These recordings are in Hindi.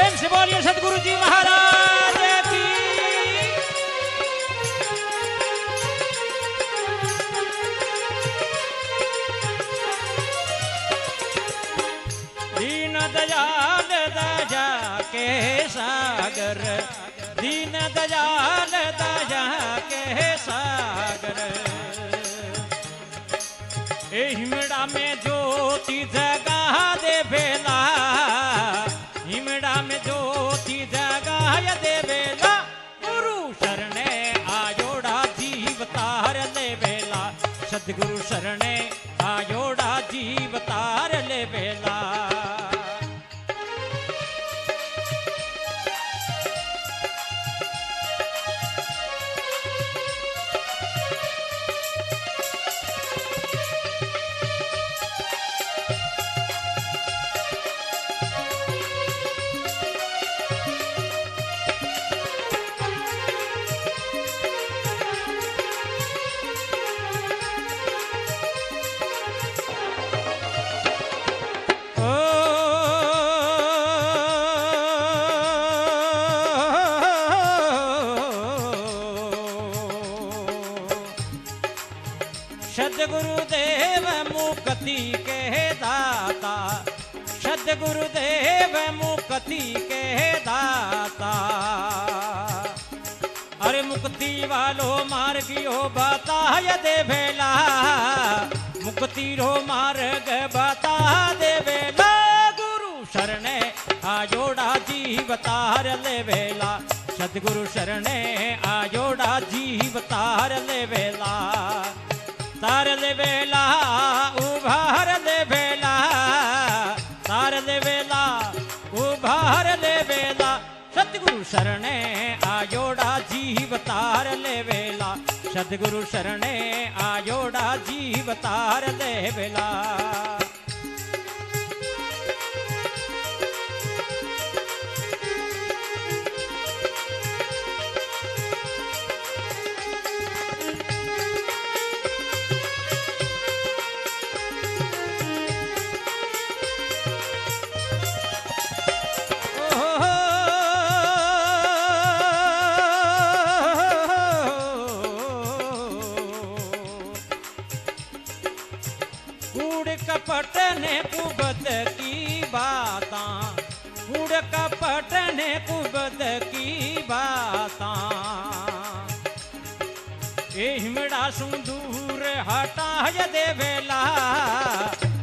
प्रेम से बोलिए सतगुरु जी महाराज की। दीन दयाल दया के सागर, दीन दयाल दया के सागर, हिमड़ा में ज्योति जगा दे बेला, हिमड़ा में ज्योति जगा दे बेला, गुरु शरणे आयोड़ा जीव तार ले बेला, सतगुरु शरणे आयोड़ा जीव तार ले बेला। सद्गुरुदेव मुक्ति के दाता, सद्गुरुदेव मुक्ति के दाता, अरे मुक्ति वालो मार्गियो बता दे बेला, मुक्ति रो मार्ग बता दे बेला, गुरु शरणे आयोड़ा जीव तार ले बेला, सद्गुरु शरणे आयोड़ा जीव तार ले बेला, तार ले बेला उभार ले बेला, तार ले बेला उभार ले बेला, सतगुरु शरणे आयोड़ा जीव तार ले बेला, सतगुरु शरणे आयोड़ा जीव तार ले बेला। कूड़ कपट ने कुबद की बाता, कूड़ कपट ने कुबद की बाता, हिमड़ा सुंदूर हटाय दे बेला,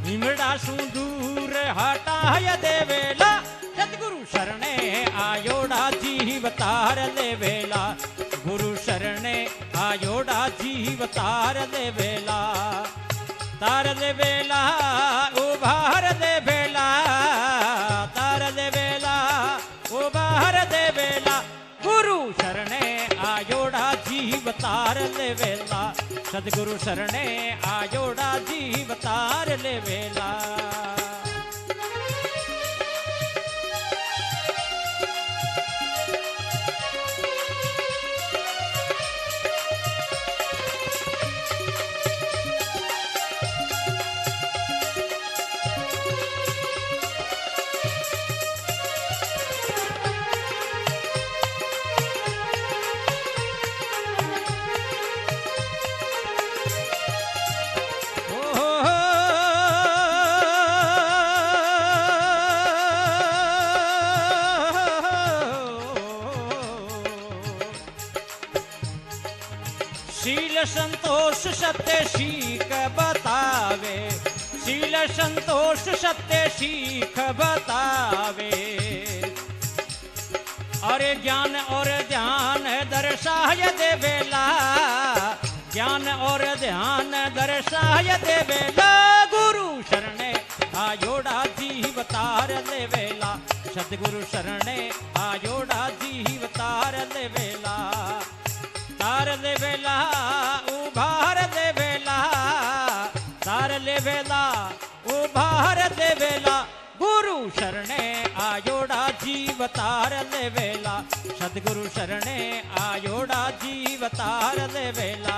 हिमड़ा सुंदूर हटाय दे बेला, सतगुरु शरणे आयोड़ा जीव तार ले बेला, गुरु शरणे आयोड़ा जीव तार ले बेला, तार दे बेला उभार दे बेला, तार दे बेला उभार दे बेला, गुरु शरणे आयोड़ा जीव तार ले बेला, सतगुरु शरणे आयोड़ा जीव तार ले बेला। शील संतोष सत्य शीख बतावे, शील संतोष सत्य शीख बतावे, अरे ज्ञान और ध्यान दर्शाय दे बेला, ज्ञान और ध्यान दर्शाय दे बेला, गुरु शरणे आयोड़ा जीव तार ले बेला, सतगुरु शरणे आयोड़ा जीव तार ले बेला, तार ले बेला उभार दे बेला, तार ले बेला उभार दे बेला, गुरु शरणे आयोड़ा जीव तार ले बेला, सतगुरु शरणे आयोड़ा जीव तार ले बेला।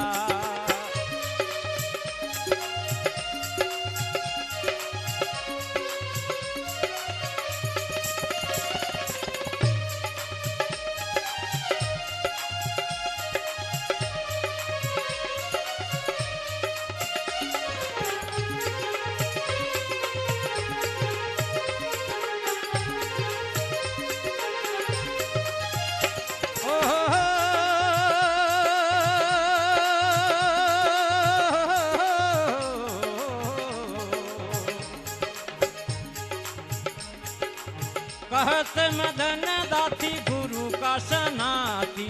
कहत मदन दाती गुरु का सनाती,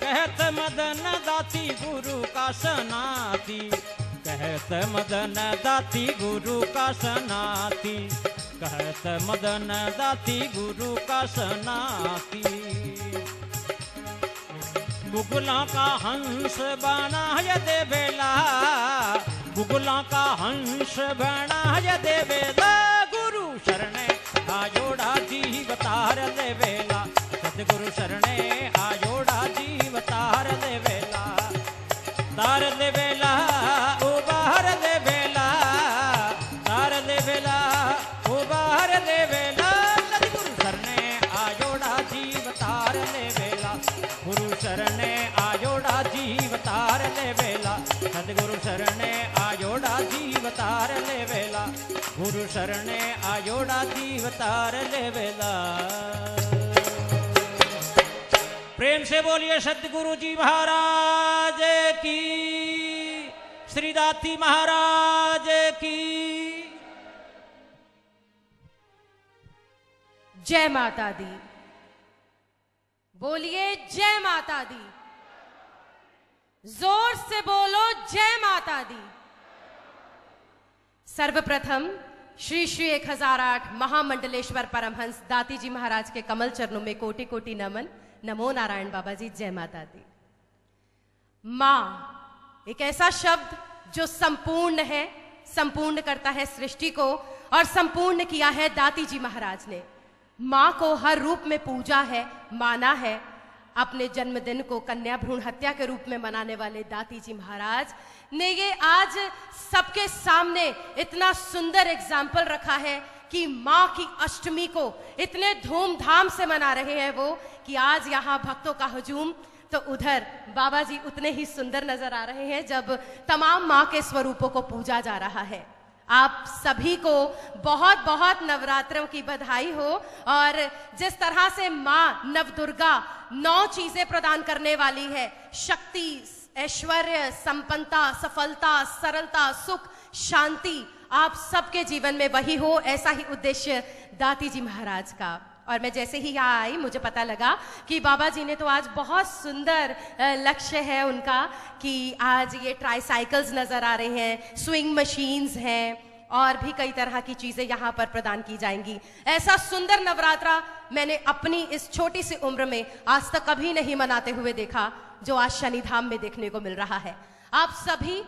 कहत मदन दाती गुरु का सनाती, कहत मदन दाती गुरु का सनाती, कहत मदन दाती गुरु का सनाती। गुगला का हंस बना यदे बेला, गुगला का हंस बना यदे बेला, गुरु शरणे आयोड़ा जीव तार दे बेला, सतगुरु शरणे आयोड़ा जीव तार दे बेला, तार दे बेला उबार दे बेला, तार दे बेला उबार दे बेला, सतगुरु शरणे आयोड़ा जीव तार दे बेला, गुरु शरणे आयोड़ा जीव तार ले बेला, सतगुरु शरणे आयोड़ा जीव तार ले बेला, गुरु शरणे आयोड़ा जीव तार ले बेला। प्रेम से बोलिए सतगुरु जी महाराज की, श्री दाती महाराज की जय माता दी। बोलिए जय माता दी, जोर से बोलो जय माता दी। सर्वप्रथम श्री श्री 1008 महामंडलेश्वर परमहंस दाती जी महाराज के कमल चरणों में कोटि कोटि नमन। नमो नारायण बाबा जी, जय माता दी। मां एक ऐसा शब्द जो संपूर्ण है, संपूर्ण करता है सृष्टि को, और संपूर्ण किया है दाती जी महाराज ने। माँ को हर रूप में पूजा है, माना है। अपने जन्मदिन को कन्या भ्रूण हत्या के रूप में मनाने वाले दाती जी महाराज ने ये आज सबके सामने इतना सुंदर एग्जाम्पल रखा है कि माँ की अष्टमी को इतने धूमधाम से मना रहे हैं वो, कि आज यहाँ भक्तों का हुजूम, तो उधर बाबा जी उतने ही सुंदर नजर आ रहे हैं जब तमाम माँ के स्वरूपों को पूजा जा रहा है। आप सभी को बहुत बहुत नवरात्रों की बधाई हो। और जिस तरह से माँ नवदुर्गा 9 चीजें प्रदान करने वाली है, शक्ति, ऐश्वर्य, संपन्नता, सफलता, सरलता, सुख, शांति, आप सबके जीवन में वही हो, ऐसा ही उद्देश्य दाती जी महाराज का। और मैं जैसे ही यहाँ आई मुझे पता लगा कि बाबा जी ने तो आज बहुत सुंदर लक्ष्य है उनका, कि आज ये ट्राईसाइकिल्स नजर आ रहे हैं, स्विंग मशीन्स हैं, और भी कई तरह की चीजें यहाँ पर प्रदान की जाएंगी। ऐसा सुंदर नवरात्रा मैंने अपनी इस छोटी सी उम्र में आज तक कभी नहीं मनाते हुए देखा, जो आज शनिधाम में देखने को मिल रहा है। आप सभी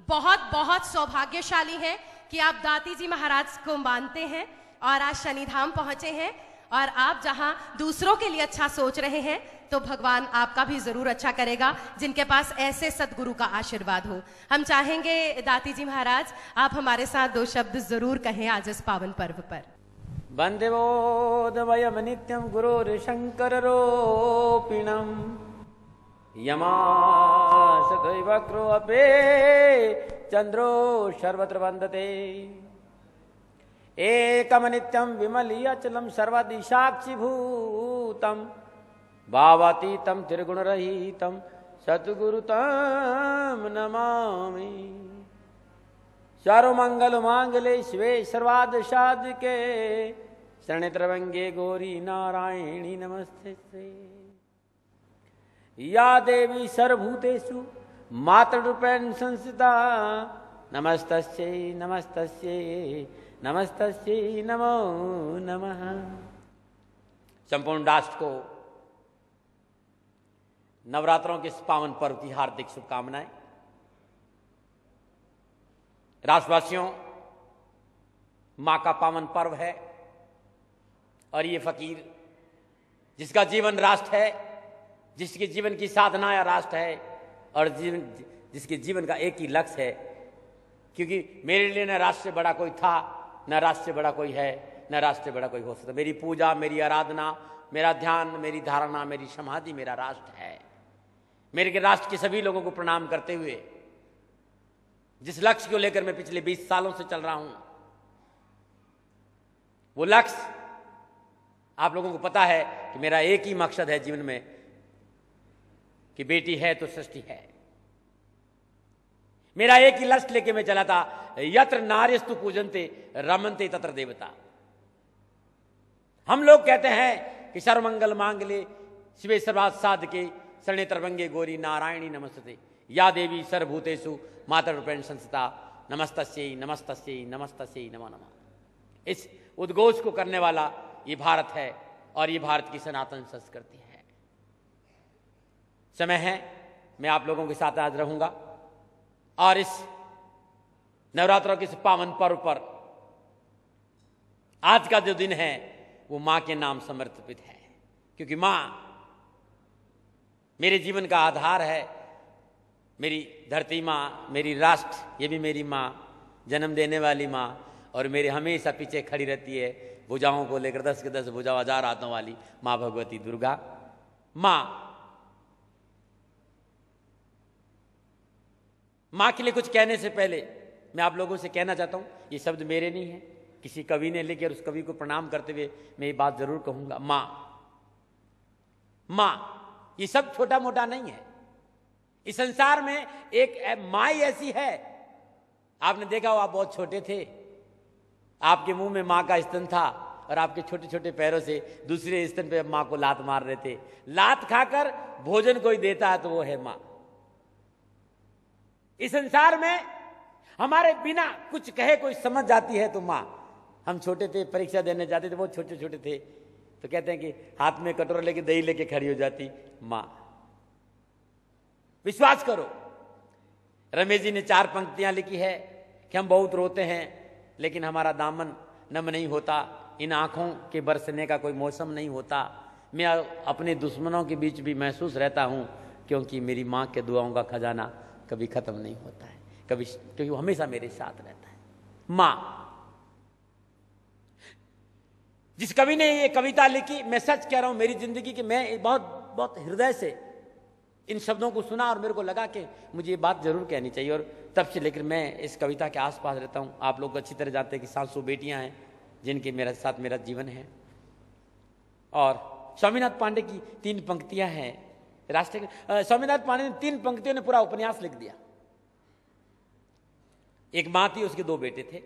बहुत बहुत सौभाग्यशाली हैं कि आप दाती जी महाराज को मानते हैं और आज शनिधाम पहुंचे हैं। और आप जहां दूसरों के लिए अच्छा सोच रहे हैं तो भगवान आपका भी जरूर अच्छा करेगा, जिनके पास ऐसे सदगुरु का आशीर्वाद हो। हम चाहेंगे दाती जी महाराज आप हमारे साथ 2 शब्द जरूर कहें आज इस पावन पर्व पर। वंदे बोधवयम नित्यम गुरोर शंकर रोपिणम यमासदैवक्रो अपे चंद्रो सर्वत्र वंदते एकम नित्यम विमली अचलम सर्वदिशाक्षी भूतम भावातीतम त्रिगुणरहितम सतगुरुतम नमामि। सर्वमंगल मांगले शिवे सर्वाद साधके शरणे त्र्यंबके गौरी नारायणी नमस्ते। या देवी सर्वभूतेषु मातृरूपेण संस्थिता नमस्तस्यै नमस्तस्यै नमस्तस्यै नमो नमः। संपूर्ण राष्ट्र को नवरात्रों के इस पावन पर्व की हार्दिक शुभकामनाएं। राष्ट्रवासियों, मां का पावन पर्व है और ये फकीर जिसका जीवन राष्ट्र है, जिसके जीवन की साधना या राष्ट्र है, और जिसके जीवन का एक ही लक्ष्य है, क्योंकि मेरे लिए न राष्ट्र से बड़ा कोई था, न राष्ट्र से बड़ा कोई है, न राष्ट्र से बड़ा कोई हो सकता। मेरी पूजा, मेरी आराधना, मेरा ध्यान, मेरी धारणा, मेरी समाधि मेरा राष्ट्र है। मेरे के राष्ट्र के सभी लोगों को प्रणाम करते हुए जिस लक्ष्य को लेकर मैं पिछले 20 सालों से चल रहा हूं, वो लक्ष्य आप लोगों को पता है कि मेरा एक ही मकसद है जीवन में, कि बेटी है तो सृष्टि है। मेरा एक ही लक्ष्य लेके मैं चला था, यत्र नार्यस्तु पूजन्ते रमन्ते तत्र देवता। हम लोग कहते हैं कि सर्वमंगल मांगले शिवे सर्वार्थ साधके शरणे त्र्यंबके गौरी नारायणी नमस्ते या देवी सर्वभूतेषु मातृरूपेण संस्थिता नमस्तस्यै नमस्तस्यै नमस्तस्यै नमो नमः। इस उद्घोष को करने वाला ये भारत है और ये भारत की सनातन संस्कृति है। समय है, मैं आप लोगों के साथ आज रहूंगा और इस नवरात्रों के इस पावन पर्व पर आज का जो दिन है वो मां के नाम समर्पित है, क्योंकि मां मेरे जीवन का आधार है। मेरी धरती माँ, मेरी राष्ट्र, ये भी मेरी माँ, जन्म देने वाली माँ, और मेरे हमेशा पीछे खड़ी रहती है भुजाओं को लेकर 10 के 10 भुजा 1000 हाथों वाली माँ भगवती दुर्गा। माँ के लिए कुछ कहने से पहले मैं आप लोगों से कहना चाहता हूं, ये शब्द मेरे नहीं है, किसी कवि ने लिखे और उस कवि को प्रणाम करते हुए मैं ये बात जरूर कहूंगा। माँ ये सब छोटा मोटा नहीं है। इस संसार में एक माँ ही ऐसी है। आपने देखा हो, आप बहुत छोटे थे, आपके मुंह में माँ का स्तन था और आपके छोटे छोटे पैरों से दूसरे स्तन पे माँ को लात मार रहे थे। लात खाकर भोजन कोई देता है तो वो है माँ। इस संसार में हमारे बिना कुछ कहे कोई समझ जाती है तो माँ। हम छोटे थे, परीक्षा देने जाते थे, बहुत छोटे छोटे थे, तो कहते हैं कि हाथ में कटोरा लेके दही लेके खड़ी हो जाती माँ। विश्वास करो, रमेश जी ने 4 पंक्तियां लिखी है कि हम बहुत रोते हैं लेकिन हमारा दामन नम नहीं होता, इन आंखों के बरसने का कोई मौसम नहीं होता। मैं अपने दुश्मनों के बीच भी महसूस रहता हूं, क्योंकि मेरी माँ के दुआओं का खजाना कभी खत्म नहीं होता है, कभी, क्योंकि वो हमेशा मेरे साथ रहता है। माँ, जिस कवि ने ये कविता लिखी, मैं सच कह रहा हूं, मेरी जिंदगी की मैं बहुत बहुत हृदय से इन शब्दों को सुना और मेरे को लगा कि मुझे ये बात जरूर कहनी चाहिए, और तब से लेकर मैं इस कविता के आसपास रहता हूं। आप लोग अच्छी तरह जानते हैं कि 700 बेटियां हैं जिनके मेरे साथ मेरा जीवन है। और स्वामीनाथ पांडे की 3 पंक्तियां हैं राष्ट्रीय। स्वामीनाथ पांडे ने 3 पंक्तियों ने पूरा उपन्यास लिख दिया। एक मां थी, उसके 2 बेटे थे।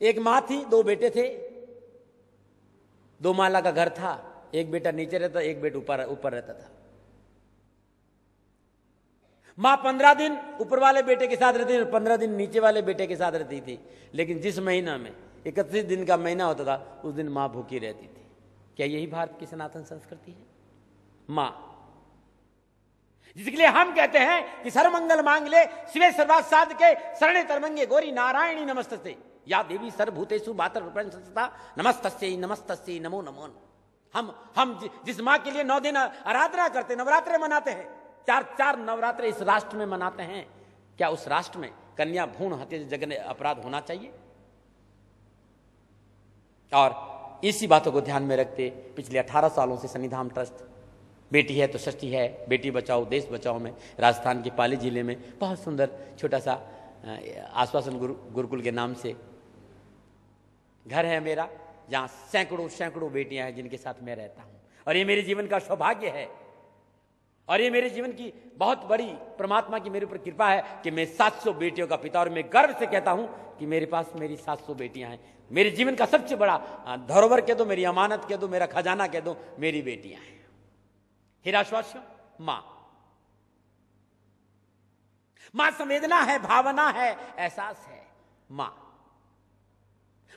एक मां थी, 2 बेटे थे, 2 माला का घर था, एक बेटा नीचे रहता, एक बेटा ऊपर रहता था। मां 15 दिन ऊपर वाले बेटे के साथ रहती थी और 15 दिन नीचे वाले बेटे के साथ रहती थी। लेकिन जिस महीना में 31 दिन का महीना होता था, उस दिन मां भूखी रहती थी। क्या यही भारत की सनातन संस्कृति है? मां, जिसके लिए हम कहते हैं कि सर्वमंगल मांगले शिवे सर्वार्थ साधके शरणे त्र्यंबके गौरी नारायणी नमस्ते या देवी सर्वभूतेषु मातृरूपेण संस्थिता नमस्तस्यै नमस्तस्यै नमो नमो। हम जिस मां के लिए 9 दिन आराधना करते, नवरात्रे मनाते हैं, 4 नवरात्रे इस राष्ट्र में मनाते हैं, क्या उस राष्ट्र में कन्या भ्रूण हत्या जघन्य अपराध होना चाहिए? और इसी बातों को ध्यान में रखते पिछले 18 सालों से सन्निधान ट्रस्ट बेटी है तो षष्ठी है, बेटी बचाओ देश बचाओ में राजस्थान के पाली जिले में बहुत सुंदर छोटा सा आश्वासन गुरुकुल के नाम से घर है मेरा, जहां सैकड़ों बेटियां हैं जिनके साथ मैं रहता हूं। और ये मेरे जीवन का सौभाग्य है, और ये मेरे जीवन की बहुत बड़ी परमात्मा की मेरे ऊपर कृपा है कि मैं 700 बेटियों का पिता, और मैं गर्व से कहता हूं कि मेरे पास मेरी 700 बेटियां हैं। मेरे जीवन का सबसे बड़ा धरोहर कह दो, मेरी अमानत कह दो, मेरा खजाना कह दो, मेरी बेटियां हैं। हिराश्वासियों, मां संवेदना है, भावना है, एहसास है।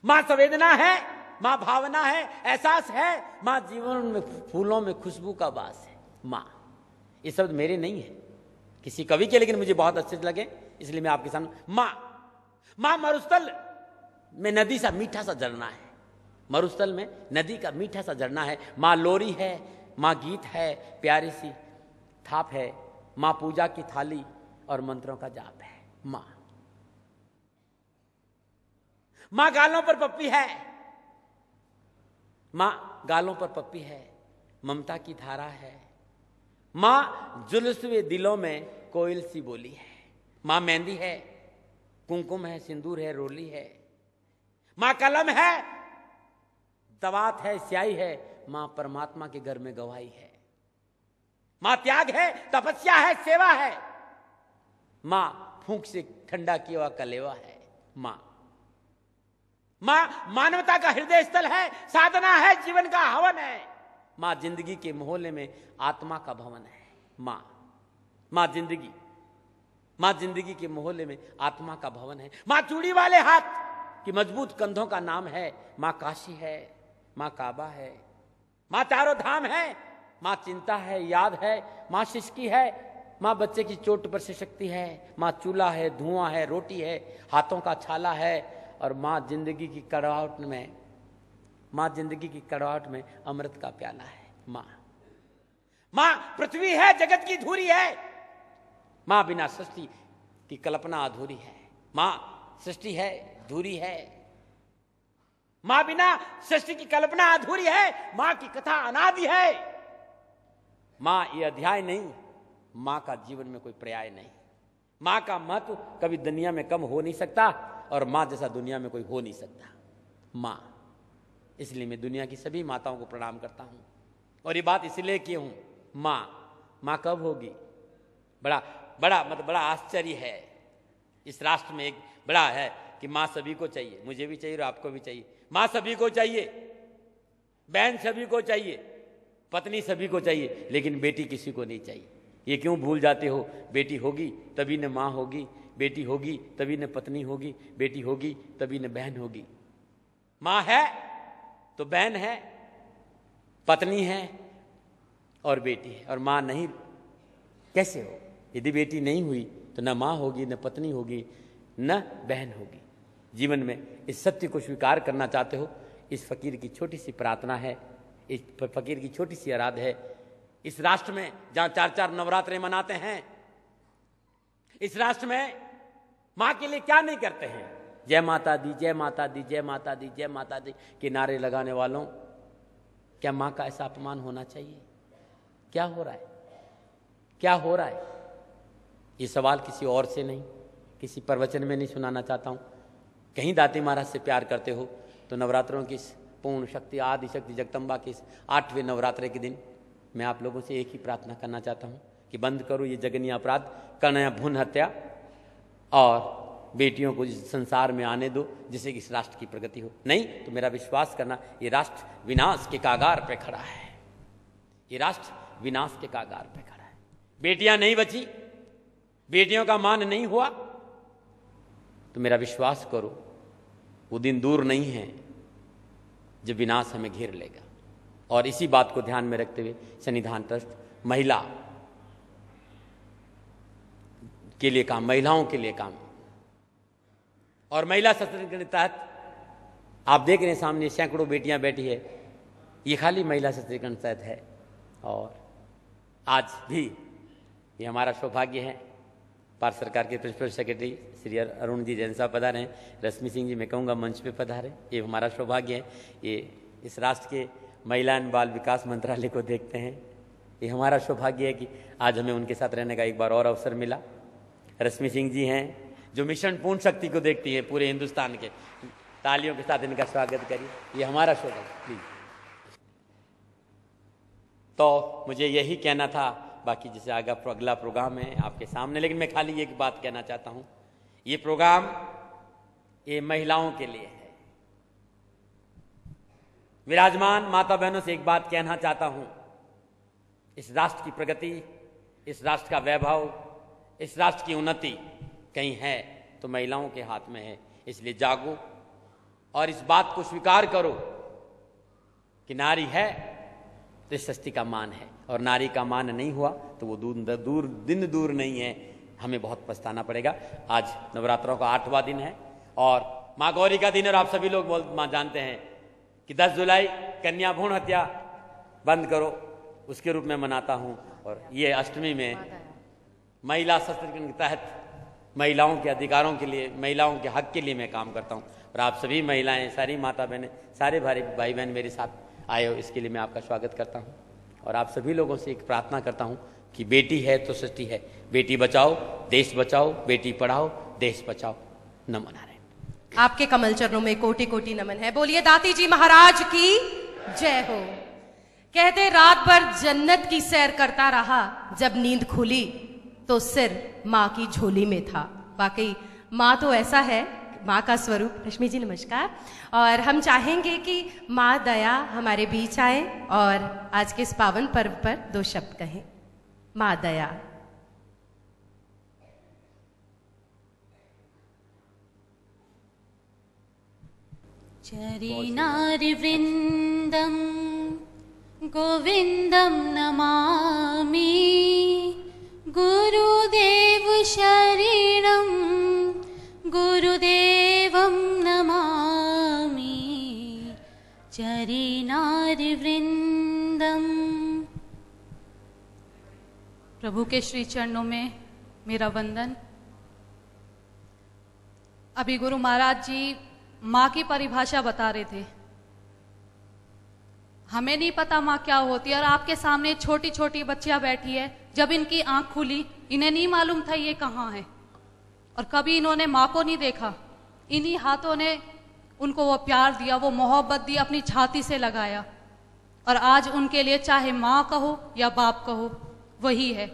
मां संवेदना है, मां भावना है, एहसास है, मां जीवन में फूलों में खुशबू का वास है। मां, ये शब्द मेरे नहीं है, किसी कवि के, लेकिन मुझे बहुत अच्छे लगे इसलिए मैं आपके सामने। मां मरुस्थल में नदी सा मीठा सा झरना है, मरुस्थल में नदी का मीठा सा झरना है। मां लोरी है, मां गीत है, प्यारी सी थाप है, मां पूजा की थाली और मंत्रों का जाप है। मां गालों पर पप्पी है, मां गालों पर पप्पी है, ममता की धारा है। मां जुलूसवे दिलों में कोयल सी बोली है। मां मेहंदी है, कुमकुम है, सिंदूर है, रोली है। मां कलम है, दवात है, स्याही है, मां परमात्मा के घर में गवाही है। मां त्याग है, तपस्या है, सेवा है। मां फूंक से ठंडा किया हुआ कलेवा है। मां मानवता का हृदय स्थल है, साधना है, जीवन का हवन है। मां जिंदगी के मोहल्ले में आत्मा का भवन है। मां जिंदगी के मोहल्ले में आत्मा का भवन है। मां चूड़ी वाले हाथ की मजबूत कंधों का नाम है। मां काशी है, मां काबा है, मां चारों धाम है, मां चिंता है, याद है, मां सिसकी है, मां बच्चे की चोट पर से शक्ति है, मां चूल्हा है, धुआं है, रोटी है, हाथों का छाला है, और मां जिंदगी की कड़वाहट में अमृत का प्याला है। मां पृथ्वी है, जगत की धूरी है। मां बिना सृष्टि की कल्पना अधूरी है। मां सृष्टि है, धूरी है। मां बिना सृष्टि की कल्पना अधूरी है। मां की कथा अनादि है। मां ये अध्याय नहीं, मां का जीवन में कोई पर्याय नहीं। मां का महत्व कभी दुनिया में कम हो नहीं सकता, और मां जैसा दुनिया में कोई हो नहीं सकता। मां, इसलिए मैं दुनिया की सभी माताओं को प्रणाम करता हूं, और ये बात इसलिए की हूं। मां कब होगी? बड़ा आश्चर्य है। इस राष्ट्र में एक बड़ा है कि मां सभी को चाहिए, मुझे भी चाहिए और आपको भी चाहिए। मां सभी को चाहिए, बहन सभी को चाहिए, पत्नी सभी को चाहिए, लेकिन बेटी किसी को नहीं चाहिए। ये क्यों भूल जाते हो? बेटी होगी तभी न मां होगी, बेटी होगी तभी न पत्नी होगी, बेटी होगी तभी न बहन होगी। मां है तो बहन है, पत्नी है और बेटी है, और मां नहीं कैसे हो? यदि बेटी नहीं हुई तो न मां होगी, न पत्नी होगी, न बहन होगी। जीवन में इस सत्य को स्वीकार करना चाहते हो? इस फकीर की छोटी सी प्रार्थना है, इस फकीर की छोटी सी आराध है। इस राष्ट्र में जहां 4-4 नवरात्रे मनाते हैं, इस राष्ट्र में मां के लिए क्या नहीं करते हैं? जय माता दी, जय माता दी, जय माता दी, जय माता दी के नारे लगाने वालों, क्या मां का ऐसा अपमान होना चाहिए? क्या हो रहा है? क्या हो रहा है? ये सवाल किसी और से नहीं, किसी प्रवचन में नहीं सुनाना चाहता हूं। कहीं दाती महाराज से प्यार करते हो तो नवरात्रों की पूर्ण शक्ति, आदि शक्ति जगदम्बा के 8वें नवरात्रे के दिन मैं आप लोगों से एक ही प्रार्थना करना चाहता हूं कि बंद करो ये जघन्य अपराध, कन्या भ्रूण हत्या, और बेटियों को इस संसार में आने दो जिससे कि इस राष्ट्र की प्रगति हो। नहीं तो मेरा विश्वास करना, ये राष्ट्र विनाश के कागार पे खड़ा है। ये राष्ट्र विनाश के कागार पे खड़ा है। बेटियां नहीं बची, बेटियों का मान नहीं हुआ, तो मेरा विश्वास करो वो दिन दूर नहीं है जब विनाश हमें घेर लेगा। और इसी बात को ध्यान में रखते हुए संविधान ट्रस्ट महिला के लिए काम, महिलाओं के लिए काम, और महिला सशक्तिकरण के तहत आप देख रहे हैं सामने सैकड़ों बेटियां बैठी है। ये खाली महिला सशक्तिकरण तहत है। और आज भी ये हमारा सौभाग्य है, भारत सरकार के प्रिंसिपल सेक्रेटरी श्री अरुण जी जैन साहब पधारे हैं, रश्मि सिंह जी मैं कहूँगा मंच पे पधारे। ये हमारा सौभाग्य है। ये इस राष्ट्र के महिला एवं बाल विकास मंत्रालय को देखते हैं। ये हमारा सौभाग्य है कि आज हमें उनके साथ रहने का एक बार और अवसर मिला। रश्मि सिंह जी हैं जो मिशन पूर्ण शक्ति को देखती है पूरे हिंदुस्तान के। तालियों के साथ इनका स्वागत करिए। ये हमारा सौभाग्य प्लीज। तो मुझे यही कहना था, बाकी जैसे अगला प्रोग्राम है आपके सामने, लेकिन मैं खाली एक बात कहना चाहता हूं, ये प्रोग्राम ये महिलाओं के लिए है। विराजमान माता बहनों से एक बात कहना चाहता हूं, इस राष्ट्र की प्रगति, इस राष्ट्र का वैभव, इस राष्ट्र की उन्नति कहीं है तो महिलाओं के हाथ में है। इसलिए जागो और इस बात को स्वीकार करो कि नारी है तो सृष्टि का मान है, और नारी का मान नहीं हुआ तो वो दिन दूर नहीं है, हमें बहुत पछताना पड़ेगा। आज नवरात्रों का 8वां दिन है और माँ गौरी का दिन, और आप सभी लोग जानते हैं कि 10 जुलाई कन्या भ्रूण हत्या बंद करो उसके रूप में मनाता हूँ। और ये अष्टमी में महिला सशक्तिकरण के तहत महिलाओं के अधिकारों के लिए, महिलाओं के हक के लिए मैं काम करता हूँ। और आप सभी महिलाएं, सारी माता बहनें, सारे भाई बहन मेरे साथ आए हो, इसके लिए मैं आपका स्वागत करता हूँ। और आप सभी लोगों से एक प्रार्थना करता हूँ कि बेटी है तो सृष्टि है। बेटी बचाओ देश बचाओ, बेटी पढ़ाओ देश बचाओ। नमन नारायण। आपके कमल चरणों में कोटि कोटि नमन है। बोलिए दाती जी महाराज की जय हो। कहते रात भर जन्नत की सैर करता रहा, जब नींद खुली तो सिर माँ की झोली में था। वाकई माँ तो ऐसा है, माँ का स्वरूप। रश्मि जी नमस्कार। और हम चाहेंगे कि माँ दया हमारे बीच आए और आज के इस पावन पर्व पर 2 शब्द कहें। माँ दया। चरिनारिवृन्दं गोविन्दं नमामि, गुरुदेव शरणं गुरुदेवं नमामि, चरिनारिवृन्दम्। प्रभु के श्री चरणों में मेरा वंदन। अभी गुरु महाराज जी माँ की परिभाषा बता रहे थे। हमें नहीं पता माँ क्या होती है, और आपके सामने छोटी छोटी बच्चियां बैठी है। जब इनकी आंख खुली, इन्हें नहीं मालूम था ये कहाँ है, और कभी इन्होंने माँ को नहीं देखा। इन्हीं हाथों ने उनको वो प्यार दिया, वो मोहब्बत दी, अपनी छाती से लगाया, और आज उनके लिए चाहे माँ कहो या बाप कहो, वही है,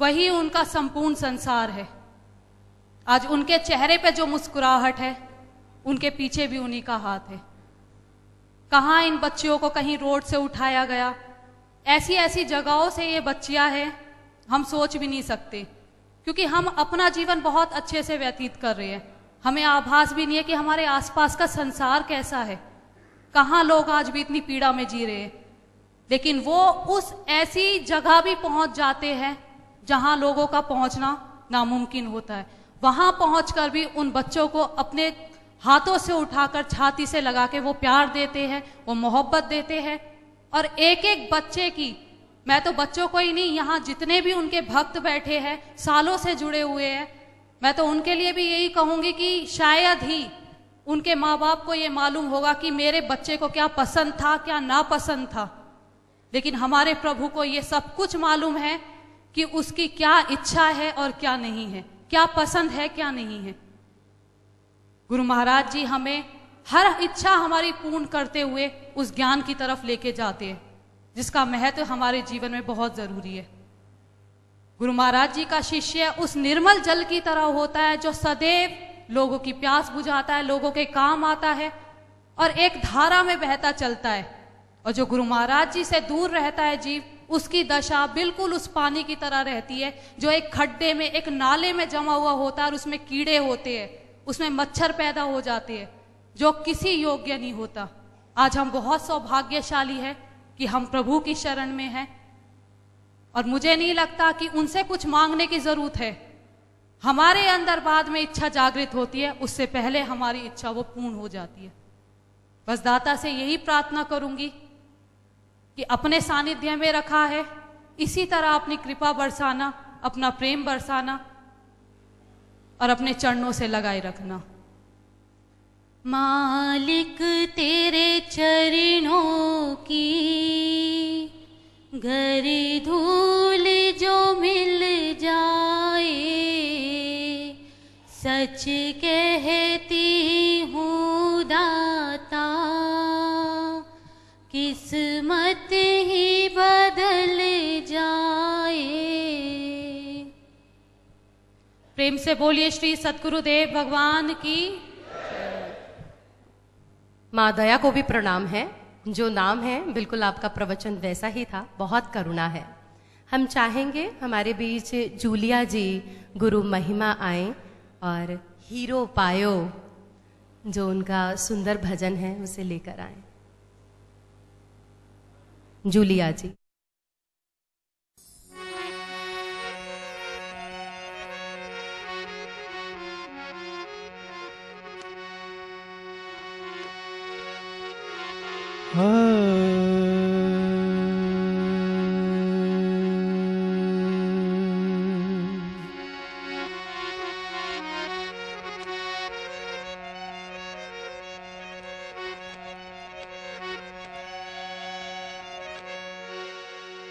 वही उनका संपूर्ण संसार है। आज उनके चेहरे पे जो मुस्कुराहट है, उनके पीछे भी उन्हीं का हाथ है। कहाँ इन बच्चियों को कहीं रोड से उठाया गया, ऐसी ऐसी जगहों से ये बच्चियां हैं, हम सोच भी नहीं सकते, क्योंकि हम अपना जीवन बहुत अच्छे से व्यतीत कर रहे हैं। हमें आभास भी नहीं है कि हमारे आसपास का संसार कैसा है, कहाँ लोग आज भी इतनी पीड़ा में जी रहे हैं। लेकिन वो उस ऐसी जगह भी पहुंच जाते हैं जहां लोगों का पहुंचना नामुमकिन होता है। वहां पहुंचकर भी उन बच्चों को अपने हाथों से उठाकर छाती से लगा के वो प्यार देते हैं, वो मोहब्बत देते हैं। और एक एक बच्चे की, मैं तो बच्चों को ही नहीं, यहाँ जितने भी उनके भक्त बैठे हैं, सालों से जुड़े हुए हैं, मैं तो उनके लिए भी यही कहूंगी कि शायद ही उनके माँ बाप को ये मालूम होगा कि मेरे बच्चे को क्या पसंद था, क्या नापसंद था। लेकिन हमारे प्रभु को ये सब कुछ मालूम है कि उसकी क्या इच्छा है और क्या नहीं है, क्या पसंद है क्या नहीं है। गुरु महाराज जी हमें हर इच्छा हमारी पूर्ण करते हुए उस ज्ञान की तरफ लेके जाते हैं, जिसका महत्व हमारे जीवन में बहुत जरूरी है। गुरु महाराज जी का शिष्य उस निर्मल जल की तरह होता है, जो सदैव लोगों की प्यास बुझाता है, लोगों के काम आता है और एक धारा में बहता चलता है। और जो गुरु महाराज जी से दूर रहता है जीव, उसकी दशा बिल्कुल उस पानी की तरह रहती है जो एक खड्डे में, एक नाले में जमा हुआ होता है, और उसमें कीड़े होते हैं, उसमें मच्छर पैदा हो जाते हैं, जो किसी योग्य नहीं होता। आज हम बहुत सौभाग्यशाली है कि हम प्रभु की शरण में हैं, और मुझे नहीं लगता कि उनसे कुछ मांगने की जरूरत है। हमारे अंदर बाद में इच्छा जागृत होती है, उससे पहले हमारी इच्छा वो पूर्ण हो जाती है। बस दाता से यही प्रार्थना करूंगी कि अपने सानिध्य में रखा है, इसी तरह अपनी कृपा बरसाना, अपना प्रेम बरसाना और अपने चरणों से लगाए रखना। मालिक तेरे चरणों की घर धूल जो मिल जाए, सच कहती हूँ दाता, किस्मत ही बदल जाए। प्रेम से बोलिए श्री सतगुरुदेव भगवान की। माँ दया को भी प्रणाम है। जो नाम है बिल्कुल आपका प्रवचन वैसा ही था, बहुत करुणा है। हम चाहेंगे हमारे बीच जूलिया जी गुरु महिमा आए और हीरो पायो जो उनका सुंदर भजन है उसे लेकर आए। जूलिया जी।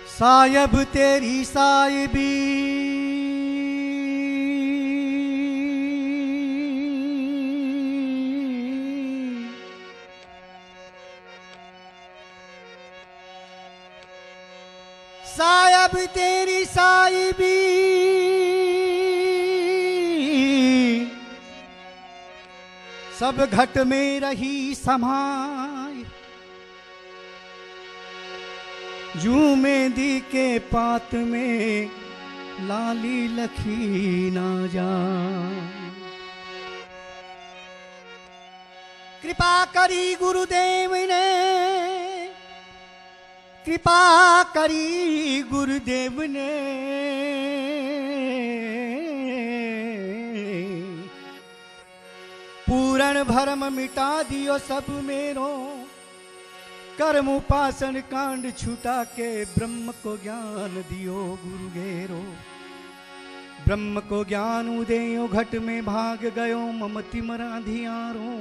सायब तेरी साहिबी सायब तेरी साहिबी सब घट में रही समाय, जू मेहंदी के पात में लाली लखी ना जाए। कृपा करी गुरुदेव ने, कृपा करी गुरुदेव ने, पूर्ण भरम मिटा दियो सब मेरो, कर्म उपासन कांड छुटा के ब्रह्म को ज्ञान दियो गुरु घेरो। ब्रह्म को ज्ञान उदयो घट में भाग गयो, ममति मरा धियारो।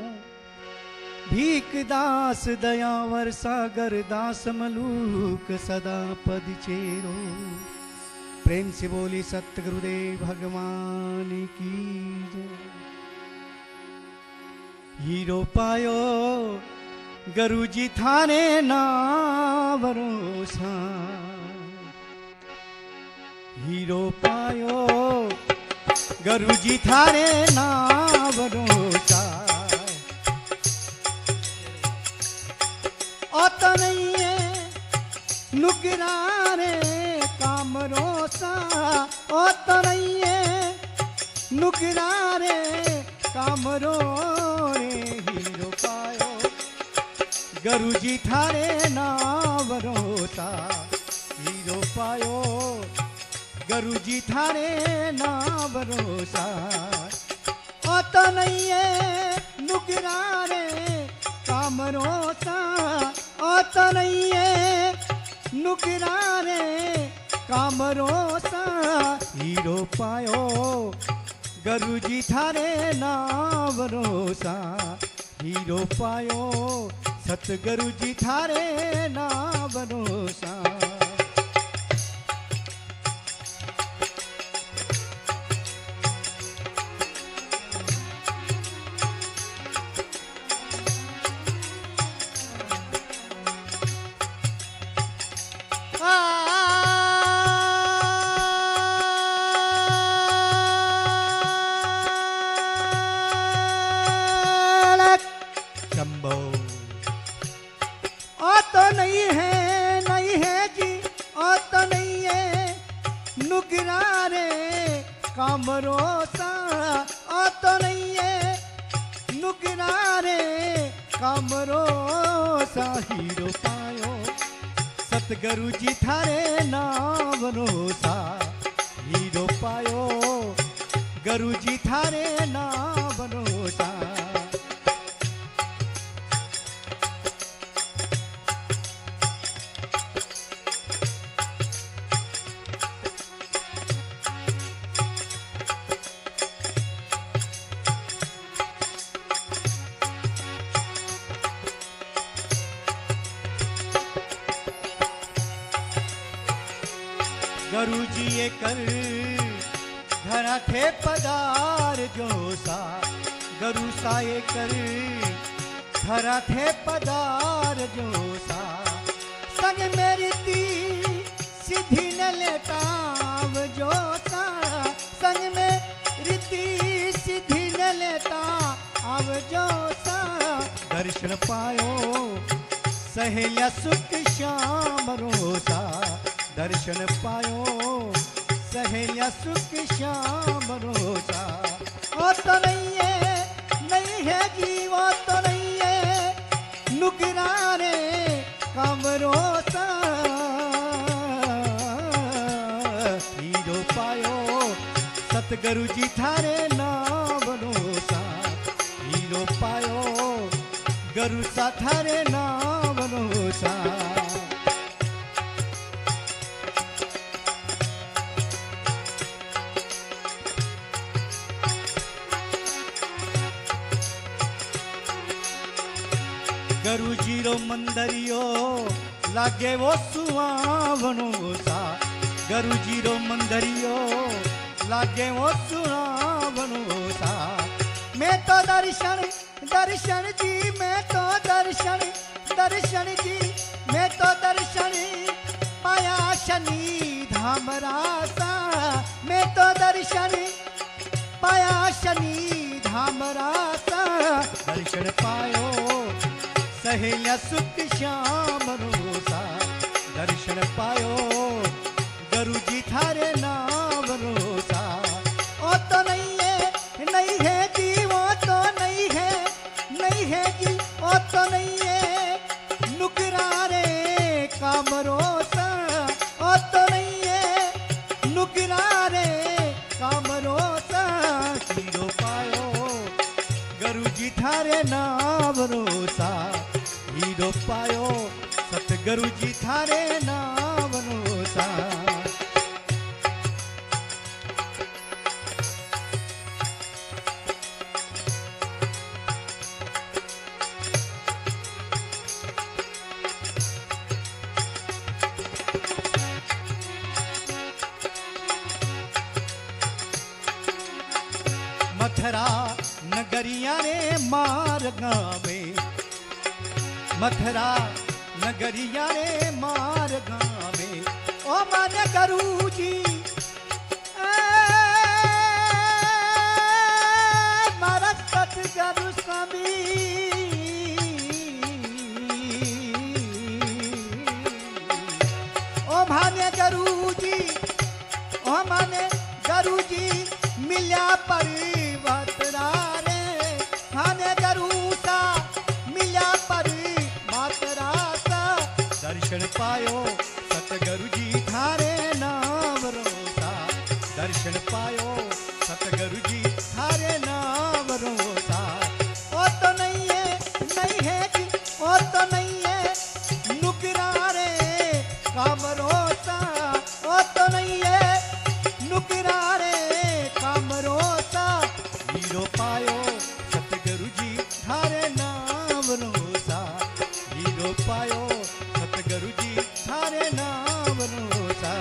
भीख दास दयावर सागर दास मलूक सदा पद चेरो। प्रेम से बोली सत्य गुरुदेव भगवान की जय। हीरो पायो गुरुजी थाने ना भरोसा, हीरो पायो गुरुजी थाने ना भरोसा। ओ तो नहीं है नुकरारे काम रोसा, ओ तो नहीं है नुकरारे काम रो रे। हीरो पायो गुरुजी थारे ना भरोसा, हीरो पायो गुरुजी थारे ना भरोसा। ओ तो नहीं है नुकरारे काम रोसा, ओ तो नहीं है नुकरारे काम रोसा। हीरो पायो गुरुजी थारे ना भरोसा, हीरो पायो सतगुरु जी थारे ना भरोसा। कामरोसा ओ तो नहीं है नुकरारे कामरोसा। हीरो पायो सतगुरु जी थारे ना भरोसा, हीरो पायो गुरु जी थारे ना भरोसा। गुरु जी ये कर घरा थे पदार जोसा, गुरु सा ये कर घरा थे पदार जोसा। संग मेरी ती सीधी न लेटाव जोसा, संग में रीति सीधी न लेता आव जोसा। दर्शन पायो सहेल्या सुख श्याम रोसा, दर्शन पायो सहेल्या सुख श्याम रोसा। ओ तो नहीं है जीव, ओ तो नहीं है नुकरारे कामरोसा। हीरो पायो सतगुरु जी थारे ना भरोसा, हीरो पायो गुरु सा थारे ना भरोसा। गुरु जी रो मंदरियो लागे वो सुहावनो सा, गुरु जी रो मंदरियो लागे वो सुहावनो सा। मैं तो दर्शन दर्शन जी, मैं तो दर्शन दर्शन जी, मैं तो दर्शन पाया शनि धाम रासा। मैं तो दर्शन पाया शनि धाम रासा। दर्शन पायो सहेलिया सुख श्याम रोसा दर्शन पायो गुरु जी थारे नाम रोसा ओ तो नहीं है जी वो तो नहीं है जी ओ तो नहीं है नुकरा रे काम रोसा ओ तो नहीं है नुकरा रे काम रोसा हीरो पायो गुरु जी थारे नाम रोसा हीरो पायो सतगुरु जी थारे नाम रोसा मथुरा नगरिया रे मार्गा में मथुरा नगरिया रे मार्गा में ओ माने गुरु जी मारा सतगुरु स्वामी ओ माने गुरु जी ओ माने गुरु जी मिल्या परिवतरा रे माने गुरु सा मिल्या परिवतरा सा दर्शन पायो सतगुरु जी थारे नाम रोसा दर्शन पायो सतगुरु जी थारे नाम रोसा ओ तो नहीं है जी ओ तो नहीं है नुकरा रे काम रोसा ओ तो नहीं है नुकरा रे काम रोसा हीरो पायो सतगुरु जी थारे नाम रोसा हीरो पायो सतगुरु जी थारे नाम रोसा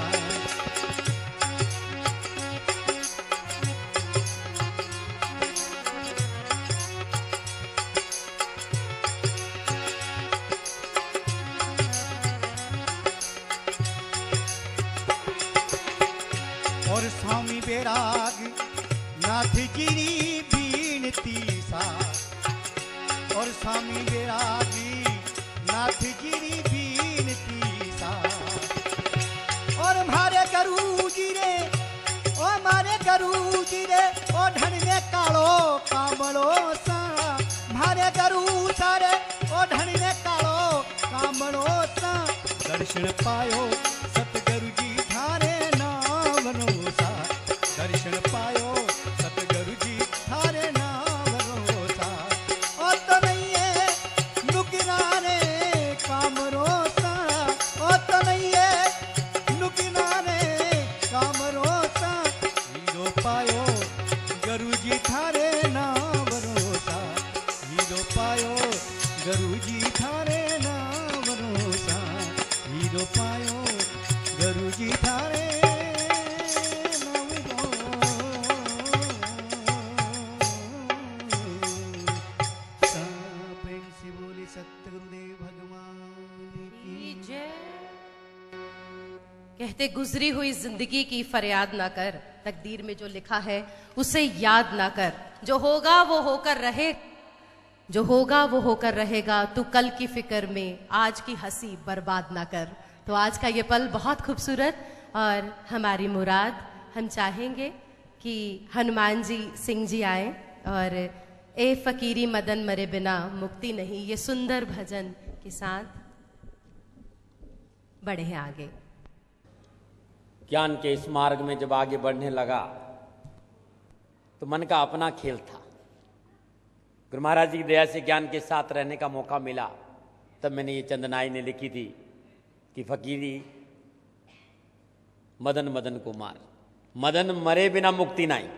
और स्वामी बैराग नाथ गिरी बीनती सा और स्वामी बैरागी नाथ गिरी बीनती सा और मारे गुरु जी रे ओ मारे गुरु जी रे ओ ढन में कालो कामलो सा मारे गुरु सारे ओ ढन में कालो कामलो सा दर्शन पायो सतगुरु जी थारे नाम रोसा दर्शन पायो सतगुरु जी थारे नाम रोसा ओ तो नहीं है नुकरा रे काम रोसा ओ तो नहीं है नुकरा रे काम रोसा हीरो पायो गुरु जी थारे नाम रोसा हीरो पायो गुरु जी थारे नाम रोसा हीरो पायो गुरु जी थारे कहते गुजरी हुई जिंदगी की फरियाद ना कर, तकदीर में जो लिखा है उसे याद ना कर, जो होगा वो होकर रहे, जो होगा वो होकर रहेगा, तू कल की फिक्र में आज की हंसी बर्बाद ना कर। तो आज का ये पल बहुत खूबसूरत और हमारी मुराद, हम चाहेंगे कि हनुमान जी सिंह जी आए और ए फकीरी मदन मरे बिना मुक्ति नहीं, ये सुंदर भजन के साथ बढ़े हैं आगे। ज्ञान के इस मार्ग में जब आगे बढ़ने लगा तो मन का अपना खेल था। गुरु महाराज जी की दया से ज्ञान के साथ रहने का मौका मिला, तब मैंने ये चंदनाई ने लिखी थी कि फकीरी मदन मदन को मार, मदन मरे बिना मुक्ति नहीं।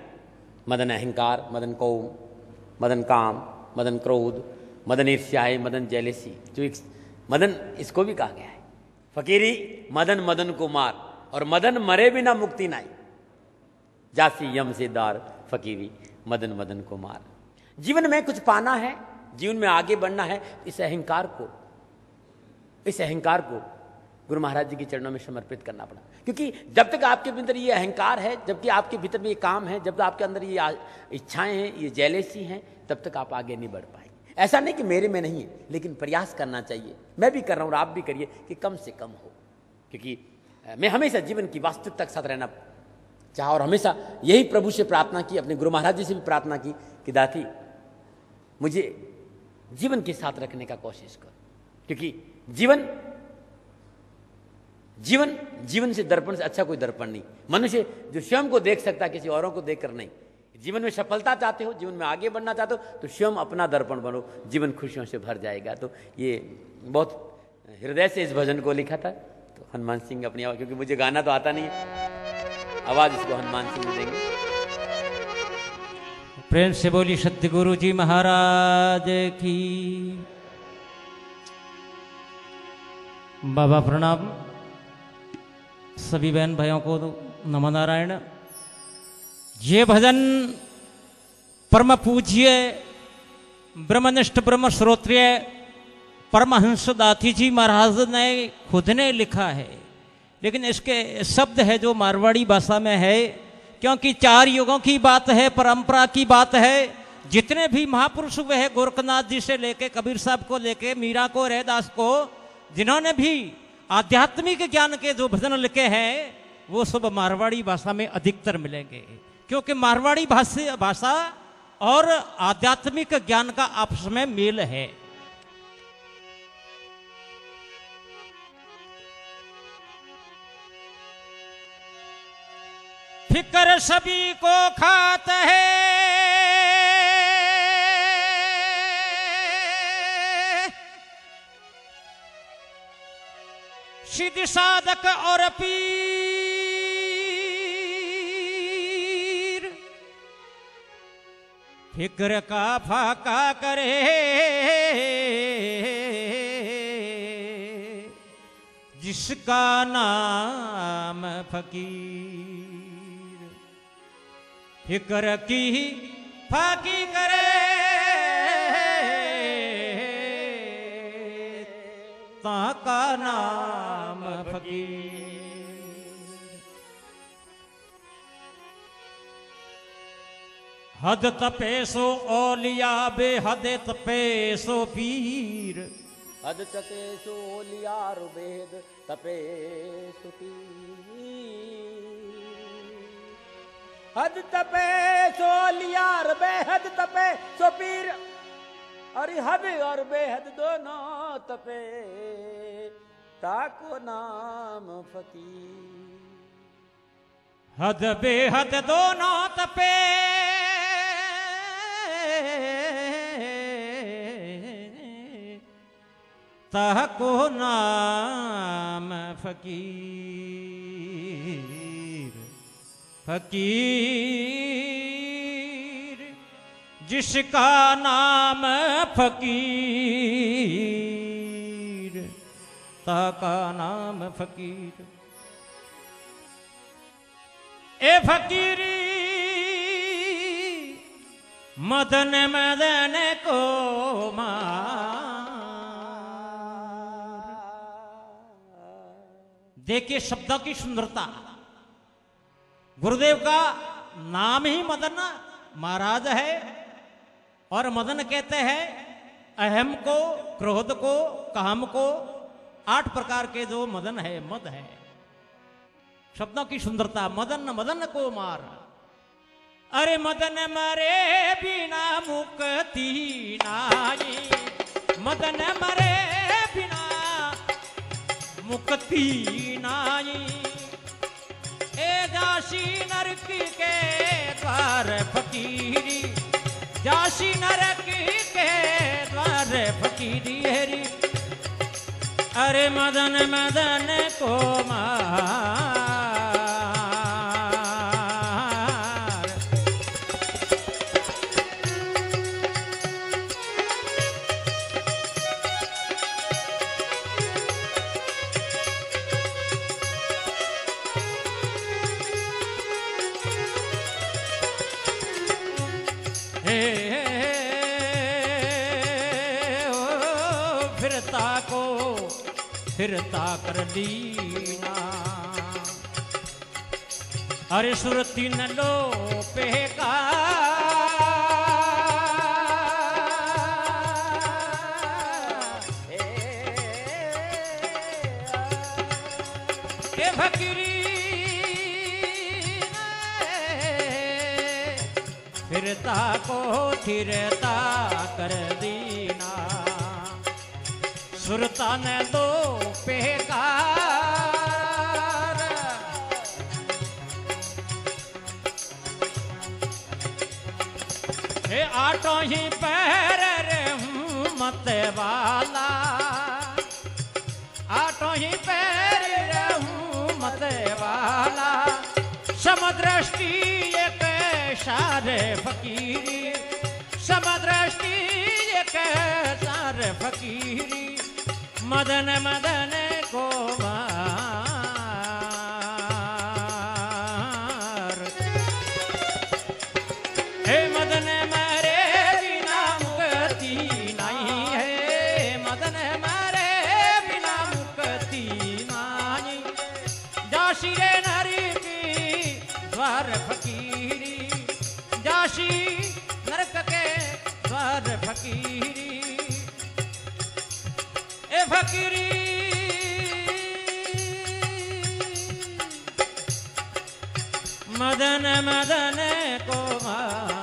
मदन अहंकार, मदन कौम, मदन काम, मदन क्रोध, मदन ईर्ष्या, मदन जेलेसी, जो एक मदन इसको भी कहा गया है। फकीरी मदन मदन को मार और मदन मरे बिना मुक्ति नहीं, जासी यम से दार फकीरी मदन मदन को मार। जीवन में कुछ पाना है, जीवन में आगे बढ़ना है, इस अहंकार को गुरु महाराज जी के चरणों में समर्पित करना पड़ा। क्योंकि जब तक आपके भीतर ये अहंकार है, जबकि आपके भीतर में ये काम है, जब तक आपके अंदर ये इच्छाएं हैं, ये जेलेसी हैं, तब तक आप आगे नहीं बढ़ पाएंगे। ऐसा नहीं कि मेरे में नहीं है, लेकिन प्रयास करना चाहिए। मैं भी कर रहा हूँ और आप भी करिए कि कम से कम हो, क्योंकि मैं हमेशा जीवन की वास्तविकता के साथ रहना चाहा और हमेशा यही प्रभु से प्रार्थना की, अपने गुरु महाराज जी से भी प्रार्थना की कि दाती मुझे जीवन के साथ रखने का कोशिश कर, क्योंकि जीवन से दर्पण से अच्छा कोई दर्पण नहीं। मनुष्य जो स्वयं को देख सकता है, किसी औरों को देखकर नहीं। जीवन में सफलता चाहते हो, जीवन में आगे बढ़ना चाहते हो, तो स्वयं अपना दर्पण बनो, जीवन खुशियों से भर जाएगा। तो ये बहुत हृदय से इस भजन को लिखा था। तो हनुमान सिंह अपनी आवाज़, क्योंकि मुझे गाना तो आता नहीं है, आवाज़ इसको हनुमान सिंह देंगे। प्रेम से बोली सतगुरु जी महाराज की। बाबा प्रणाम। सभी बहन भाइयों को नमो नारायण। ये भजन परम पूज्य ब्रह्मनिष्ठ ब्रह्म श्रोत्रिय परमहंस दाती जी महाराज ने खुद ने लिखा है, लेकिन इसके शब्द है जो मारवाड़ी भाषा में है, क्योंकि 4 युगों की बात है, परंपरा की बात है। जितने भी महापुरुष हुए हैं, गोरखनाथ जी से लेके कबीर साहब को लेके मीरा को, रैदास को, जिन्होंने भी आध्यात्मिक ज्ञान के जो भजन लिखे हैं वो सब मारवाड़ी भाषा में अधिकतर मिलेंगे, क्योंकि मारवाड़ी भाषा और आध्यात्मिक ज्ञान का आपस में मेल है। फिक्र सभी को खात है, सिद्ध साधक और पीर, फिक्र का फाका करे जिसका नाम फकीर, फिक्र की फाकी करे ताका नाम फकीर। हद तपे सो औलिया बेहद तपे सो पीर, हद तपे सो औलिया बेहद तपे सो पीर, हद तपे सो औलिया बेहद तपे सो पीर। अरे हद और बेहद दोनों तपे ताको नाम फकीर। हद बेहद दोनों तपे ताको नाम फकीर। फकीर जिसका नाम फकीर, ताका नाम फकीर। ए फकीरी मदन मदन को मार। देखिए शब्दों की सुंदरता। गुरुदेव का नाम ही मदन महाराज है, और मदन कहते हैं अहम को, क्रोध को, काम को, 8 प्रकार के जो मदन है, मद है। शब्दों की सुंदरता। मदन मदन को मार। अरे मदन मरे बिना मुक्ति नाही, मदन मरे बिना मुक्ति नाही। ए जासी नरक के द्वार फकीरी, जासी नरक के द्वार फकीरी हेरी। अरे मदन मदन को मार। फिरता कर लीना। अरे सुरती न लो पे का ए फकीरी फिरता को थिरता कर दीना सुरता ने दो पेकार ए आटो ही पैर रे मत वाला आटो ही पैर रे मत वाला समदृष्टि एक सारे फकीरी समदृष्टि एक सारे फकीरी मदन मदन को मार हे मदन मरे बिना मुक्ति नहीं है मदन मरे बिना मुक्ति नहीं जाशी रे नारी की द्वार फकीरी जाशी नरक के द्वार फकीरी ए फकीरी मदन मदन को मार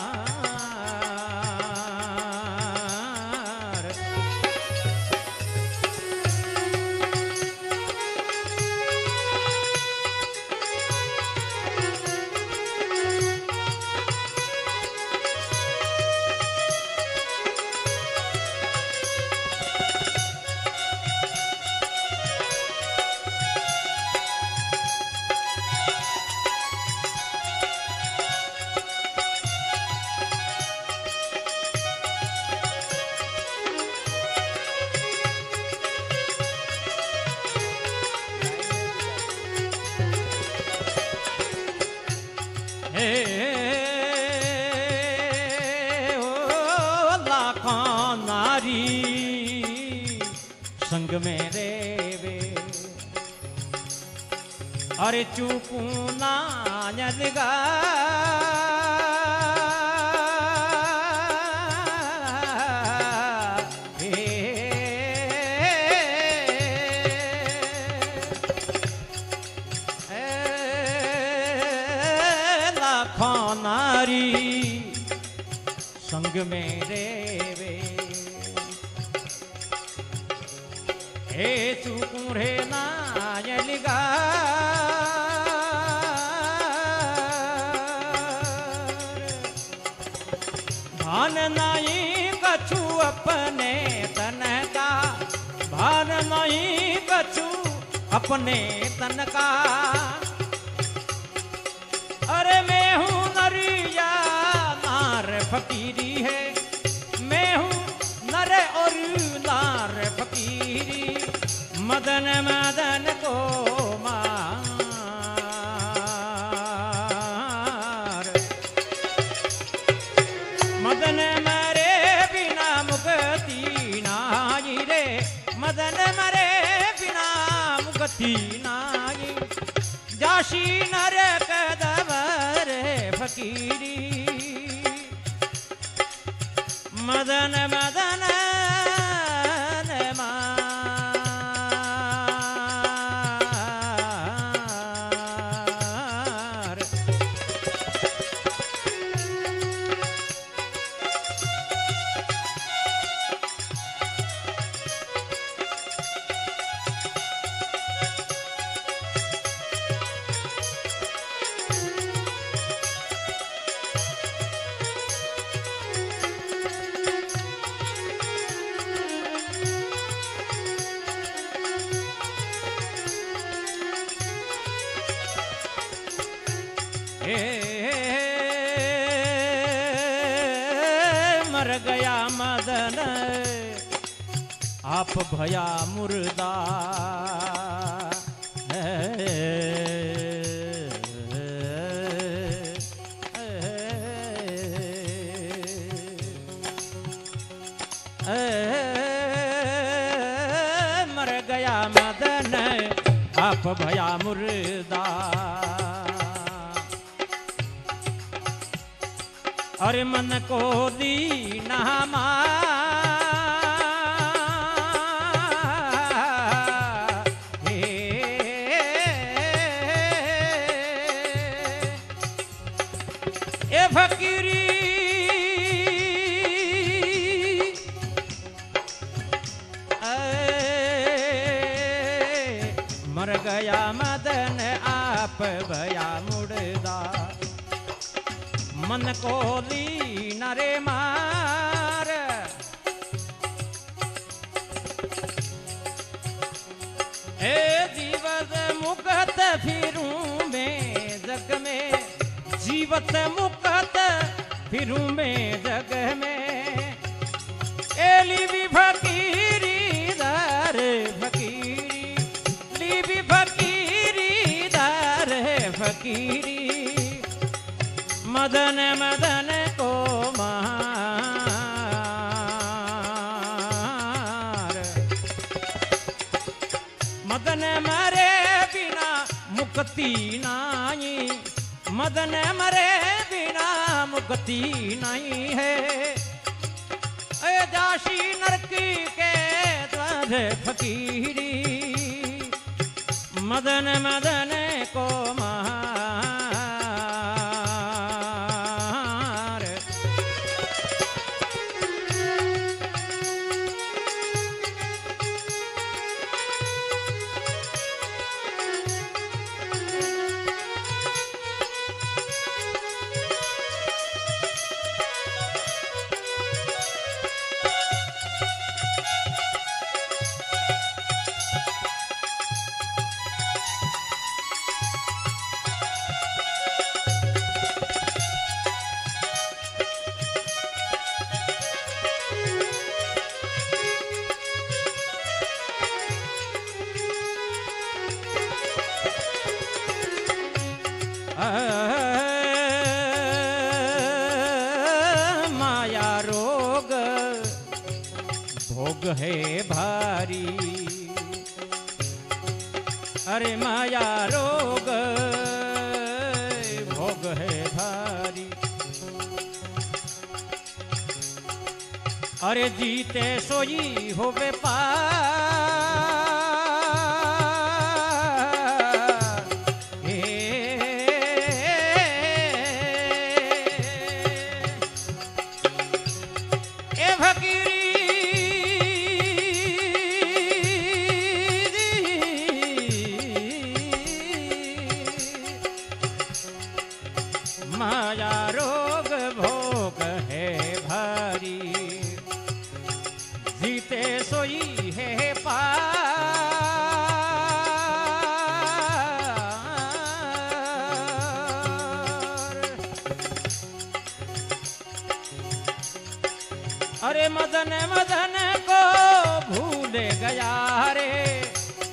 संग में रेवे अरे चूपू ना लगा लाखों नारी संग में रेवे हे चुकुरे नायलिगा भान नहीं कछु अपने तन का भान नहीं कछु अपने तन का अरे मैं हूँ नरिया नार फकीरी है मैं हूँ नर और नार फकीरी मदन मदन को मार मदन मरे बिना मुक्ति नाही रे मदन मरे बिना मुक्ति नाही जाशी नरक दवर फकीरी मदन मदन मर गया मदन आप भया मुर्दा मर गया मदन आप भया मुर्दा अरे मन को दीना गया मदन आप भया मुड़दा, मन को ली नरे मार। ए जीवत मुक्त फिरूं मैं जग में, जीवत मुक्त फिरूं मैं जग में। एली भी फकीरी दर फकीरी, ली भी फकीरी दर फकीरी। मदन मदन को मार, मदन मरे बिना मुक्ति नहीं, मदन मरे बिना मुक्ति नहीं है। ए दासी नरकी के द्वार फकीरी, मदन मदन को मार। माया रोग भोग है भारी, अरे माया रोग भोग है भारी। अरे जीते सोई होवे पार, माया रोग भोग है भारी, जीते सोई है पार। अरे मदन मदन को भूल गया रे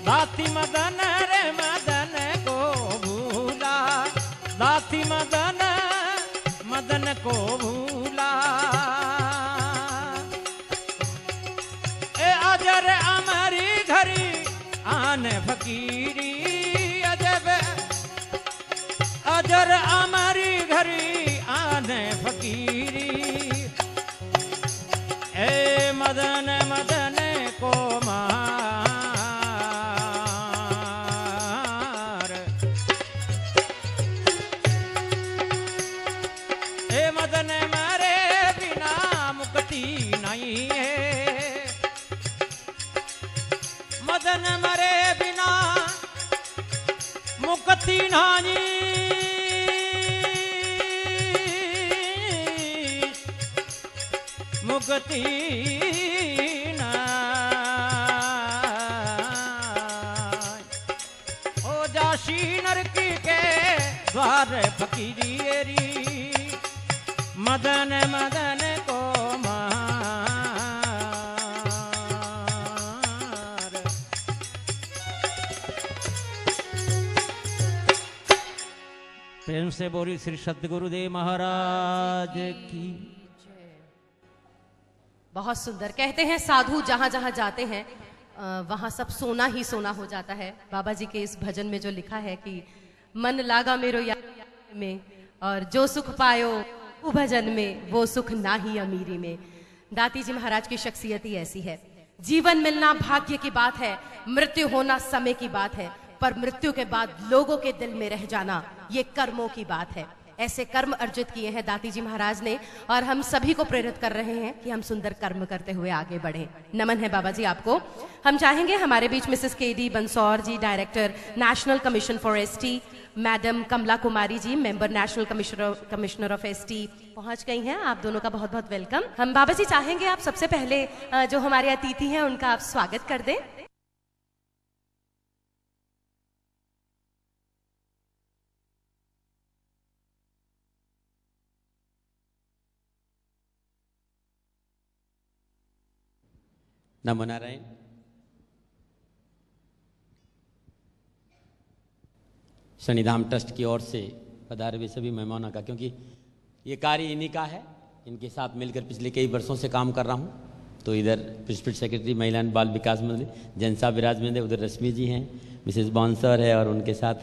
दाती, मदन रे मदन को भूला, दाती मदन मदन को भूला। ए अजर अमरी घरी आन फकीरी, अजब अजर अमरी घरी आन फकीरी। ए मदन मदन को मार, ए मदन मरे बिना मुक्ति नहीं है, मदन मरे बिना मुक्ति नहीं। मुक्ति ओ जाशी नरकी के द्वार फकीरी, मदन मदन को मार। प्रेम से बोली श्री सद्गुरुदेव महाराज की। बहुत सुंदर। कहते हैं साधु जहां जहां जाते हैं वहां सब सोना ही सोना हो जाता है। बाबा जी के इस भजन में जो लिखा है कि मन लागा मेरो यार में, और जो सुख पायो वो भजन में, वो सुख ना ही अमीरी में। दाती जी महाराज की शख्सियत ही ऐसी है। जीवन मिलना भाग्य की बात है, मृत्यु होना समय की बात है, पर मृत्यु के बाद लोगों के दिल में रह जाना ये कर्मों की बात है। ऐसे कर्म अर्जित किए हैं दाती जी महाराज ने, और हम सभी को प्रेरित कर रहे हैं कि हम सुंदर कर्म करते हुए आगे बढ़ें। नमन है बाबा जी आपको। हम चाहेंगे हमारे बीच Mrs KD Bansaur ji, director national commission for ST, madam Kamla Kumari ji, member national commissioner of ST पहुंच गई हैं। आप दोनों का बहुत बहुत वेलकम। हम बाबा जी चाहेंगे आप सबसे पहले जो हमारे अतिथि हैं उनका आप स्वागत कर दें। नमो नारायण। शनिधाम ट्रस्ट की ओर से पधारे हुए सभी मेहमानों का, क्योंकि ये कार्य इन्हीं का है, इनके साथ मिलकर पिछले कई वर्षों से काम कर रहा हूँ। तो इधर प्रिंसिपल सेक्रेटरी महिला एंड बाल विकास मंत्री जैन साहब विराजमान है, उधर रश्मि जी हैं, मिसेस बॉन्सर है, और उनके साथ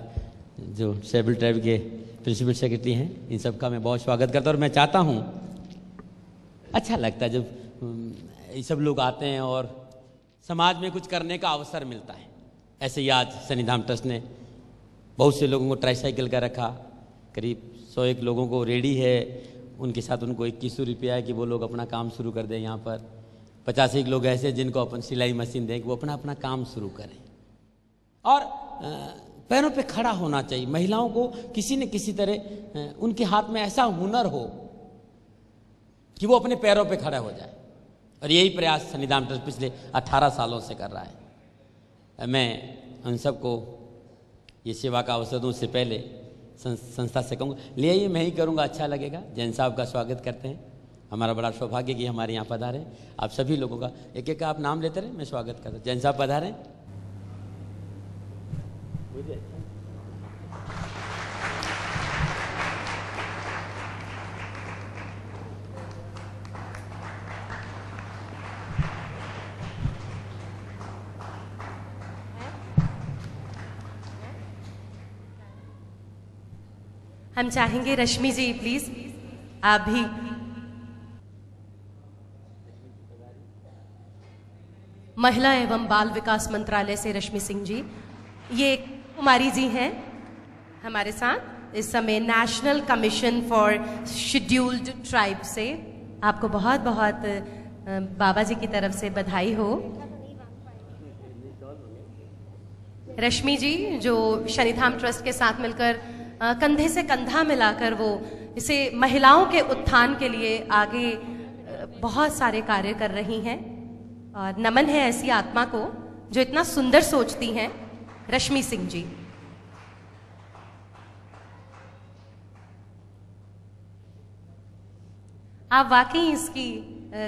जो शेबल ट्राइब के प्रिंसिपल सेक्रेटरी हैं, इन सब का मैं बहुत स्वागत करता हूँ। और मैं चाहता हूँ, अच्छा लगता है जब ये सब लोग आते हैं और समाज में कुछ करने का अवसर मिलता है। ऐसे ही आज शनिधाम ट्रस्ट ने बहुत से लोगों को ट्राईसाइकिल का रखा, करीब 101 लोगों को रेडी है, उनके साथ उनको 2100 रुपया है कि वो लोग अपना काम शुरू कर दें। यहाँ पर 85 लोग ऐसे जिनको अपन सिलाई मशीन दें कि वो अपना अपना काम शुरू करें। और पैरों पे खड़ा होना चाहिए। महिलाओं को किसी न किसी तरह उनके हाथ में ऐसा हुनर हो कि वो अपने पैरों पे खड़ा हो जाए, और यही प्रयास शनिधाम ट्रस्ट पिछले 18 सालों से कर रहा है। मैं उन सबको ये सेवा का अवसर दूँ, उससे पहले संस्था से कहूँगा ले आइए, मैं ही करूँगा, अच्छा लगेगा। जैन साहब का स्वागत करते हैं। हमारा बड़ा सौभाग्य कि हमारे यहाँ पधारे। आप सभी लोगों का एक एक आप नाम लेते रहे, मैं स्वागत करता हूँ। जैन साहब पधारें। हम चाहेंगे रश्मि जी प्लीज आप भी। महिला एवं बाल विकास मंत्रालय से रश्मि सिंह जी, ये कुमारी जी हैं हमारे साथ इस समय national commission for scheduled tribe से। आपको बहुत बहुत बाबा जी की तरफ से बधाई हो। रश्मि जी जो शनिधाम ट्रस्ट के साथ मिलकर कंधे से कंधा मिलाकर वो इसे महिलाओं के उत्थान के लिए आगे बहुत सारे कार्य कर रही हैं, और नमन है ऐसी आत्मा को जो इतना सुंदर सोचती हैं। रश्मि सिंह जी, आप वाकई इसकी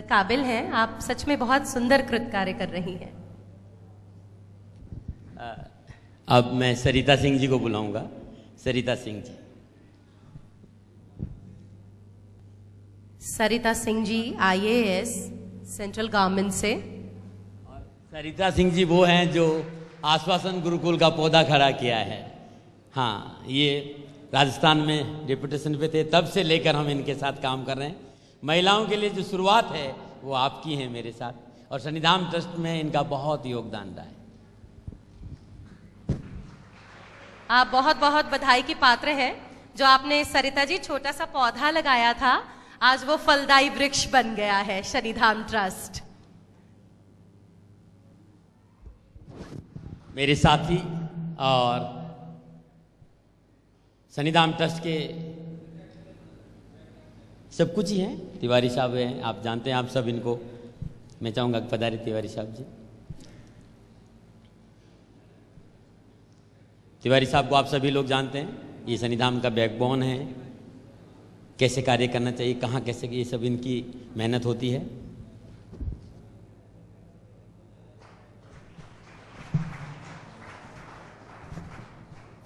काबिल हैं। आप सच में बहुत सुंदर कृत कार्य कर रही हैं। अब मैं सरिता सिंह जी को बुलाऊंगा। सरिता सिंह जी। सरिता Singh ji IAS central government से। और सरिता सिंह जी वो हैं जो आश्वासन गुरुकुल का पौधा खड़ा किया है। हाँ, ये राजस्थान में डिप्यूटेशन पे थे, तब से लेकर हम इनके साथ काम कर रहे हैं। महिलाओं के लिए जो शुरुआत है वो आपकी है मेरे साथ, और शनिधाम ट्रस्ट में इनका बहुत योगदान रहा है। आप बहुत बहुत बधाई की पात्र हैं। जो आपने सरिता जी छोटा सा पौधा लगाया था, आज वो फलदायी वृक्ष बन गया है शनिधाम ट्रस्ट। मेरे साथी और शनिधाम ट्रस्ट के सब कुछ ही हैं। तिवारी साहब हैं, आप जानते हैं, आप सब इनको मैं चाहूँगा पधारे तिवारी साहब जी। तिवारी साहब को आप सभी लोग जानते हैं, ये शनिधाम का बैकबोन है। कैसे कार्य करना चाहिए, कहाँ कैसे, ये सब इनकी मेहनत होती है।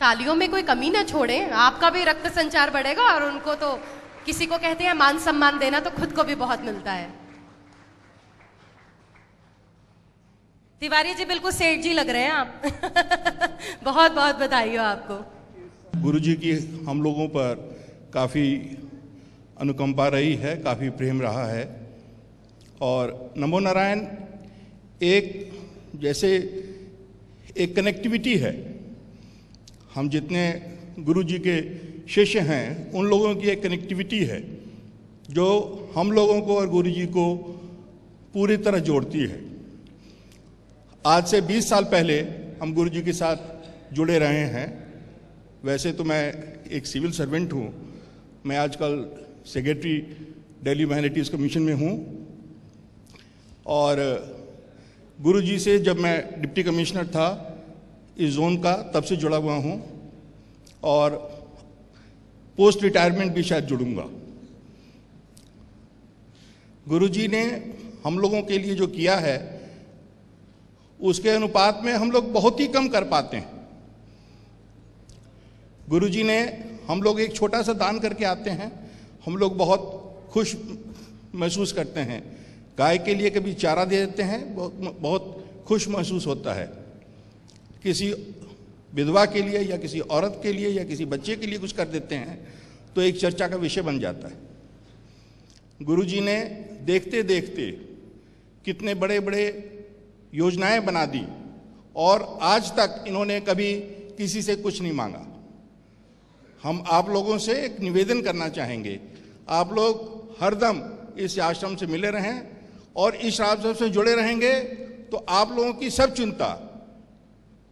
तालियों में कोई कमी ना छोड़ें, आपका भी रक्त संचार बढ़ेगा, और उनको तो किसी को कहते हैं मान सम्मान देना, तो खुद को भी बहुत मिलता है। तिवारी जी बिल्कुल सेठ जी लग रहे हैं आप। बहुत बहुत बधाई हो आपको। गुरुजी की हम लोगों पर काफ़ी अनुकंपा रही है, काफ़ी प्रेम रहा है। और नमो नारायण एक जैसे एक कनेक्टिविटी है। हम जितने गुरुजी के शिष्य हैं उन लोगों की एक कनेक्टिविटी है जो हम लोगों को और गुरु जी को पूरी तरह जोड़ती है। आज से 20 साल पहले हम गुरु जी के साथ जुड़े रहे हैं। वैसे तो मैं एक सिविल सर्वेंट हूँ, मैं आजकल सेक्रेटरी दिल्ली ह्यूमैनिटीज़ कमीशन में हूँ और गुरु जी से जब मैं डिप्टी कमिश्नर था इस जोन का तब से जुड़ा हुआ हूँ और पोस्ट रिटायरमेंट भी शायद जुड़ूंगा। गुरु जी ने हम लोगों के लिए जो किया है उसके अनुपात में हम लोग बहुत ही कम कर पाते हैं। गुरु जी ने, हम लोग एक छोटा सा दान करके आते हैं, हम लोग बहुत खुश महसूस करते हैं। गाय के लिए कभी चारा दे देते हैं, बहुत खुश महसूस होता है। किसी विधवा के लिए या किसी औरत के लिए या किसी बच्चे के लिए कुछ कर देते हैं तो एक चर्चा का विषय बन जाता है। गुरु जी ने देखते देखते कितने बड़े बड़े योजनाएं बना दी और आज तक इन्होंने कभी किसी से कुछ नहीं मांगा। हम आप लोगों से एक निवेदन करना चाहेंगे, आप लोग हरदम इस आश्रम से मिले रहें और इस आश्रम से जुड़े रहेंगे तो आप लोगों की सब चिंता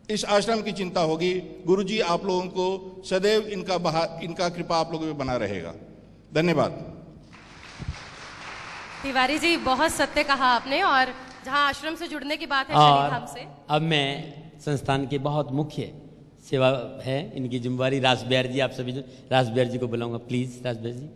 इस आश्रम की चिंता होगी। गुरु जी आप लोगों को सदैव इनका कृपा आप लोगों में बना रहेगा। धन्यवाद। तिवारी जी, बहुत सत्य कहा आपने। और जहां आश्रम से जुड़ने की बात है शनिधाम से, अब मैं संस्थान के बहुत मुख्य सेवा है, इनकी जिम्मेवारी रासबिहारी जी, आप सभी रासबिहारी जी को बुलाऊंगा। प्लीज रासबिहारी जी।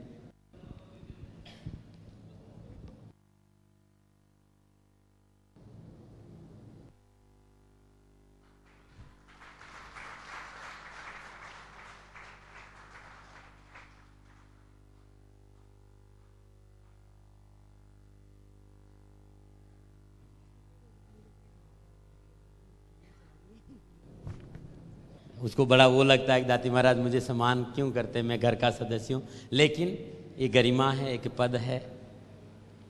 उसको बड़ा वो लगता है कि दाती महाराज मुझे सम्मान क्यों करते हैं, मैं घर का सदस्य हूँ। लेकिन ये गरिमा है, एक पद है,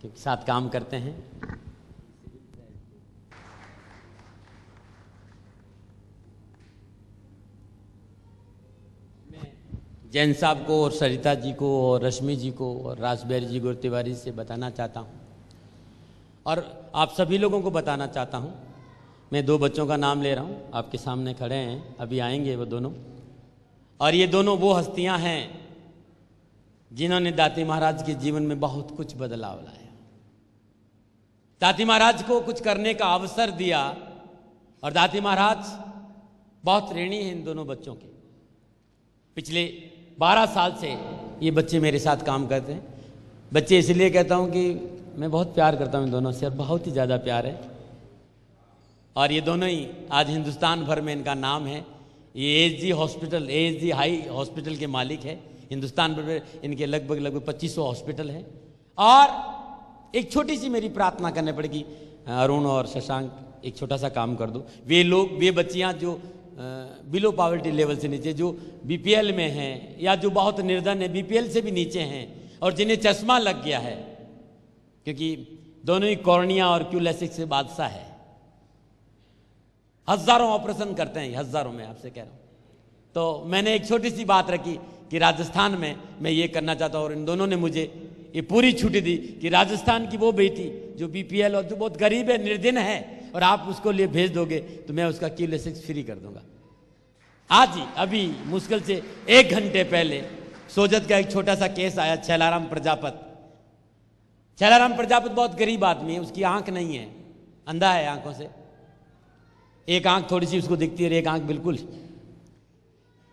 क्योंकि साथ काम करते हैं। मैं जैन साहब को और सरिता जी को और रश्मि जी को और रासबिहारी जी को तिवारी से बताना चाहता हूँ और आप सभी लोगों को बताना चाहता हूँ। मैं 2 बच्चों का नाम ले रहा हूँ, आपके सामने खड़े हैं, अभी आएंगे वो दोनों। और ये दोनों वो हस्तियां हैं जिन्होंने दाती महाराज के जीवन में बहुत कुछ बदलाव लाया। दाती महाराज को कुछ करने का अवसर दिया और दाती महाराज बहुत ऋणी हैं इन दोनों बच्चों के। पिछले 12 साल से ये बच्चे मेरे साथ काम करते हैं। बच्चे इसलिए कहता हूँ कि मैं बहुत प्यार करता हूँ इन दोनों से और बहुत ही ज़्यादा प्यार है। और ये दोनों ही आज हिंदुस्तान भर में इनका नाम है। ये ASG hospital, ASG high hospital के मालिक है। हिंदुस्तान भर में इनके लगभग 2500 हॉस्पिटल हैं। और एक छोटी सी मेरी प्रार्थना करने पड़ेगी, अरुण और शशांक एक छोटा सा काम कर दो। वे लोग, वे बच्चियां जो बिलो पॉवर्टी लेवल से नीचे, जो बीपीएल में हैं या जो बहुत निर्धन है, बीपीएल से भी नीचे हैं और जिन्हें चश्मा लग गया है, क्योंकि दोनों ही कॉर्निया और क्यूलेसिक से बादशाह है। हजारों ऑपरेशन करते हैं, हजारों में आपसे कह रहा हूं। तो मैंने एक छोटी सी बात रखी कि राजस्थान में मैं ये करना चाहता हूं और इन दोनों ने मुझे ये पूरी छुट्टी दी कि राजस्थान की वो बेटी जो बीपीएल और जो बहुत गरीब है, निर्धन है, और आप उसको लिए भेज दोगे तो मैं उसका क्यूलेसिक्स फ्री कर दूंगा। आज ही अभी मुश्किल से 1 घंटे पहले सोजत का एक छोटा सा केस आया। छैलाराम प्रजापत, छैलाराम प्रजापत बहुत गरीब आदमी है, उसकी आंख नहीं है, अंधा है आंखों से, एक आंख थोड़ी सी उसको दिखती है और एक आंख बिल्कुल।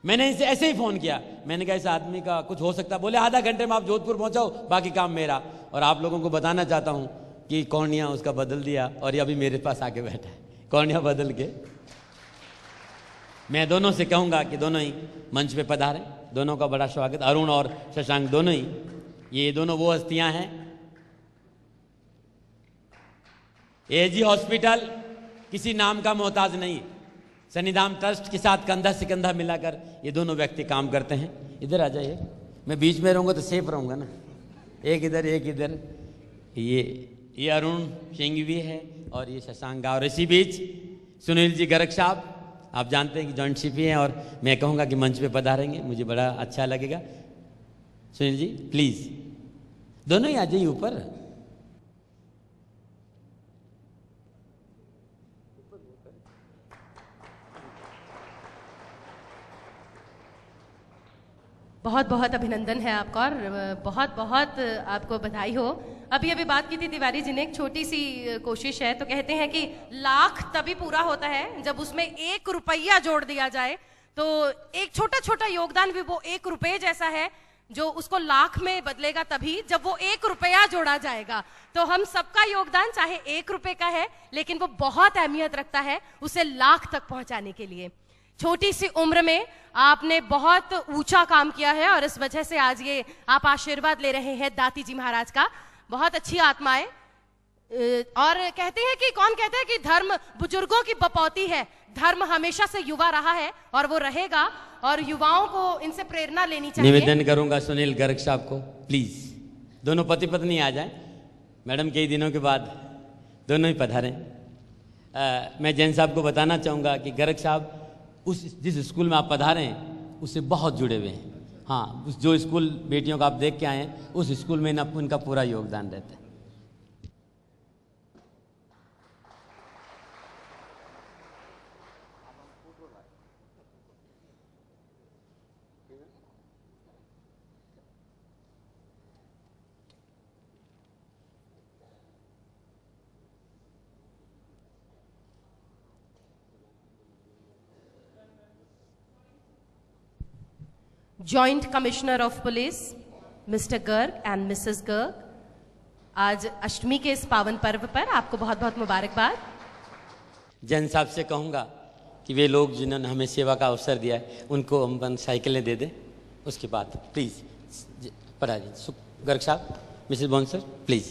मैंने इसे ऐसे ही फोन किया, मैंने कहा इस आदमी का कुछ हो सकता। बोले आधा घंटे में आप जोधपुर पहुंचाओ, बाकी काम मेरा। और आप लोगों को बताना चाहता हूं कि कॉर्निया उसका बदल दिया और ये अभी मेरे पास आके बैठा है कॉर्निया बदल के। मैं दोनों से कहूंगा कि दोनों ही मंच पे पधारें, दोनों का बड़ा स्वागत। अरुण और शशांक दोनों ही, ये दोनों वो हस्तियां हैं। एजी हॉस्पिटल किसी नाम का मोहताज नहीं, शनिधाम ट्रस्ट के साथ कंधा से कंधा मिलाकर ये दोनों व्यक्ति काम करते हैं। इधर आ जाइए, मैं बीच में रहूंगा तो सेफ रहूंगा ना, एक इधर एक इधर। ये अरुण सिंघवी है और ये शशांक। और इसी बीच सुनील जी गर्ग साहब, आप जानते हैं कि जॉइंट शिप ही है, और मैं कहूँगा कि मंच पे पधारेंगे, मुझे बड़ा अच्छा लगेगा। सुनील जी प्लीज़, दोनों ही आ जाइए ऊपर। बहुत बहुत अभिनंदन है आपका और बहुत बहुत आपको बधाई हो। अभी बात की थी तिवारी जी ने, एक छोटी सी कोशिश है, तो कहते हैं कि लाख तभी पूरा होता है जब उसमें 1 रुपया जोड़ दिया जाए। तो एक छोटा छोटा योगदान भी वो 1 रुपये जैसा है जो उसको लाख में बदलेगा तभी जब वो 1 रुपया जोड़ा जाएगा। तो हम सबका योगदान चाहे 1 रुपये का है, लेकिन वो बहुत अहमियत रखता है उसे लाख तक पहुंचाने के लिए। छोटी सी उम्र में आपने बहुत ऊंचा काम किया है और इस वजह से आज ये आप आशीर्वाद ले रहे हैं दाती जी महाराज का। बहुत अच्छी आत्माएं। और कहते हैं कि कौन कहता है कि धर्म बुजुर्गों की बपौती है। धर्म हमेशा से युवा रहा है और वो रहेगा, और युवाओं को इनसे प्रेरणा लेनी चाहिए। निवेदन करूंगा सुनील गर्ग साहब को, प्लीज दोनों पति पत्नी आ जाएं। मैडम कई दिनों के बाद दोनों ही पधारें। मैं जैन साहब को बताना चाहूंगा कि गर्ग साहब उस जिस स्कूल में आप पधारे हैं उससे बहुत जुड़े हुए हैं। हाँ, उस जो स्कूल बेटियों का आप देख के आए हैं उस स्कूल में उनका पूरा योगदान रहता है। Joint commissioner of police mister Garg and Mrs Garg, आज अष्टमी के इस पावन पर्व पर आपको बहुत बहुत मुबारकबाद। जैन साहब से कहूँगा कि वे लोग जिन्होंने हमें सेवा का अवसर दिया है उनको हम साइकिलें दे दें। उसके बाद प्लीज़ पधारिए। गर्ग साहब, मिसेस बॉन्सर प्लीज़।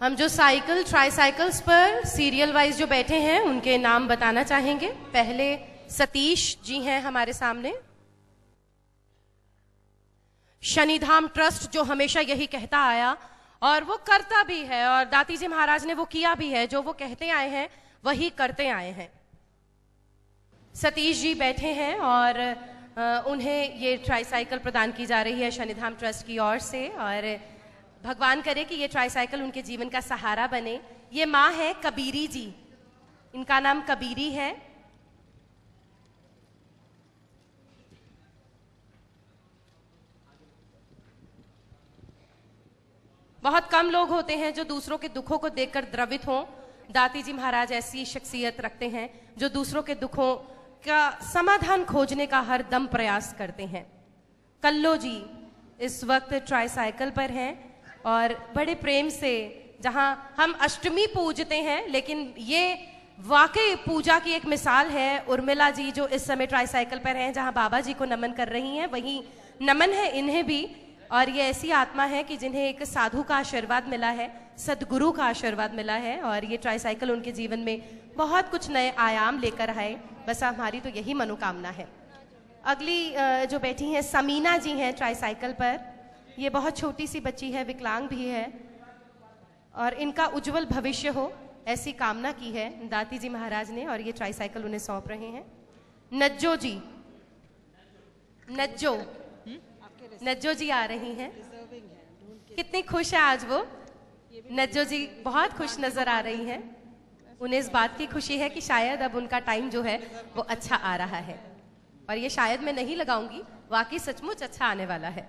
हम जो साइकिल ट्राईसाइकिल्स पर सीरियल वाइज जो बैठे हैं उनके नाम बताना चाहेंगे। पहले सतीश जी हैं हमारे सामने। शनिधाम ट्रस्ट जो हमेशा यही कहता आया और वो करता भी है, और दाती जी महाराज ने वो किया भी है, जो वो कहते आए हैं वही करते आए हैं। सतीश जी बैठे हैं और उन्हें ये ट्राईसाइकिल प्रदान की जा रही है शनिधाम ट्रस्ट की ओर से, और भगवान करे कि ये ट्राईसाइकिल उनके जीवन का सहारा बने। ये माँ है कबीरी जी, इनका नाम कबीरी है। बहुत कम लोग होते हैं जो दूसरों के दुखों को देखकर द्रवित हों। दाती जी महाराज ऐसी शख्सियत रखते हैं जो दूसरों के दुखों का समाधान खोजने का हर दम प्रयास करते हैं। कल्लो जी इस वक्त ट्राईसाइकिल पर हैं और बड़े प्रेम से, जहां हम अष्टमी पूजते हैं लेकिन ये वाकई पूजा की एक मिसाल है। उर्मिला जी जो इस समय ट्राईसाइकिल पर हैं, जहां बाबा जी को नमन कर रही हैं, वही नमन है इन्हें भी। और ये ऐसी आत्मा है कि जिन्हें एक साधु का आशीर्वाद मिला है, सदगुरु का आशीर्वाद मिला है, और ये ट्राईसाइकिल उनके जीवन में बहुत कुछ नए आयाम लेकर आए। बस हमारी तो यही मनोकामना है। अगली जो बैठी हैं समीना जी हैं ट्राईसाइकिल पर। ये बहुत छोटी सी बच्ची है, विकलांग भी है, और इनका उज्जवल भविष्य हो ऐसी कामना की है दाती जी महाराज ने, और ये ट्राईसाइकिल उन्हें सौंप रहे हैं। नज्जो जी, नज्जो जी आ रही हैं। कितनी खुश है आज वो। नज्जो जी बहुत खुश नजर आ रही हैं। उन्हें इस बात की खुशी है कि शायद अब उनका टाइम जो है वो अच्छा आ रहा है, और ये शायद मैं नहीं लगाऊंगी, वाकई सचमुच अच्छा आने वाला है।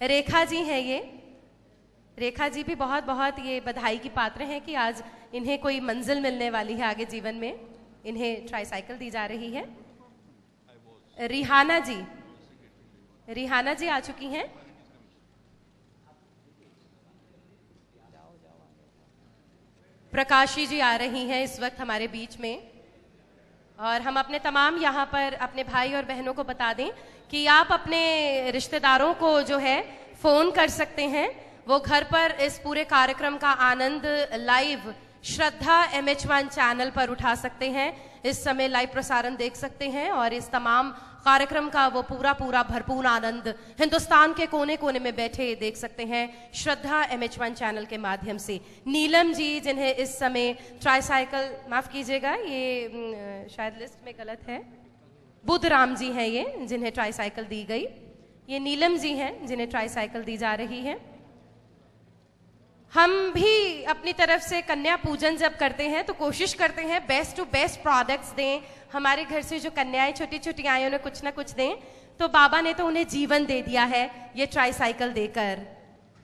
रेखा जी हैं ये। रेखा जी भी बहुत बहुत ये बधाई की पात्र हैं कि आज इन्हें कोई मंजिल मिलने वाली है आगे जीवन में। इन्हें ट्राईसाइकिल दी जा रही है। रिहाना जी आ चुकी हैं। प्रकाशी जी आ रही हैं इस वक्त हमारे बीच में। और हम अपने तमाम यहाँ पर अपने भाई और बहनों को बता दें कि आप अपने रिश्तेदारों को जो है फोन कर सकते हैं। वो घर पर इस पूरे कार्यक्रम का आनंद लाइव श्रद्धा MH1 चैनल पर उठा सकते हैं। इस समय लाइव प्रसारण देख सकते हैं और इस तमाम कार्यक्रम का वो पूरा भरपूर आनंद हिंदुस्तान के कोने कोने में बैठे देख सकते हैं श्रद्धा MH1 चैनल के माध्यम से। नीलम जी, जिन्हें इस समय ट्राईसाइकिल, माफ कीजिएगा ये शायद लिस्ट में गलत है, बुद्धराम जी हैं ये जिन्हें ट्राईसाइकिल दी गई। ये नीलम जी हैं जिन्हें ट्राईसाइकिल दी जा रही है। हम भी अपनी तरफ से कन्या पूजन जब करते हैं तो कोशिश करते हैं बेस्ट टू बेस्ट प्रोडक्ट्स दें। हमारे घर से जो कन्याएं छोटी छोटी आई उन्हें कुछ ना कुछ दें, तो बाबा ने तो उन्हें जीवन दे दिया है ये ट्राईसाइकिल देकर।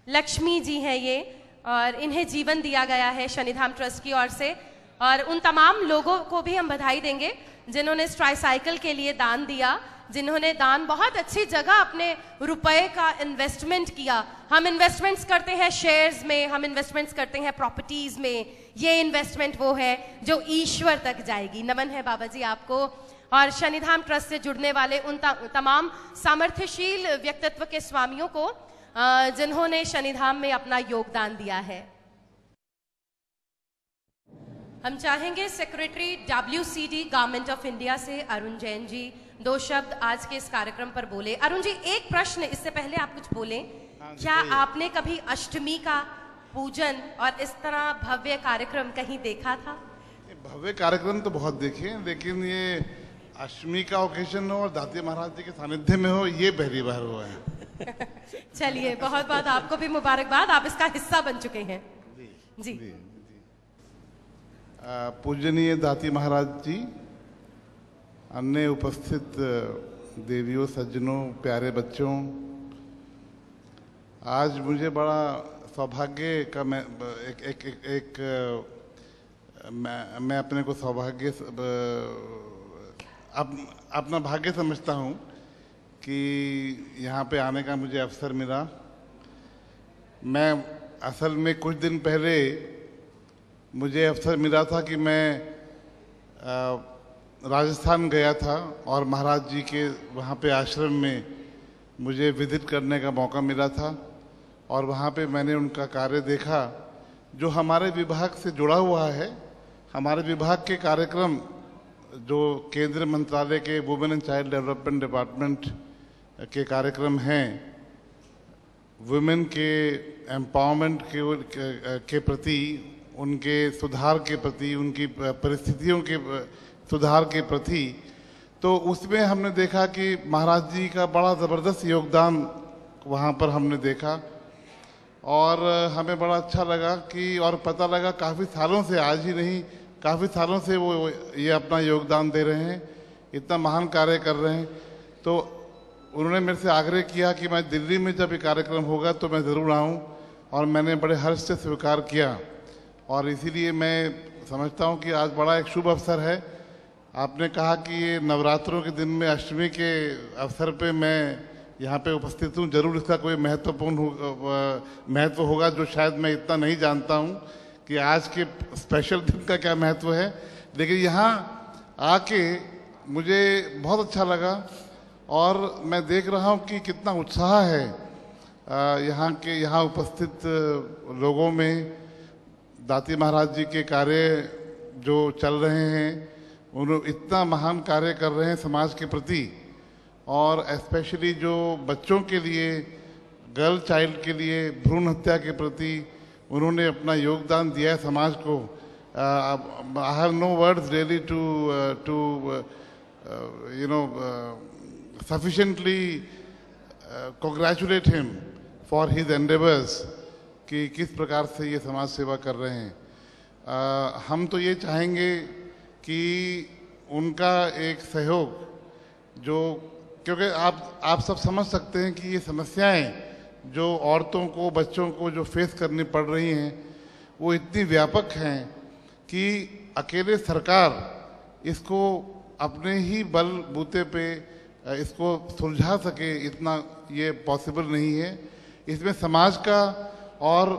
लक्ष्मी जी हैं ये और इन्हें जीवन दिया गया है शनिधाम ट्रस्ट की ओर से। और उन तमाम लोगों को भी हम बधाई देंगे जिन्होंने इस ट्राईसाइकिल के लिए दान दिया, जिन्होंने दान बहुत अच्छी जगह अपने रुपए का इन्वेस्टमेंट किया। हम इन्वेस्टमेंट्स करते हैं शेयर्स में, हम इन्वेस्टमेंट्स करते हैं प्रॉपर्टीज में, ये इन्वेस्टमेंट वो है जो ईश्वर तक जाएगी। नमन है बाबा जी आपको और शनिधाम ट्रस्ट से जुड़ने वाले उन तमाम सामर्थ्यशील व्यक्तित्व के स्वामियों को जिन्होंने शनिधाम में अपना योगदान दिया है। हम चाहेंगे secretary WCD government of India से अरुण जैन जी 2 शब्द आज के इस कार्यक्रम पर बोले। अरुण जी, एक प्रश्न इससे पहले आप कुछ बोले, क्या आपने कभी अष्टमी का पूजन और इस तरह भव्य कार्यक्रम कहीं देखा था? भव्य कार्यक्रम तो बहुत देखे हैं, लेकिन ये अष्टमी का ओकेजन हो और दाती महाराज जी के सानिध्य में हो, ये पहली बार हुआ है। चलिए, बहुत बहुत आपको भी मुबारकबाद, आप इसका हिस्सा बन चुके हैं। जी, जी। पूजनीय दाती महाराज जी, अन्य उपस्थित देवियों, सज्जनों, प्यारे बच्चों, आज मुझे बड़ा सौभाग्य का मैं अपने को सौभाग्य अपना भाग्य समझता हूँ कि यहाँ पे आने का मुझे अवसर मिला। मैं असल में कुछ दिन पहले मुझे अवसर मिला था कि मैं राजस्थान गया था और महाराज जी के वहाँ पे आश्रम में मुझे विजिट करने का मौका मिला था और वहाँ पे मैंने उनका कार्य देखा जो हमारे विभाग से जुड़ा हुआ है। हमारे विभाग के कार्यक्रम जो केंद्रीय मंत्रालय के women and child development department के कार्यक्रम हैं, वुमेन के एम्पावरमेंट के प्रति, उनके सुधार के प्रति, उनकी परिस्थितियों के सुधार के प्रति, तो उसमें हमने देखा कि महाराज जी का बड़ा ज़बरदस्त योगदान वहाँ पर हमने देखा और हमें बड़ा अच्छा लगा कि, और पता लगा काफ़ी सालों से, आज ही नहीं काफ़ी सालों से वो ये अपना योगदान दे रहे हैं, इतना महान कार्य कर रहे हैं। तो उन्होंने मेरे से आग्रह किया कि मैं दिल्ली में जब ये कार्यक्रम होगा तो मैं ज़रूर आऊँ और मैंने बड़े हर्ष से स्वीकार किया और इसीलिए मैं समझता हूँ कि आज बड़ा एक शुभ अवसर है। आपने कहा कि ये नवरात्रों के दिन में अष्टमी के अवसर पे मैं यहाँ पे उपस्थित हूँ, जरूर इसका कोई महत्व होगा जो शायद मैं इतना नहीं जानता हूँ कि आज के स्पेशल दिन का क्या महत्व है, लेकिन यहाँ आके मुझे बहुत अच्छा लगा और मैं देख रहा हूँ कि कितना उत्साह है यहाँ उपस्थित लोगों में। दाती महाराज जी के कार्य जो चल रहे हैं, उन्होंने इतना महान कार्य कर रहे हैं समाज के प्रति और स्पेशली जो बच्चों के लिए, गर्ल चाइल्ड के लिए भ्रूण हत्या के प्रति उन्होंने अपना योगदान दिया है समाज को। I have no words really to sufficiently congratulate him for his endeavors कि किस प्रकार से ये समाज सेवा कर रहे हैं। हम तो ये चाहेंगे कि उनका एक सहयोग जो, क्योंकि आप सब समझ सकते हैं कि ये समस्याएं जो औरतों को, बच्चों को जो फेस करनी पड़ रही हैं वो इतनी व्यापक हैं कि अकेले सरकार इसको अपने ही बल बूते पे इसको सुलझा सके, इतना ये पॉसिबल नहीं है। इसमें समाज का और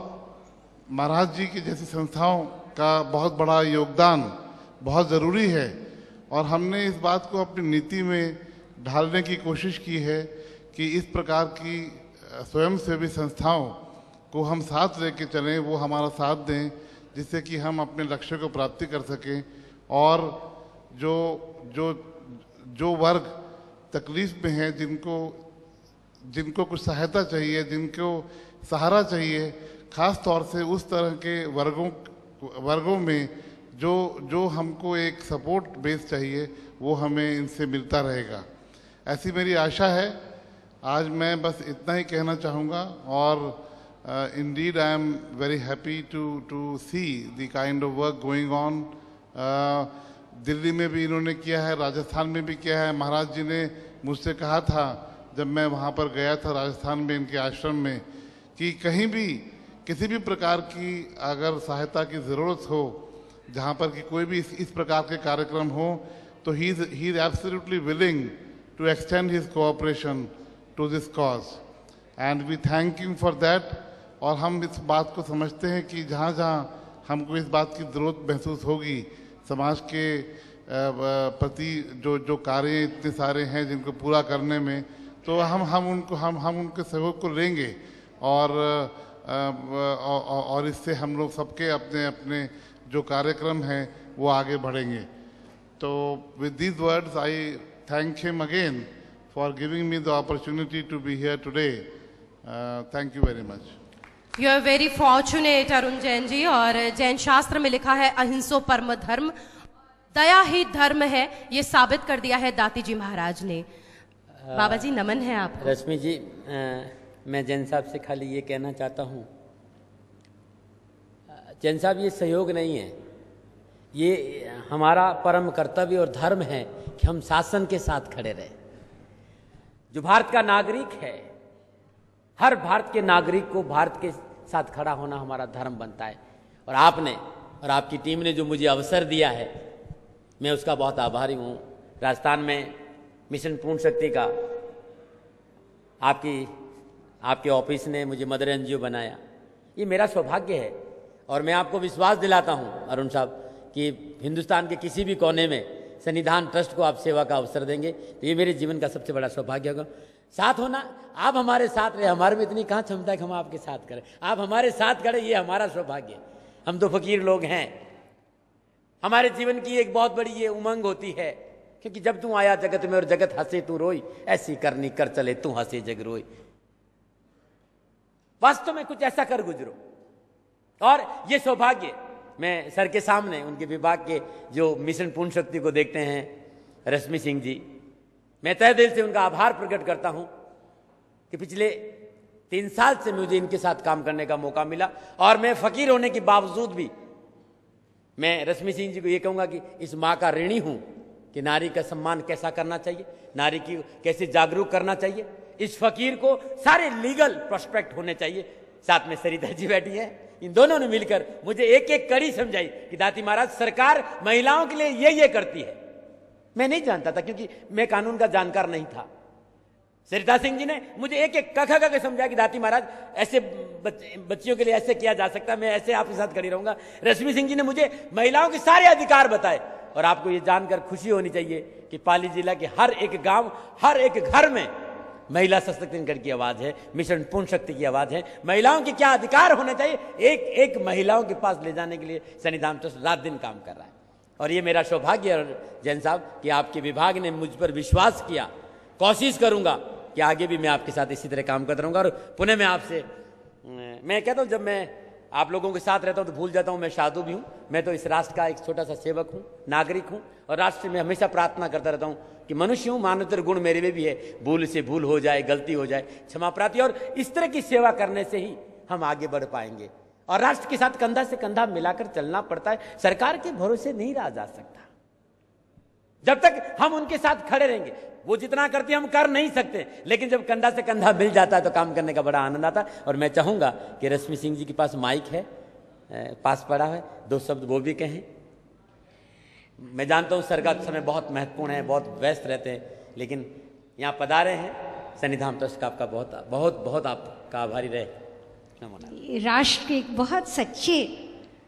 महाराज जी की जैसी संस्थाओं का बहुत बड़ा योगदान बहुत ज़रूरी है और हमने इस बात को अपनी नीति में ढालने की कोशिश की है कि इस प्रकार की स्वयंसेवी संस्थाओं को हम साथ लेके चलें, वो हमारा साथ दें जिससे कि हम अपने लक्ष्य को प्राप्ति कर सकें। और जो जो जो वर्ग तकलीफ में है, जिनको कुछ सहायता चाहिए, जिनको सहारा चाहिए, खास तौर से उस तरह के वर्गों में जो हमको एक सपोर्ट बेस चाहिए, वो हमें इनसे मिलता रहेगा, ऐसी मेरी आशा है। आज मैं बस इतना ही कहना चाहूँगा। और indeed I am very happy to see the kind of work going on. Delhi में भी इन्होंने किया है, राजस्थान में भी किया है। महाराज जी ने मुझसे कहा था जब मैं वहाँ पर गया था राजस्थान में इनके आश्रम में, कि कहीं भी किसी भी प्रकार की अगर सहायता की ज़रूरत हो, जहाँ पर कि कोई भी इस प्रकार के कार्यक्रम हो, तो he is absolutely willing to extend his cooperation to this cause, and we thank him for that। और हम इस बात को समझते हैं कि जहाँ जहाँ हमको इस बात की ज़रूरत महसूस होगी, समाज के प्रति जो कार्य इतने सारे हैं जिनको पूरा करने में, तो हम उनके सहयोग को लेंगे। और इससे हम लोग सबके अपने अपने जो कार्यक्रम हैं वो आगे बढ़ेंगे। तो with these words I thank him again for giving me the opportunity to be here today। Thank you very much। You are very fortunate Arun Jain ji. और जैन शास्त्र में लिखा है अहिंसो परम धर्म, दया ही धर्म है, ये साबित कर दिया है दाती जी महाराज ने। बाबा जी नमन है आपको। रश्मि जी, मैं जैन साहब से खाली ये कहना चाहता हूँ, जैन साहब ये सहयोग नहीं है, ये हमारा परम कर्तव्य और धर्म है कि हम शासन के साथ खड़े रहे। जो भारत का नागरिक है, हर भारत के नागरिक को भारत के साथ खड़ा होना हमारा धर्म बनता है। और आपने और आपकी टीम ने जो मुझे अवसर दिया है, मैं उसका बहुत आभारी हूँ। राजस्थान में मिशन पूर्ण शक्ति का आपके ऑफिस ने मुझे मदर एनजीओ बनाया, ये मेरा सौभाग्य है। और मैं आपको विश्वास दिलाता हूँ अरुण साहब कि हिंदुस्तान के किसी भी कोने में सन्निधान ट्रस्ट को आप सेवा का अवसर देंगे, तो ये मेरे जीवन का सबसे बड़ा सौभाग्य होगा। साथ होना, आप हमारे साथ रहे, हमारे में इतनी कहाँ क्षमता है कि हम आपके साथ करें, आप हमारे साथ खड़े, ये हमारा सौभाग्य। हम तो फकीर लोग हैं, हमारे जीवन की एक बहुत बड़ी ये उमंग होती है, क्योंकि जब तू आया जगत में और जगत हंसे तू रोई, ऐसी करनी कर चले तू हंसे जग रोई। वास्तव में कुछ ऐसा कर गुजरो। और ये सौभाग्य मैं सर के सामने उनके विभाग के जो मिशन पूर्ण शक्ति को देखते हैं, रश्मि सिंह जी, मैं तहे दिल से उनका आभार प्रकट करता हूं कि पिछले 3 साल से मुझे इनके साथ काम करने का मौका मिला। और मैं फकीर होने के बावजूद भी मैं रश्मि सिंह जी को ये कहूंगा कि इस माँ का ऋणी हूं कि नारी का सम्मान कैसा करना चाहिए, नारी की कैसे जागरूक करना चाहिए। इस फकीर को सारे लीगल प्रोस्पेक्ट होने चाहिए। साथ में सरिता जी बैठी है, इन दोनों ने मिलकर मुझे एक एक कड़ी समझाई कि दाती महाराज सरकार महिलाओं के लिए ये करती है। मैं नहीं जानता था क्योंकि मैं कानून का जानकार नहीं था। सरिता सिंह जी ने मुझे एक एक कखा के समझाया कि दाती महाराज ऐसे बच्चियों के लिए ऐसे किया जा सकता है, मैं ऐसे आपके साथ खड़ी रहूंगा। रश्मि सिंह जी ने मुझे महिलाओं के सारे अधिकार बताए। और आपको ये जानकर खुशी होनी चाहिए कि पाली जिला के हर एक गांव, हर एक घर में महिला सशक्तिकरण की आवाज है, मिशन पूर्ण शक्ति की आवाज है। महिलाओं के क्या अधिकार होने चाहिए, एक एक महिलाओं के पास ले जाने के लिए सन्निधान ट्रस्ट रात दिन काम कर रहा है। और ये मेरा सौभाग्य है जैन साहब कि आपके विभाग ने मुझ पर विश्वास किया। कोशिश करूंगा कि आगे भी मैं आपके साथ इसी तरह काम करता रहूंगा। और पुनः मैं आपसे मैं कहता हूं, जब मैं आप लोगों के साथ रहता हूं तो भूल जाता हूं मैं साधु भी हूं। मैं तो इस राष्ट्र का एक छोटा सा सेवक हूं, नागरिक हूं। और राष्ट्र में हमेशा प्रार्थना करता रहता हूं कि मनुष्य हूं, मानवतर गुण मेरे में भी है, भूल से भूल हो जाए, गलती हो जाए, क्षमा प्रार्थी। और इस तरह की सेवा करने से ही हम आगे बढ़ पाएंगे। और राष्ट्र के साथ कंधा से कंधा मिलाकर चलना पड़ता है। सरकार के भरोसे नहीं रहा जा सकता। जब तक हम उनके साथ खड़े रहेंगे, वो जितना करते हम कर नहीं सकते, लेकिन जब कंधा से कंधा मिल जाता है तो काम करने का बड़ा आनंद आता है। और मैं चाहूंगा कि रश्मि सिंह जी के पास माइक है, पास पड़ा है, 2 शब्द वो भी कहें। मैं जानता हूं सर का समय बहुत महत्वपूर्ण है, बहुत व्यस्त रहते हैं, लेकिन यहाँ पधारे हैं सन्निधान ट्रस्ट का आपका बहुत बहुत बहुत आपका आभारी रहे। राष्ट्र के एक बहुत सच्चे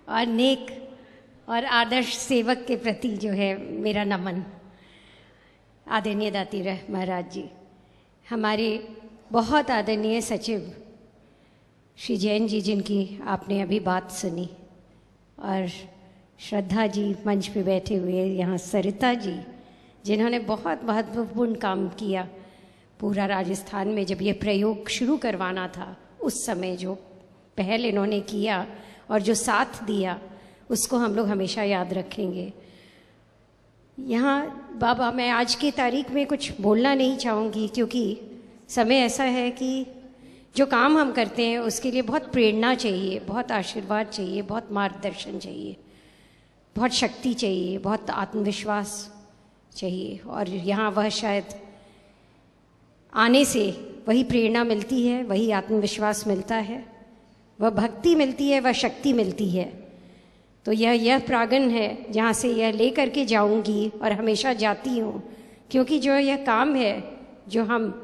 और नेक और आदर्श सेवक के प्रति जो है मेरा नमन। आदरणीय दाती महाराज जी, हमारे बहुत आदरणीय सचिव श्री जैन जी, जिनकी आपने अभी बात सुनी, और श्रद्धा जी मंच पे बैठे हुए, यहाँ सरिता जी जिन्होंने बहुत महत्वपूर्ण काम किया पूरा राजस्थान में। जब ये प्रयोग शुरू करवाना था उस समय जो पहल इन्होंने किया और जो साथ दिया उसको हम लोग हमेशा याद रखेंगे। यहाँ बाबा, मैं आज की तारीख में कुछ बोलना नहीं चाहूँगी क्योंकि समय ऐसा है कि जो काम हम करते हैं उसके लिए बहुत प्रेरणा चाहिए, बहुत आशीर्वाद चाहिए, बहुत मार्गदर्शन चाहिए, बहुत शक्ति चाहिए, बहुत आत्मविश्वास चाहिए। और यहाँ वह शायद आने से वही प्रेरणा मिलती है, वही आत्मविश्वास मिलता है, वह भक्ति मिलती है, वह शक्ति मिलती है। तो यह प्रांगण है जहाँ से यह ले करके जाऊँगी और हमेशा जाती हूँ, क्योंकि जो यह काम है जो हम